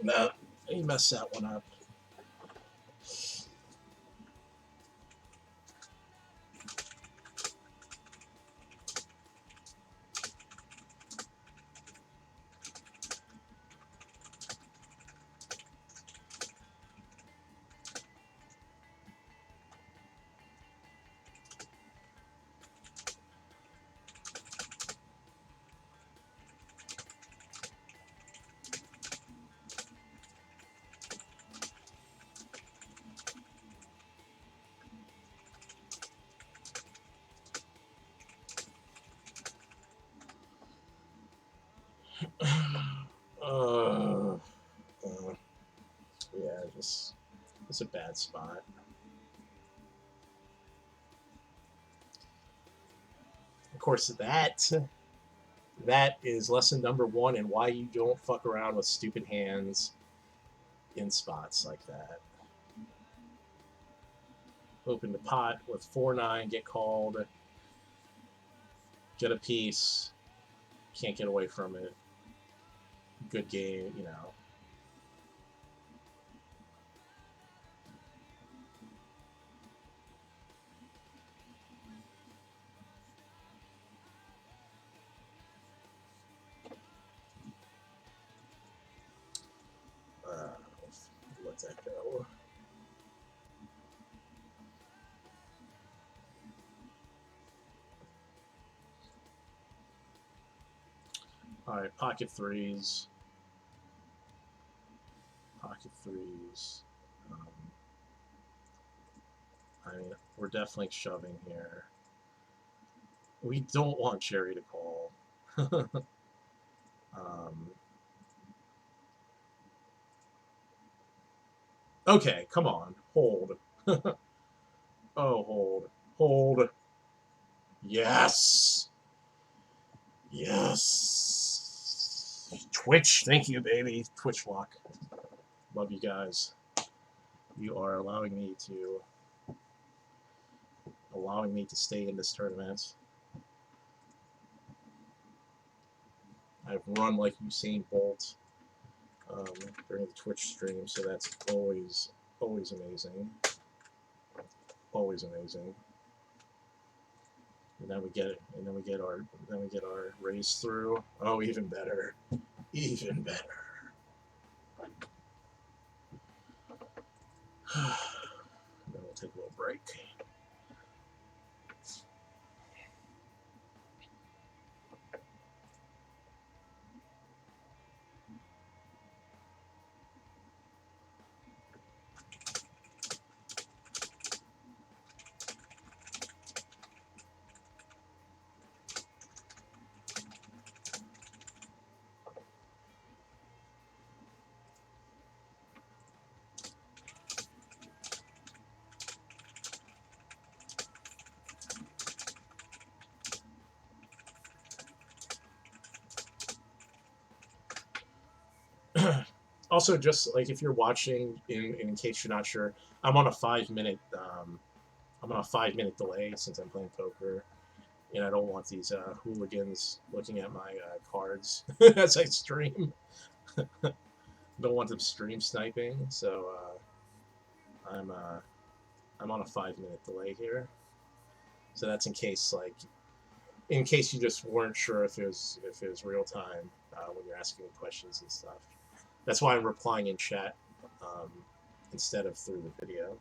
No, he messed that one up. Yeah, just it's a bad spot. Of course, that is lesson number one and why you don't fuck around with stupid hands in spots like that. Open the pot with 4-9, get called, get a piece, can't get away from it. Good game, you know. Let that go. All right, pocket threes. Pocket threes. I mean, we're definitely shoving here. We don't want Cherry to call. Okay, come on. Hold. Oh, hold. Hold. Yes. Yes. Twitch. Thank you, baby. Twitch lock. Love you guys. You are allowing me to stay in this tournament. I've run like Usain Bolt during the Twitch stream, so that's always amazing. Always amazing. And then we get it, and then we get our race through. Oh, even better. Even better. Then we'll take a little break. Also, just like if you're watching, in case you're not sure, I'm on a 5-minute delay since I'm playing poker, and I don't want these hooligans looking at my cards as I stream. Don't want them stream sniping, so I'm on a 5-minute delay here. So that's in case you just weren't sure if it was real time when you're asking me questions and stuff. That's why I'm replying in chat instead of through the video.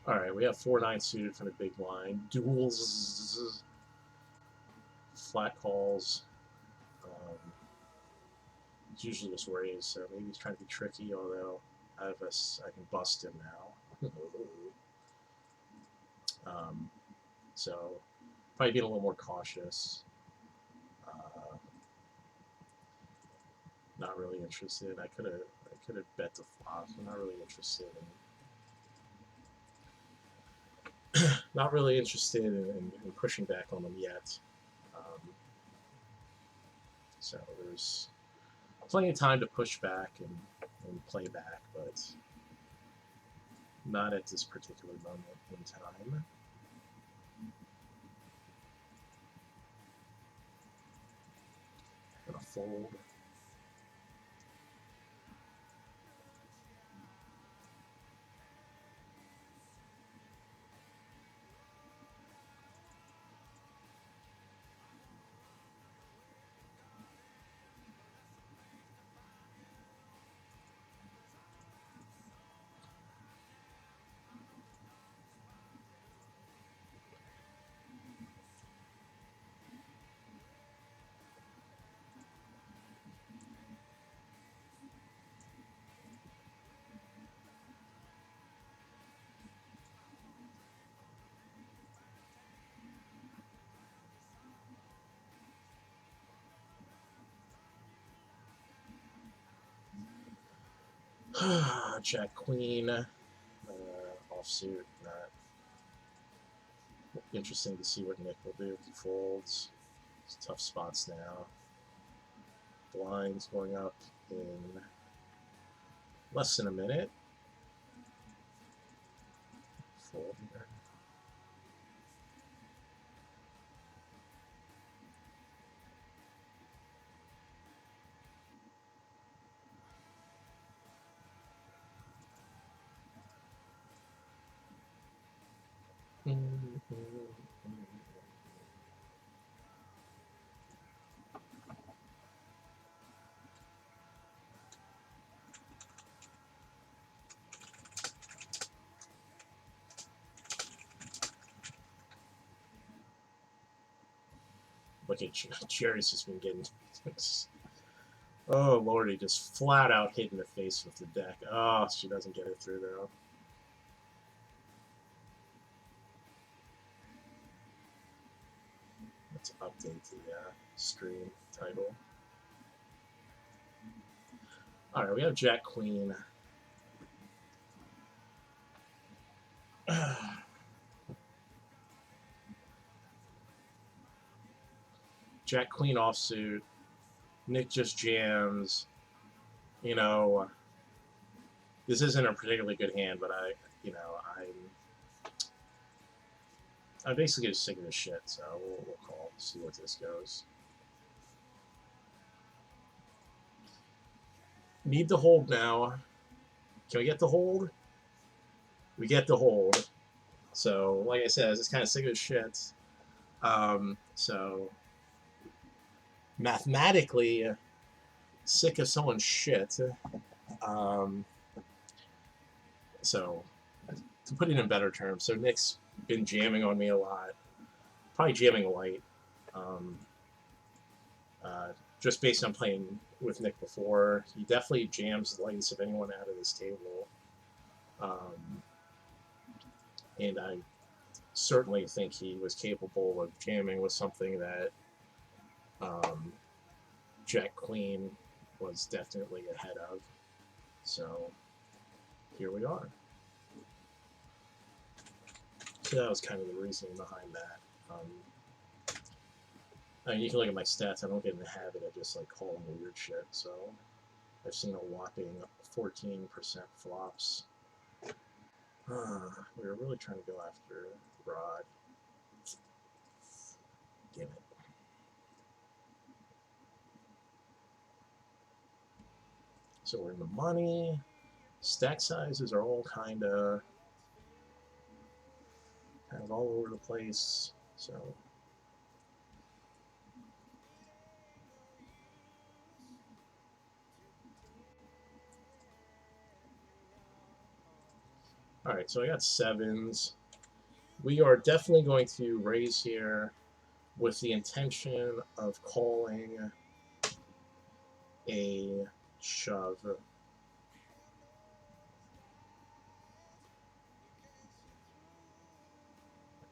All right, we have 4-9 suited from the big blind. Duels, flat calls. It's usually just raised, so maybe he's trying to be tricky. Although I can bust him now. So probably being a little more cautious. Not really interested. I could have bet the flop. I'm not really interested in. Not really interested in pushing back on them yet. So there's plenty of time to push back and play back, but not at this particular moment in time. Gonna fold. Jack Queen, offsuit. Not interesting to see what Nick will do if he folds. It's tough spots now. Blinds going up in less than a minute. Fold here. Look at Jerry's just been getting. Oh lordy, just flat out hitting the face with the deck. Oh, she doesn't get it through though. Let's update the stream title. All right, we have Jack Queen. Jack Queen offsuit. Nick just jams. You know, this isn't a particularly good hand, but I'm basically just sick of this shit. So we'll call, see what this goes. Need the hold now. Can we get the hold? We get the hold. So, like I said, I was just kind of sick of this shit. So, mathematically, sick of someone's shit. So, to put it in better terms, so Nick's been jamming on me a lot. Probably jamming light. Just based on playing with Nick before, he definitely jams the lightest of anyone out of this table. And I certainly think he was capable of jamming with something that Jack Queen was definitely ahead of. So here we are. So that was kind of the reasoning behind that. I mean, you can look at my stats. I don't get in the habit of just like calling weird shit. So I've seen a whopping 14% flops. We were really trying to go after Rod. Damn it. So we're in the money. Stack sizes are all kind of all over the place. So all right, so I got sevens. We are definitely going to raise here with the intention of calling a shove. Of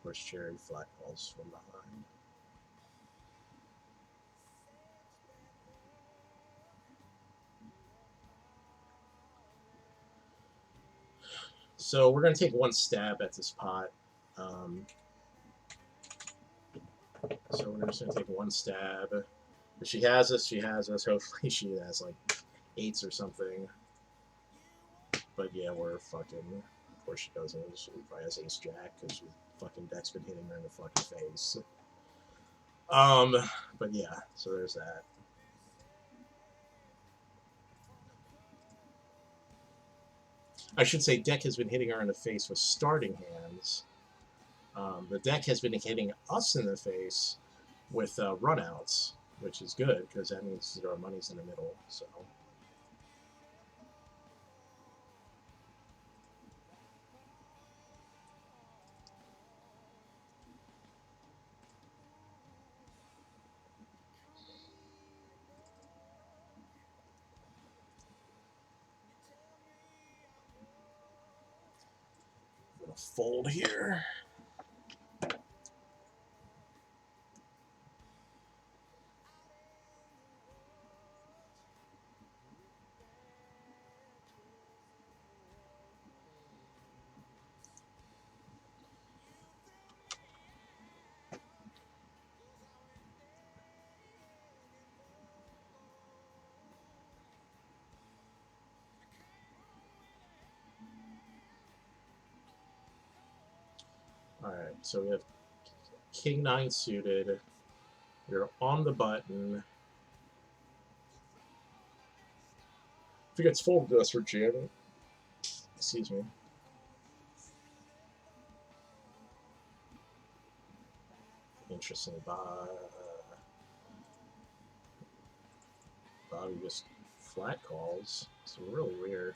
course, Jerry flat calls from behind. So we're going to take one stab at this pot. So we're just going to take one stab. If she has us, she has us. Hopefully she has like eights or something. But yeah, we're fucking... Of course she doesn't. She probably has ace jack because she fucking deck's been hitting her in the fucking face. But yeah, so there's that. I should say deck has been hitting her in the face with starting hands. The deck has been hitting us in the face with runouts, which is good because that means our money's in the middle. So. I'm gonna fold here. Alright, so we have King 9 suited. You're on the button. If it gets folded to us, we're jamming. Excuse me. Interesting. Bobby just flat calls. It's really weird.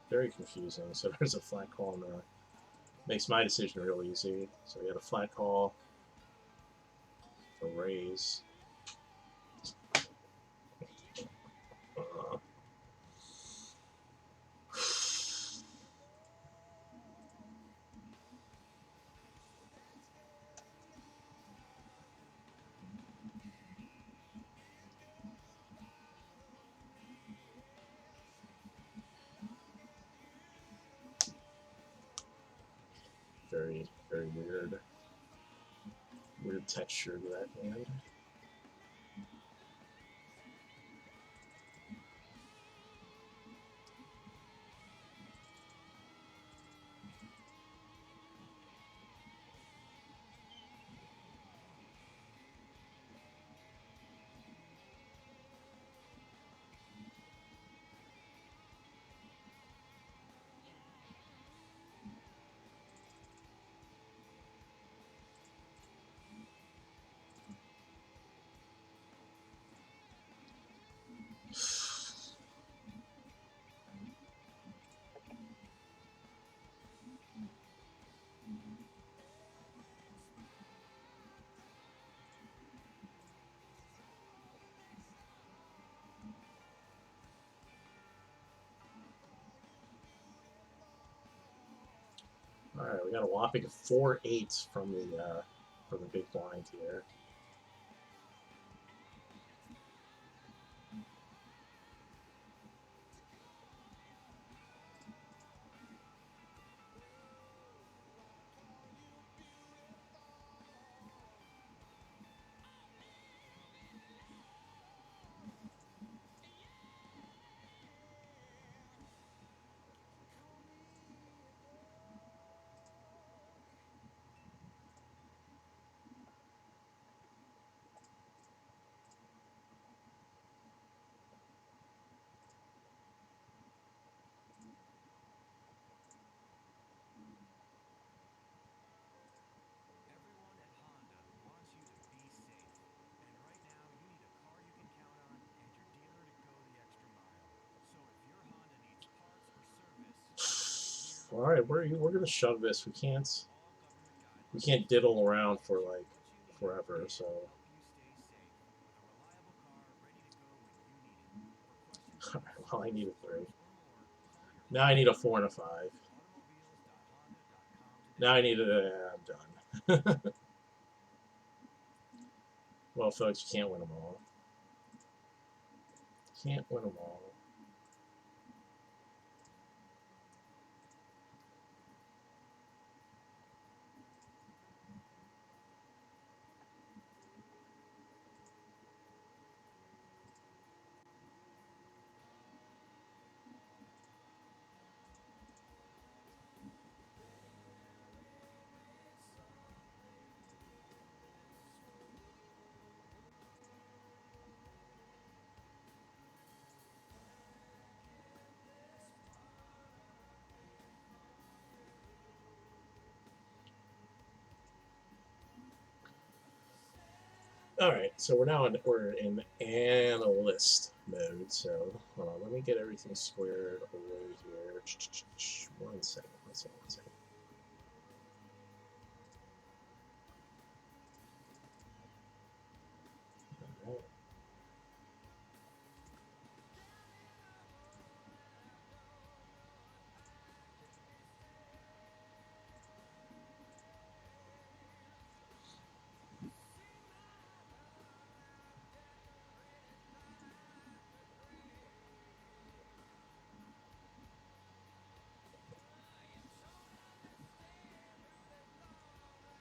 Very confusing. So there's a flat call in there. Makes my decision real easy. So we had a flat call, a raise. Very, very weird. Weird texture to that hand. All right, we got a whopping 4 8s from the big blind here. Everyone at Honda wants you to be safe. And right now, you need a car you can count on and your dealer to go the extra mile. So if your Honda needs parts or service, All right, we're gonna shove this. We can't diddle around for like forever. So, all right, well, I need a 3. Now I need a 4 and a 5. Now I need a. I'm done. Well, folks, you can't win them all. Can't win them all. All right, so we're in analyst mode. So hold on, let me get everything squared away here. One second. All right.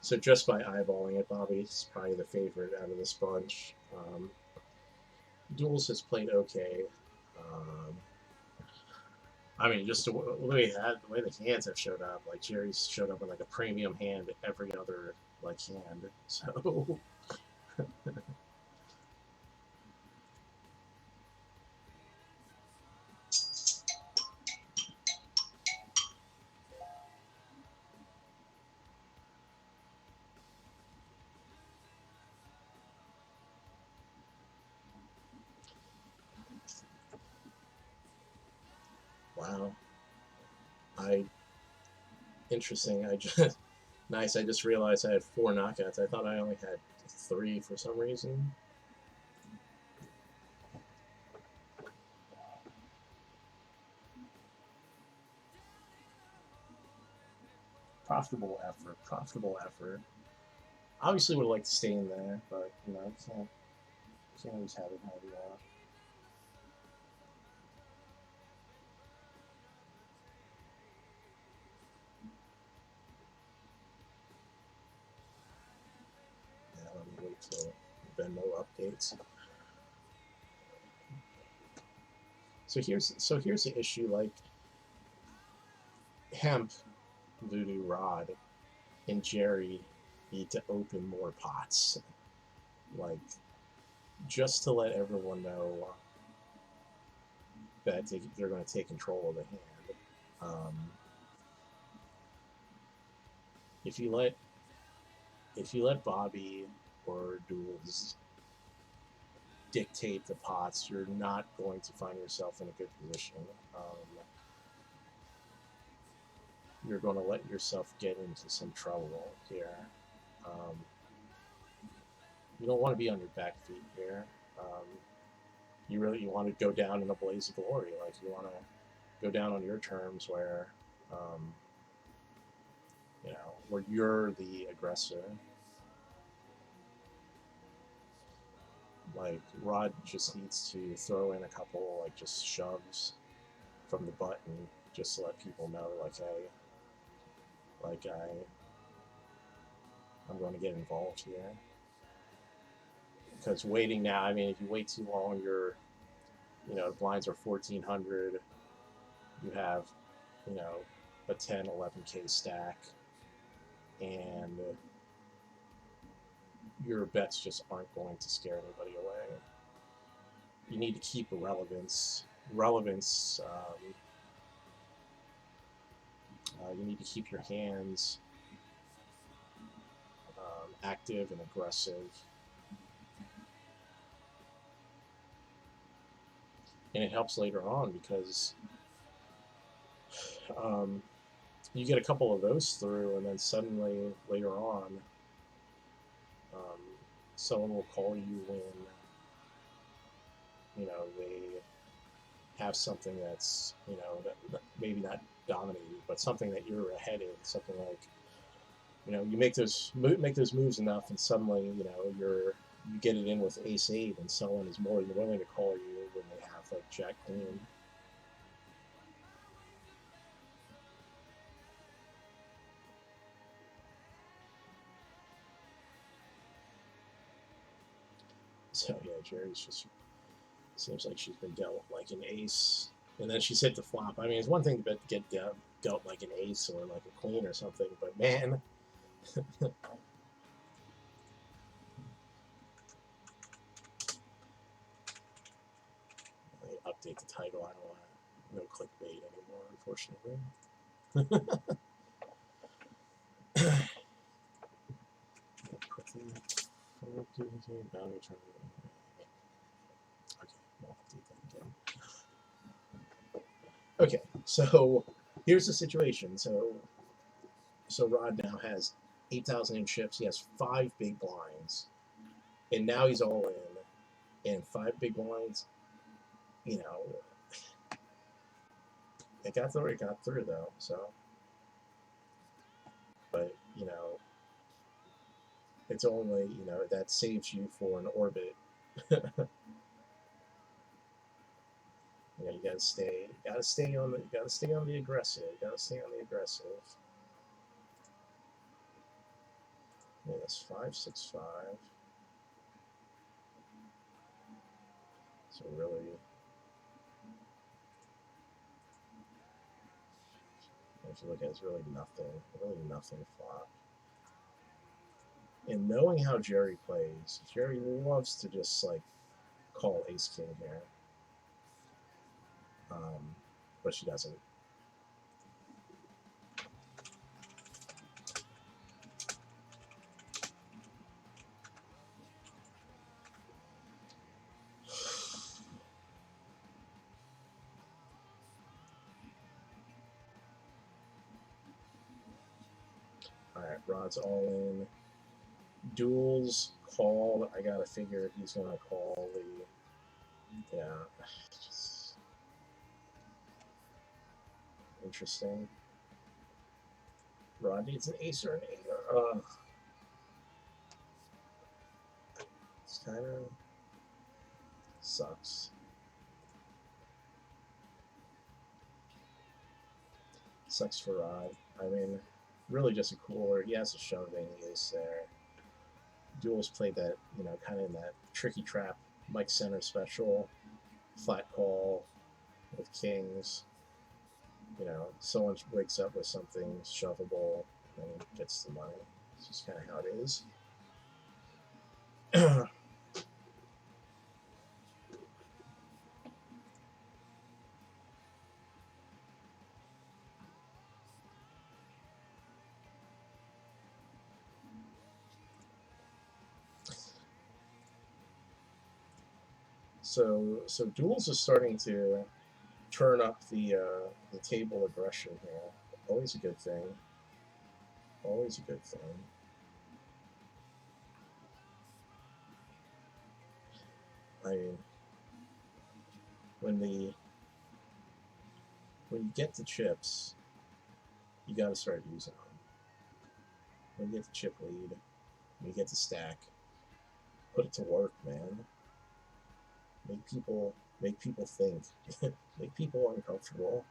So just by eyeballing it, Bobby's probably the favorite out of this bunch. Duels has played okay. I mean, just the way the hands have showed up. Like Jerry's showed up with like a premium hand every other like hand. So wow, I interesting. I just nice. I just realized I had 4 knockouts. I thought I only had 3 for some reason. Profitable effort. Profitable effort. Obviously, would like to stay in there, but you know, can't always have it how you want. Yeah, let me wait till Venmo updates. So here's the issue. Like Hemp, Voodoo Rod, and Jerry need to open more pots. Like just to let everyone know that they're going to take control of the hand. Um, if you let Bobby or Duels dictate the pots, you're not going to find yourself in a good position. You're going to let yourself get into some trouble here. Um, you don't want to be on your back feet here. Um, you want to go down in a blaze of glory. Like you want to go down on your terms, where where you're the aggressor. Like Rod just needs to throw in a couple like just shoves from the button, just to let people know, like, hey, like I'm going to get involved here. Because waiting now, I mean, if you wait too long, the blinds are 1,400. You have, a 10, 11K stack, and your bets just aren't going to scare anybody away. You need to keep relevance. You need to keep your hands active and aggressive. And it helps later on because you get a couple of those through, and then suddenly later on, um, someone will call you when they have something that's that maybe not dominating, but something that you're ahead in. Something like you make those moves enough, and suddenly you get it in with ace eight, and someone is more than willing to call you when they have like jack queen. So yeah, Jerry's just seems like she's been dealt like an ace, and then she's hit the flop. I mean, it's one thing to get dealt like an ace or like a queen or something, but man. I update the title. I don't want no clickbait anymore, unfortunately. Okay, so here's the situation. So Rod now has 8,000 in chips. He has 5 big blinds, and now he's all in. And 5 big blinds, you know, it got through. It got through though. So, but it's only that saves you for an orbit. You gotta stay on the aggressive. Gotta stay on the aggressive. Yeah, that's 5-6-5. So really, If you look at it, it's really nothing flop. And knowing how Jerry plays, Jerry loves to just like call ace king here, but she doesn't. All right, Rod's all in. Duels called. I gotta figure he's gonna call the. Yeah. Just interesting. Rod needs an ace or an eight. It's kind of sucks. Sucks for Rod. I mean, really just a cooler. He has a shoving. He is there. Duels played that, kind of in that tricky trap, Mike Center special, flat call with kings. Someone wakes up with something shovable and gets the money. It's just kind of how it is. So Duels is starting to turn up the table aggression here. Always a good thing. Always a good thing. I mean, when you get the chips, you got to start using them. When you get the chip lead, when you get the stack, put it to work, man. Make people think. Make people uncomfortable.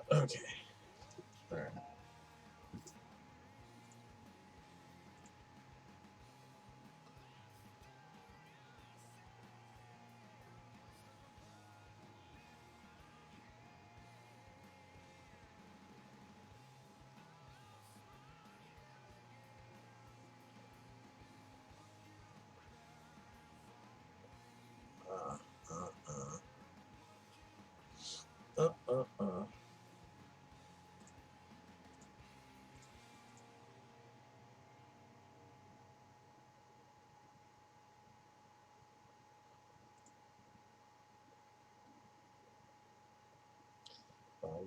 Okay. All right. Uh, uh, uh.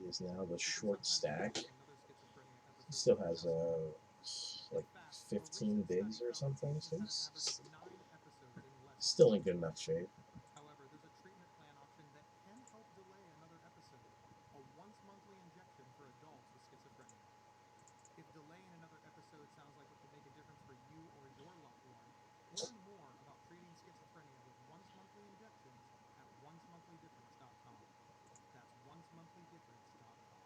He is now the short stack. He still has like 15 bigs or something, so he's still in good enough shape. However, there's a treatment plan option that can help delay another episode. A once-monthly injection for adults with schizophrenia. If delaying another episode sounds like it could make a difference for you or your loved one, learn more about treating schizophrenia with once-monthly injections at oncemonthly.difference.com. That's oncemonthly.difference.com.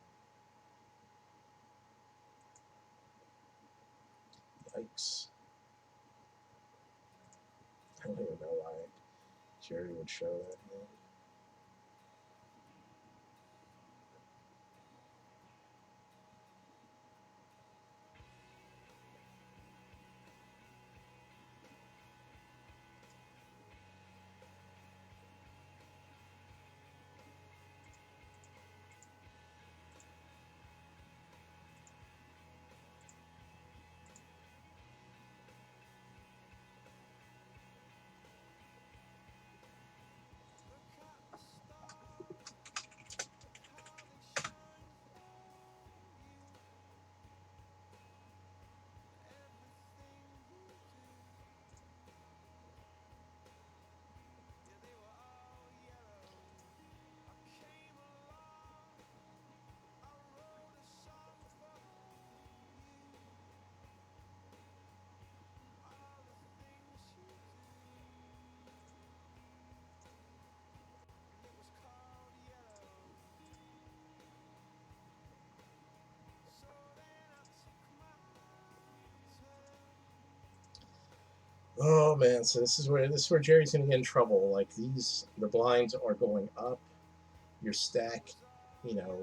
Yikes. I don't even know why Jerry would show that here. Oh man, so this is where Jerry's gonna get in trouble. Like the blinds are going up. Your stack, you know,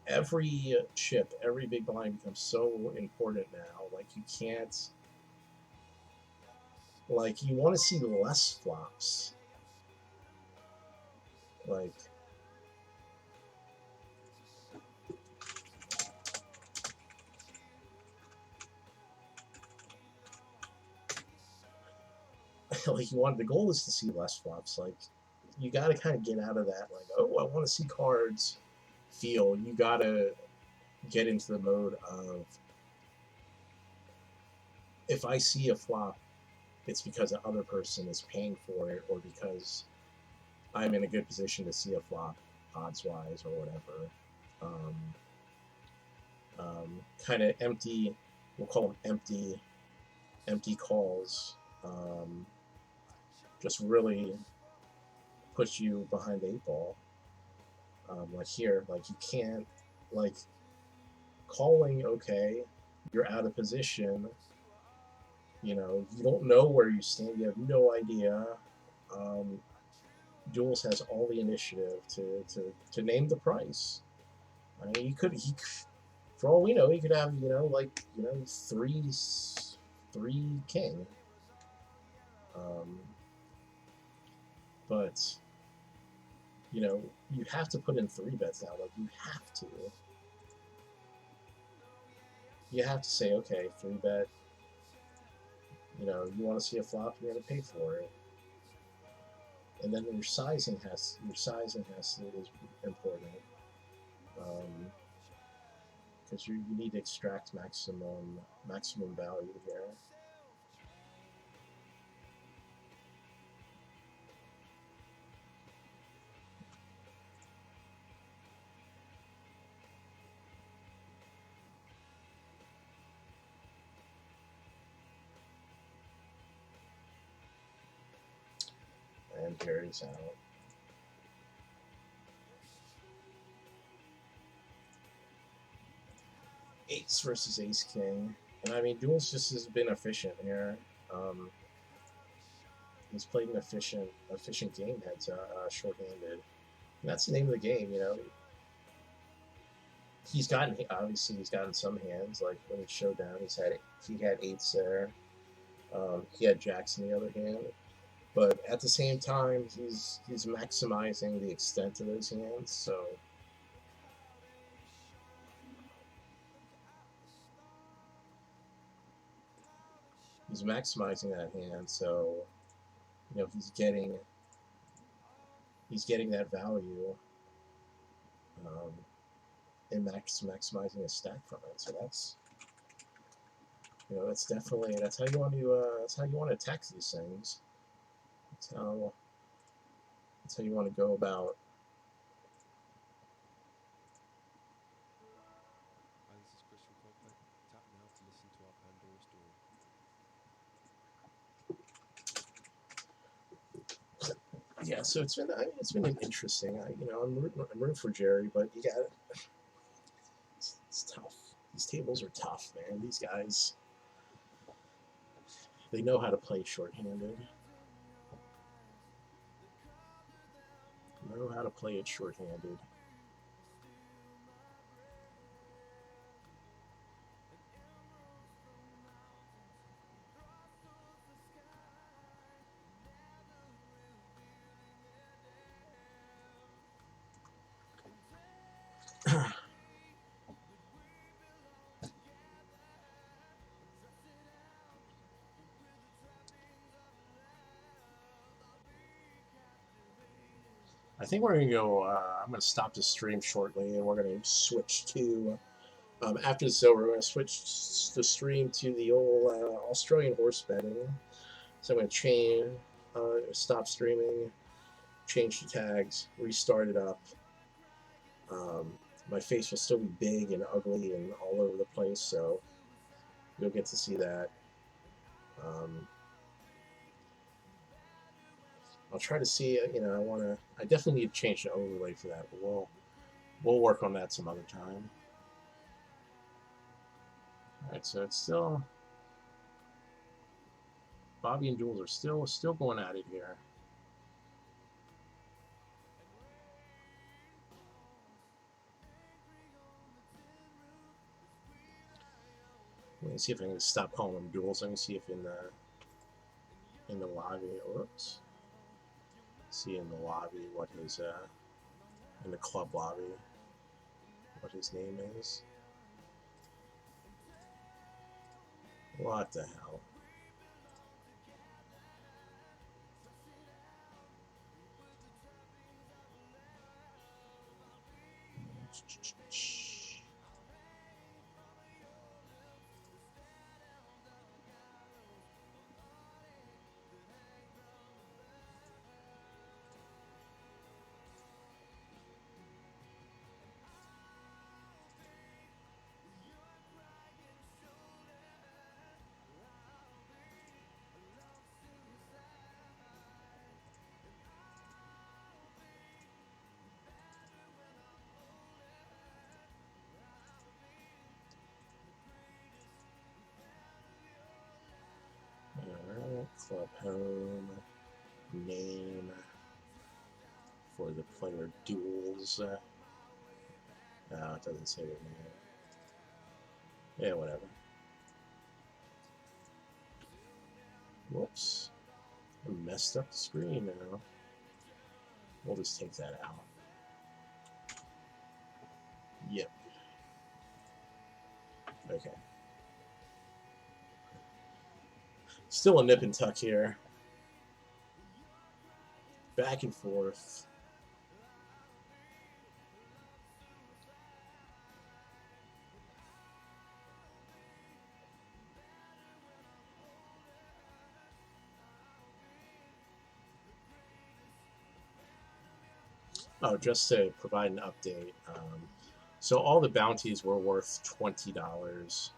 every chip, every big blind becomes so important now. Like you can't, like you want to see less flops. Like like you want the goal is to see less flops. Like you got to kind of get out of that. Like oh, I want to see cards feel. You got to get into the mode of if I see a flop, it's because the other person is paying for it, or because I'm in a good position to see a flop, odds wise, or whatever. Um, kind of empty, we'll call them empty calls. Um, just really push you behind the eight ball. Like here, like you can't, like calling, okay, you're out of position. You know, you don't know where you stand. You have no idea. Um, Jules has all the initiative to name the price. I mean, for all we know, he could have three king. Um, but you have to put in three bets now. Like you have to. You have to say, okay, three bet. You want to see a flop, you're going to pay for it. And then your sizing has to is important. Because you need to extract maximum value here. And Jerry's out. Ace versus Ace King, and I mean, Duels just has been efficient here. Um, he's played an efficient game that's shorthanded. And that's the name of the game, he's gotten some hands. Like when he showed down, he had eights there. He had jacks in the other hand, but at the same time, he's maximizing the extent of those hands. So he's maximizing that hand. So he's getting that value. And maximizing his stack from it. So that's definitely that's how you want to attack these things. That's how you want to go about. Hi, this is Christian Copeland. Tap now to listen to our Pandora story. Yeah, so it's been an interesting. I'm rooting for Jerry, but you got it's tough. These tables are tough, man. These guys, they know how to play shorthanded. Know how to play it shorthanded. I think we're gonna go. I'm gonna stop the stream shortly, and we're gonna switch to. After this is over, we're gonna switch the stream to the old Australian horse betting. So I'm gonna stop streaming, change the tags, restart it up. My face will still be big and ugly and all over the place, so you'll get to see that. I'll try to see. I definitely need to change the overlay for that, but we'll work on that some other time. All right, so it's still. Bobby and Jules are still going at it here. Let me see if I can stop calling them duels. Let me see if in the lobby. Whoops. See in the lobby what his in the club lobby what his name is. What the hell? Alright, club home, name for the player duels. No, it doesn't say their name. Yeah, whatever. Whoops. I messed up the screen now. We'll just take that out. Yep. Okay. Still a nip and tuck here. Back and forth. Oh, just to provide an update. So all the bounties were worth $20.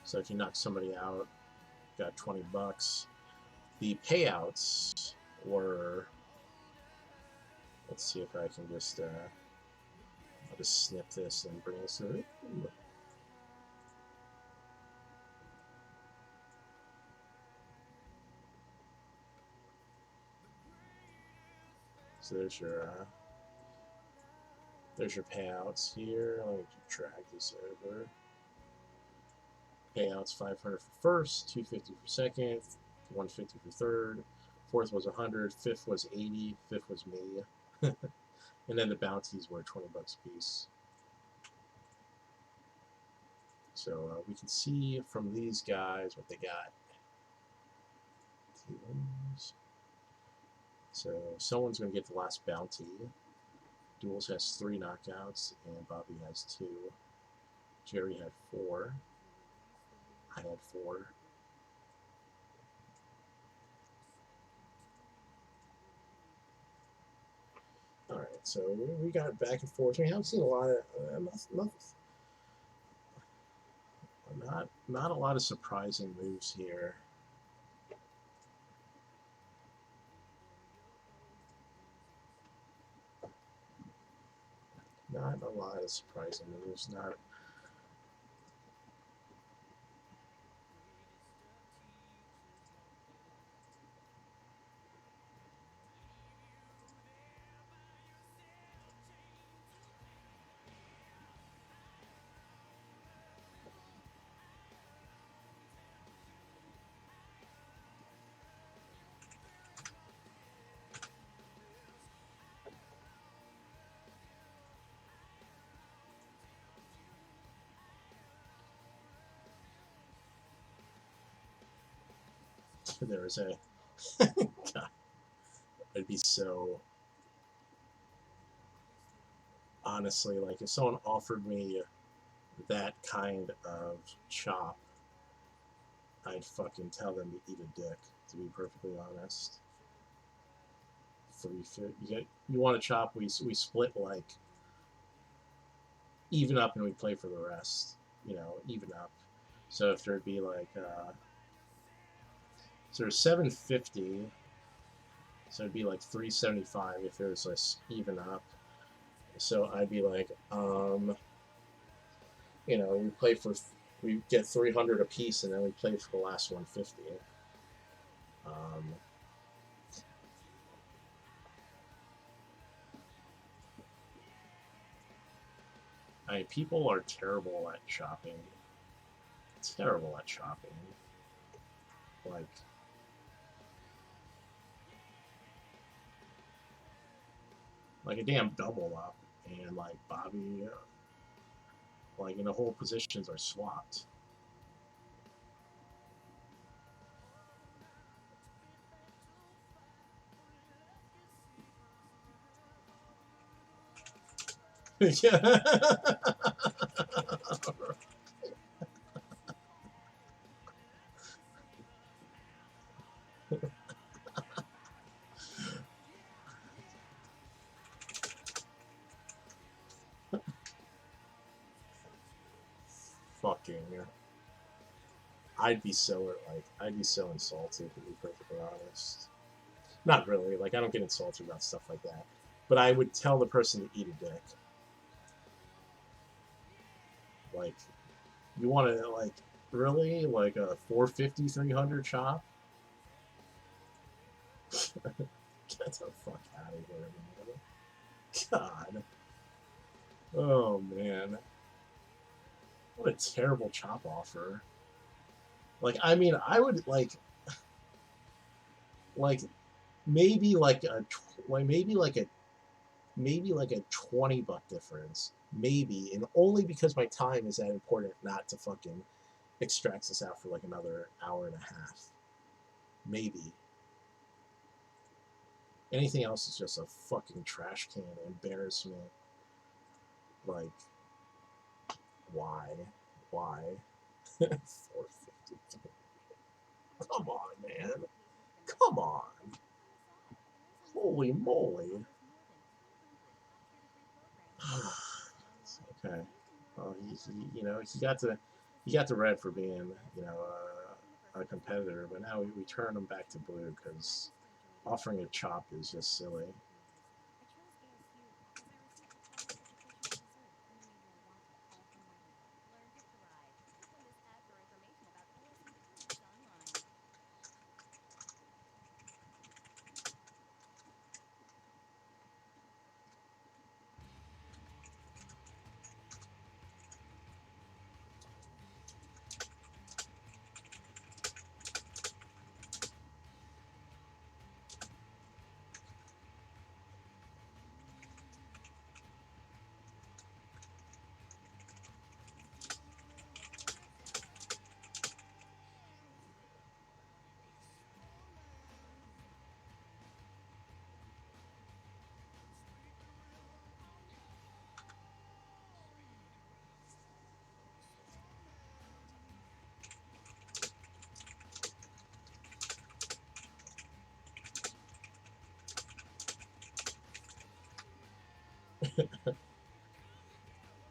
So if you knock somebody out, got $20. The payouts were. Let's see if I can just. I'll just snip this and bring this through. So there's your payouts here. Let me drag this over. Payouts 500 for first, 250 for second, 150 for third. Fourth was 100. Fifth was 80. Fifth was me. And then the bounties were $20 a piece. So we can see from these guys what they got. So someone's going to get the last bounty. Duels has 3 knockouts, and Bobby has 2. Jerry had 4. I had 4. All right, so we got back and forth. We haven't seen a lot of not a lot of surprising moves here. Not a lot of surprising moves. Not. There was a. God, I'd be so. Honestly, like if someone offered me that kind of chop, I'd fucking tell them to eat a dick. To be perfectly honest. You want a chop? We split like even up, and we play for the rest. You know, even up. So if there'd be like so there's 750. So it'd be like 375 if there's less even up. So I'd be like, you know, we play for we get 300 apiece, and then we play for the last 150. I mean, people are terrible at shopping. Terrible at shopping. Like a damn double up, and like Bobby, and the whole positions are swapped. Yeah. Fucking. I'd be so insulted, to be perfectly honest. Not really. Like, I don't get insulted about stuff like that, but I would tell the person to eat a dick. Like, you want to, like, really, like a 450 300 chop? Get the fuck out of here, man. God. Oh, man. What a terrible chop offer. Like, I mean, I would, like maybe like a $20 difference, maybe, and only because my time is that important not to fucking extract this out for like another hour and a half, maybe. Anything else is just a fucking trash can embarrassment. Like, why 450? Come on, man, come on. Holy moly. Okay. Well, he got the red for being, a competitor, but now we turn him back to blue because offering a chop is just silly.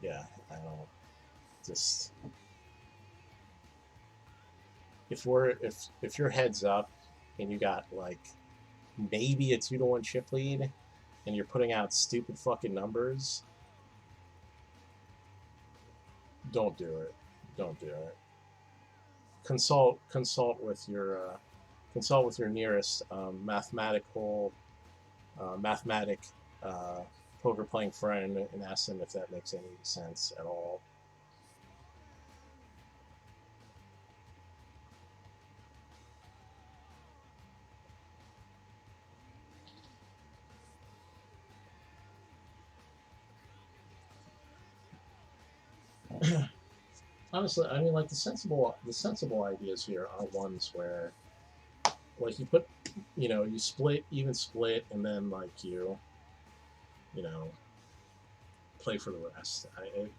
Yeah, I don't just if your head's up and you got like maybe a 2-1 chip lead and you're putting out stupid fucking numbers, don't do it. Don't do it. Consult with your nearest mathematic uh, poker playing friend and ask them if that makes any sense at all. Honestly, I mean, like the sensible ideas here are ones where, like, you split, even split, and then like you know, play for the rest. And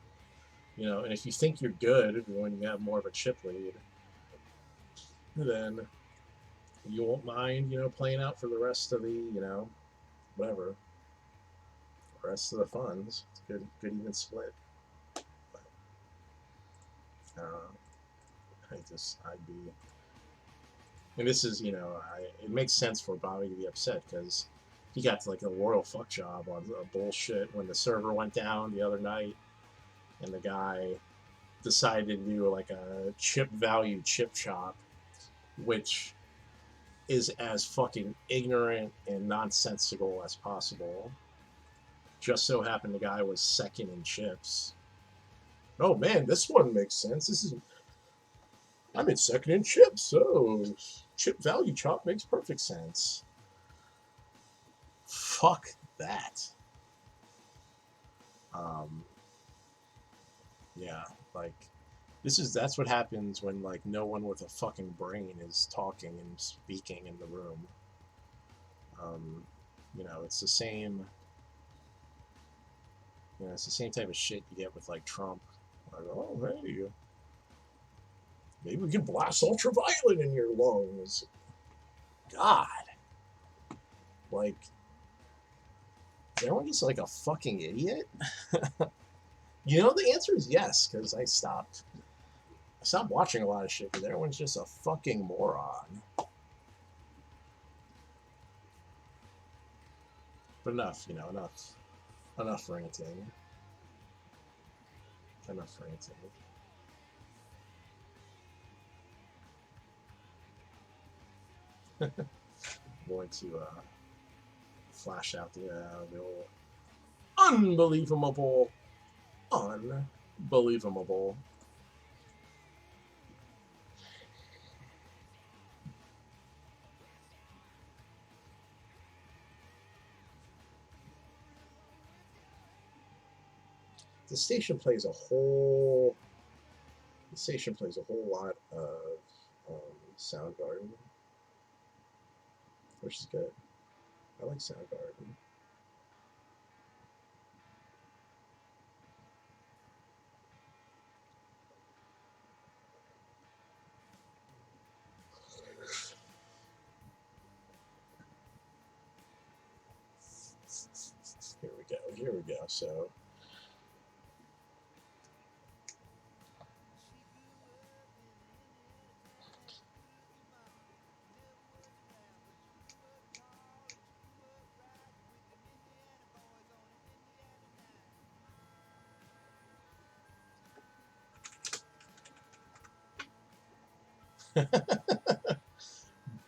if you think you're good when you have more of a chip lead, then you won't mind, playing out for the rest of the, whatever, rest of the funds. It's good even split. But, I'd be, and this is, it makes sense for Bobby to be upset because he got like a royal fuck job on bullshit when the server went down the other night, and the guy decided to do like a chip value chip chop, which is as fucking ignorant and nonsensical as possible. Just so happened the guy was second in chips. Oh man, this one makes sense. I'm in second in chips, so chip value chop makes perfect sense. Fuck that. Yeah, like that's what happens when like no one with a fucking brain is talking and speaking in the room. It's the same. It's the same type of shit you get with like Trump. Like, oh hey, maybe we can blast ultraviolet in your lungs. God, like, everyone just like a fucking idiot. The answer is yes, because I stopped watching a lot of shit because everyone's just a fucking moron. But enough ranting. Enough ranting. I'm going to flash out the old unbelievable. The station plays a whole lot of Soundgarden, which is good. I like Soundgarden. Here we go. So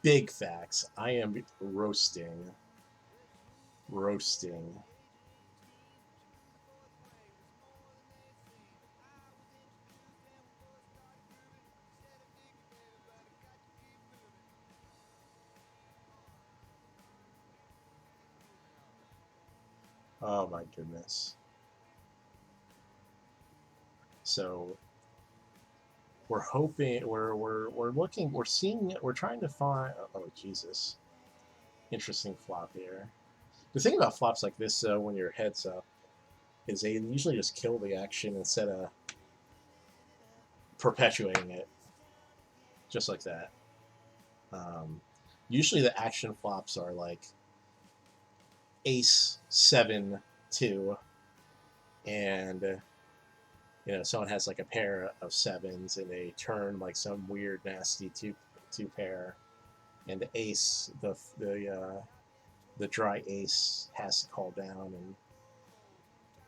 big facts. I am roasting. Oh my goodness. So we're hoping we're looking we're seeing we're trying to find oh Jesus. Interesting flop here. The thing about flops like this when your head's up is they usually just kill the action instead of perpetuating it. Just like that. Usually the action flops are like ace 7-2 and someone has like a pair of sevens and they turn like some weird nasty two pair and the ace the dry ace has to call down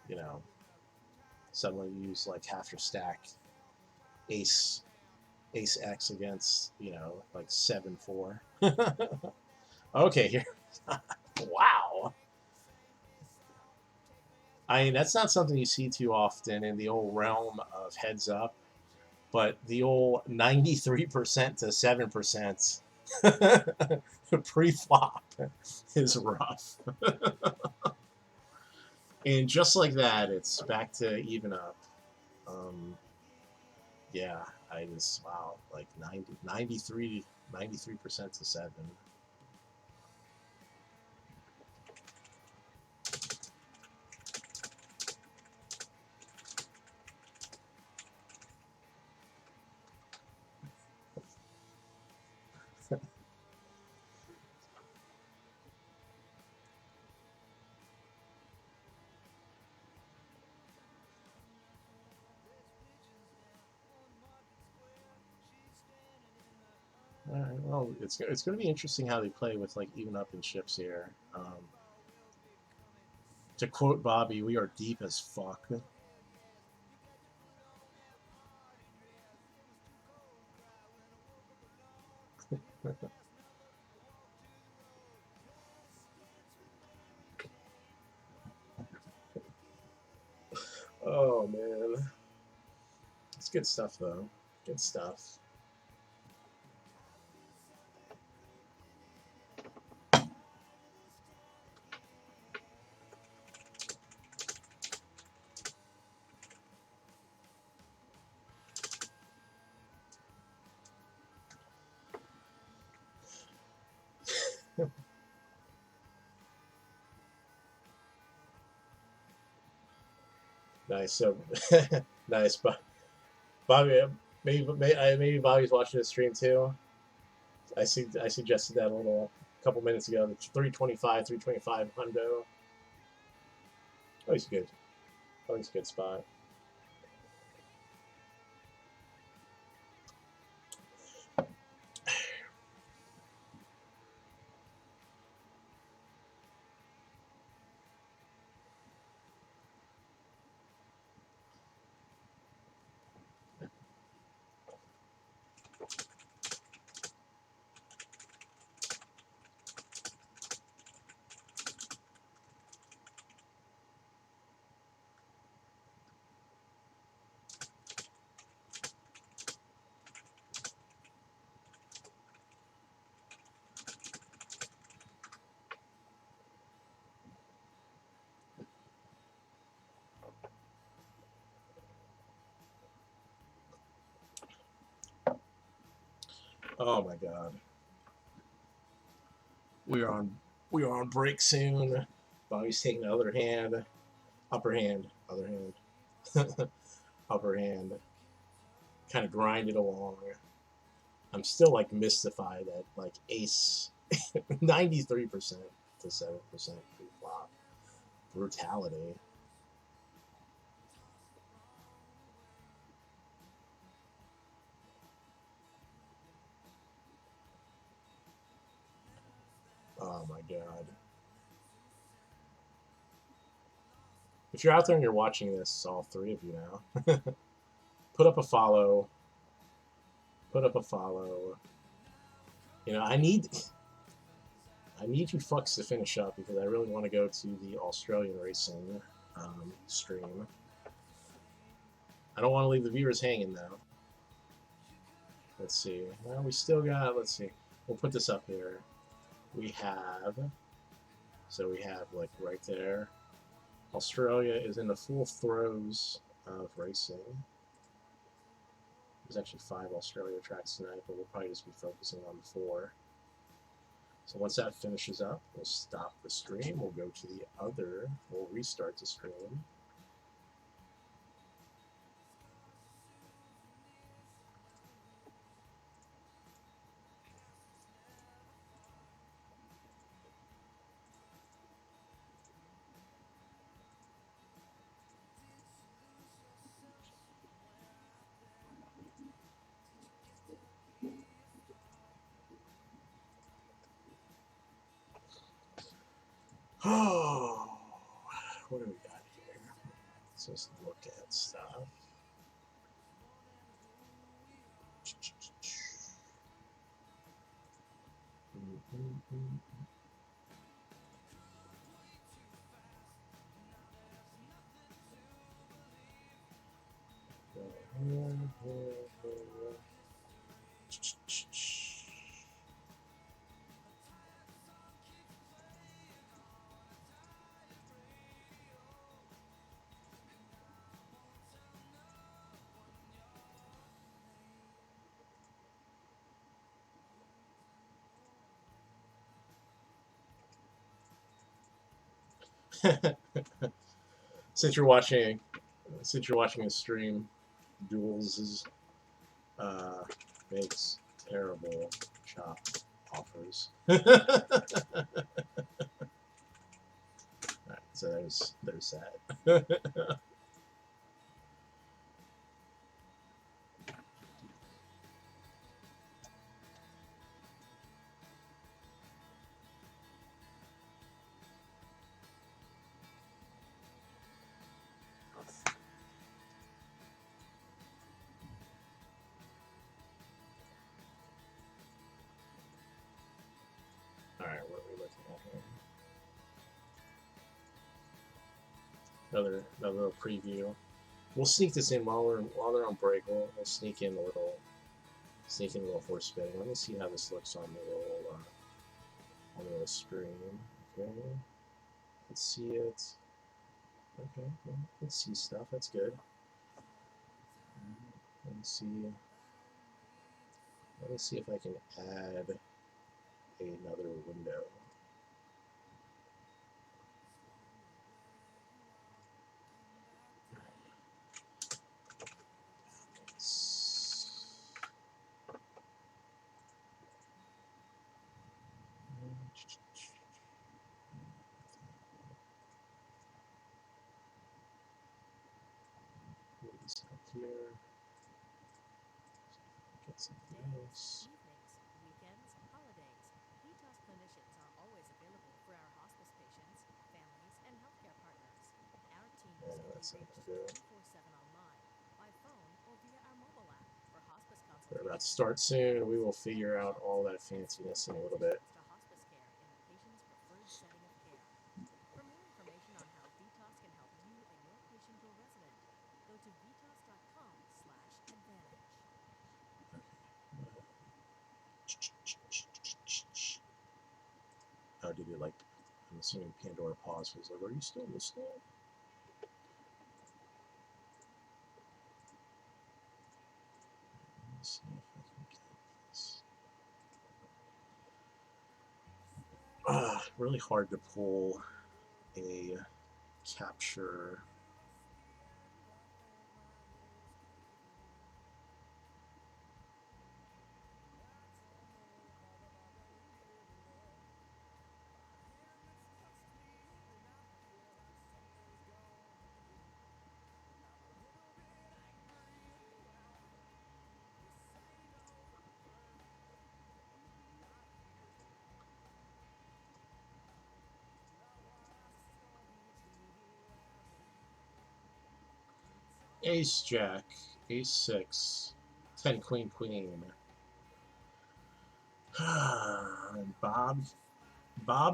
and suddenly use like half your stack ace X against like 7-4. Okay, here. Wow. I mean, that's not something you see too often in the old realm of heads up, but the old 93% to 7% pre-flop is rough. And just like that, it's back to even up. Yeah, wow, like 93% to 7. All right, well, it's going to be interesting how they play with like even up in chips here. To quote Bobby, we are deep as fuck. Oh man, it's good stuff though. Good stuff. Nice. So nice, but Bobby, maybe Bobby's watching the stream too. I suggested that a couple minutes ago. The 325 hundo. Always good. Always a good spot. Oh my god. We are on break soon. Bobby's taking the other hand. Upper hand. Other hand. Upper hand. Kind of grind it along. I'm still like mystified at like ace 93% to 7% pre-flop. Brutality. Oh my god. If you're out there and you're watching this, all three of you now, put up a follow. Put up a follow. You know, I need you fucks to finish up because I really want to go to the Australian racing stream. I don't want to leave the viewers hanging though. Let's see. Well, we still got. Let's see. We'll put this up here. We have. So we have like right there. Australia is in the full throes of racing. There's actually 5 Australia tracks tonight, but we'll probably just be focusing on 4. So once that finishes up, we'll stop the stream. We'll go to the other. We'll restart the stream. Oh, what do we got here? Let's just look at stuff. since you're watching a stream, Duels makes terrible chop offers. Alright, so there's that. Another little preview. We'll sneak this in while they're on break. We'll sneak in a little horse spinning. Let me see how this looks on the little screen. Okay, let's see it. Okay, well, let's see stuff. That's good. Let me see. Let me see if I can add another window. Move this up here. Get something else. Evenings, weekends, holidays. VITAS clinicians are always available for our hospice patients, families, and healthcare partners. Our teams Yeah, can be that's not reached gonna do. 24/7 online, by phone, or via our mobile app for hospice We're about to consultations. start soon. We will figure out all that fanciness in a little bit. To hospice care in the patient's preferred setting of care. For more information on how VITAS can help you and your patient or resident, go to vitas.com/advantage. Oh, did you like? I'm assuming Pandora paused. Was like, "Are you still listening?" Let me see if I can get this. Really hard to pull a capture. Ace Jack, Ace 6, 10 Queen Queen. And Bob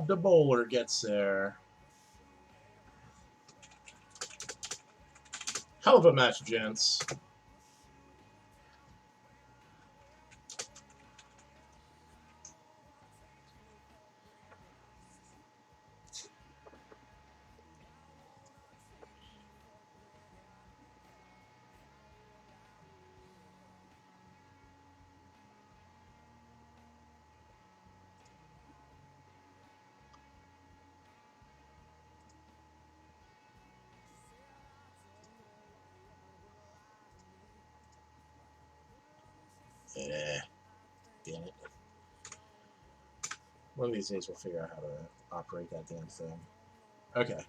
the bowler gets there. Hell of a match, gents. Damn it. One of these days we'll figure out how to operate that damn thing. Okay.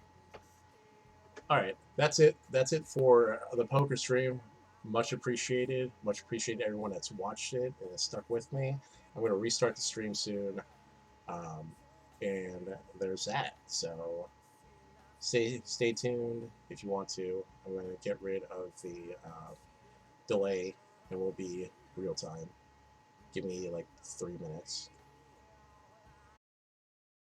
Alright, that's it. That's it for the poker stream. Much appreciated. Much appreciated everyone that's watched it and has stuck with me. I'm going to restart the stream soon. And there's that. So stay tuned if you want to. I'm going to get rid of the delay and we'll be real time. Give me like 3 minutes.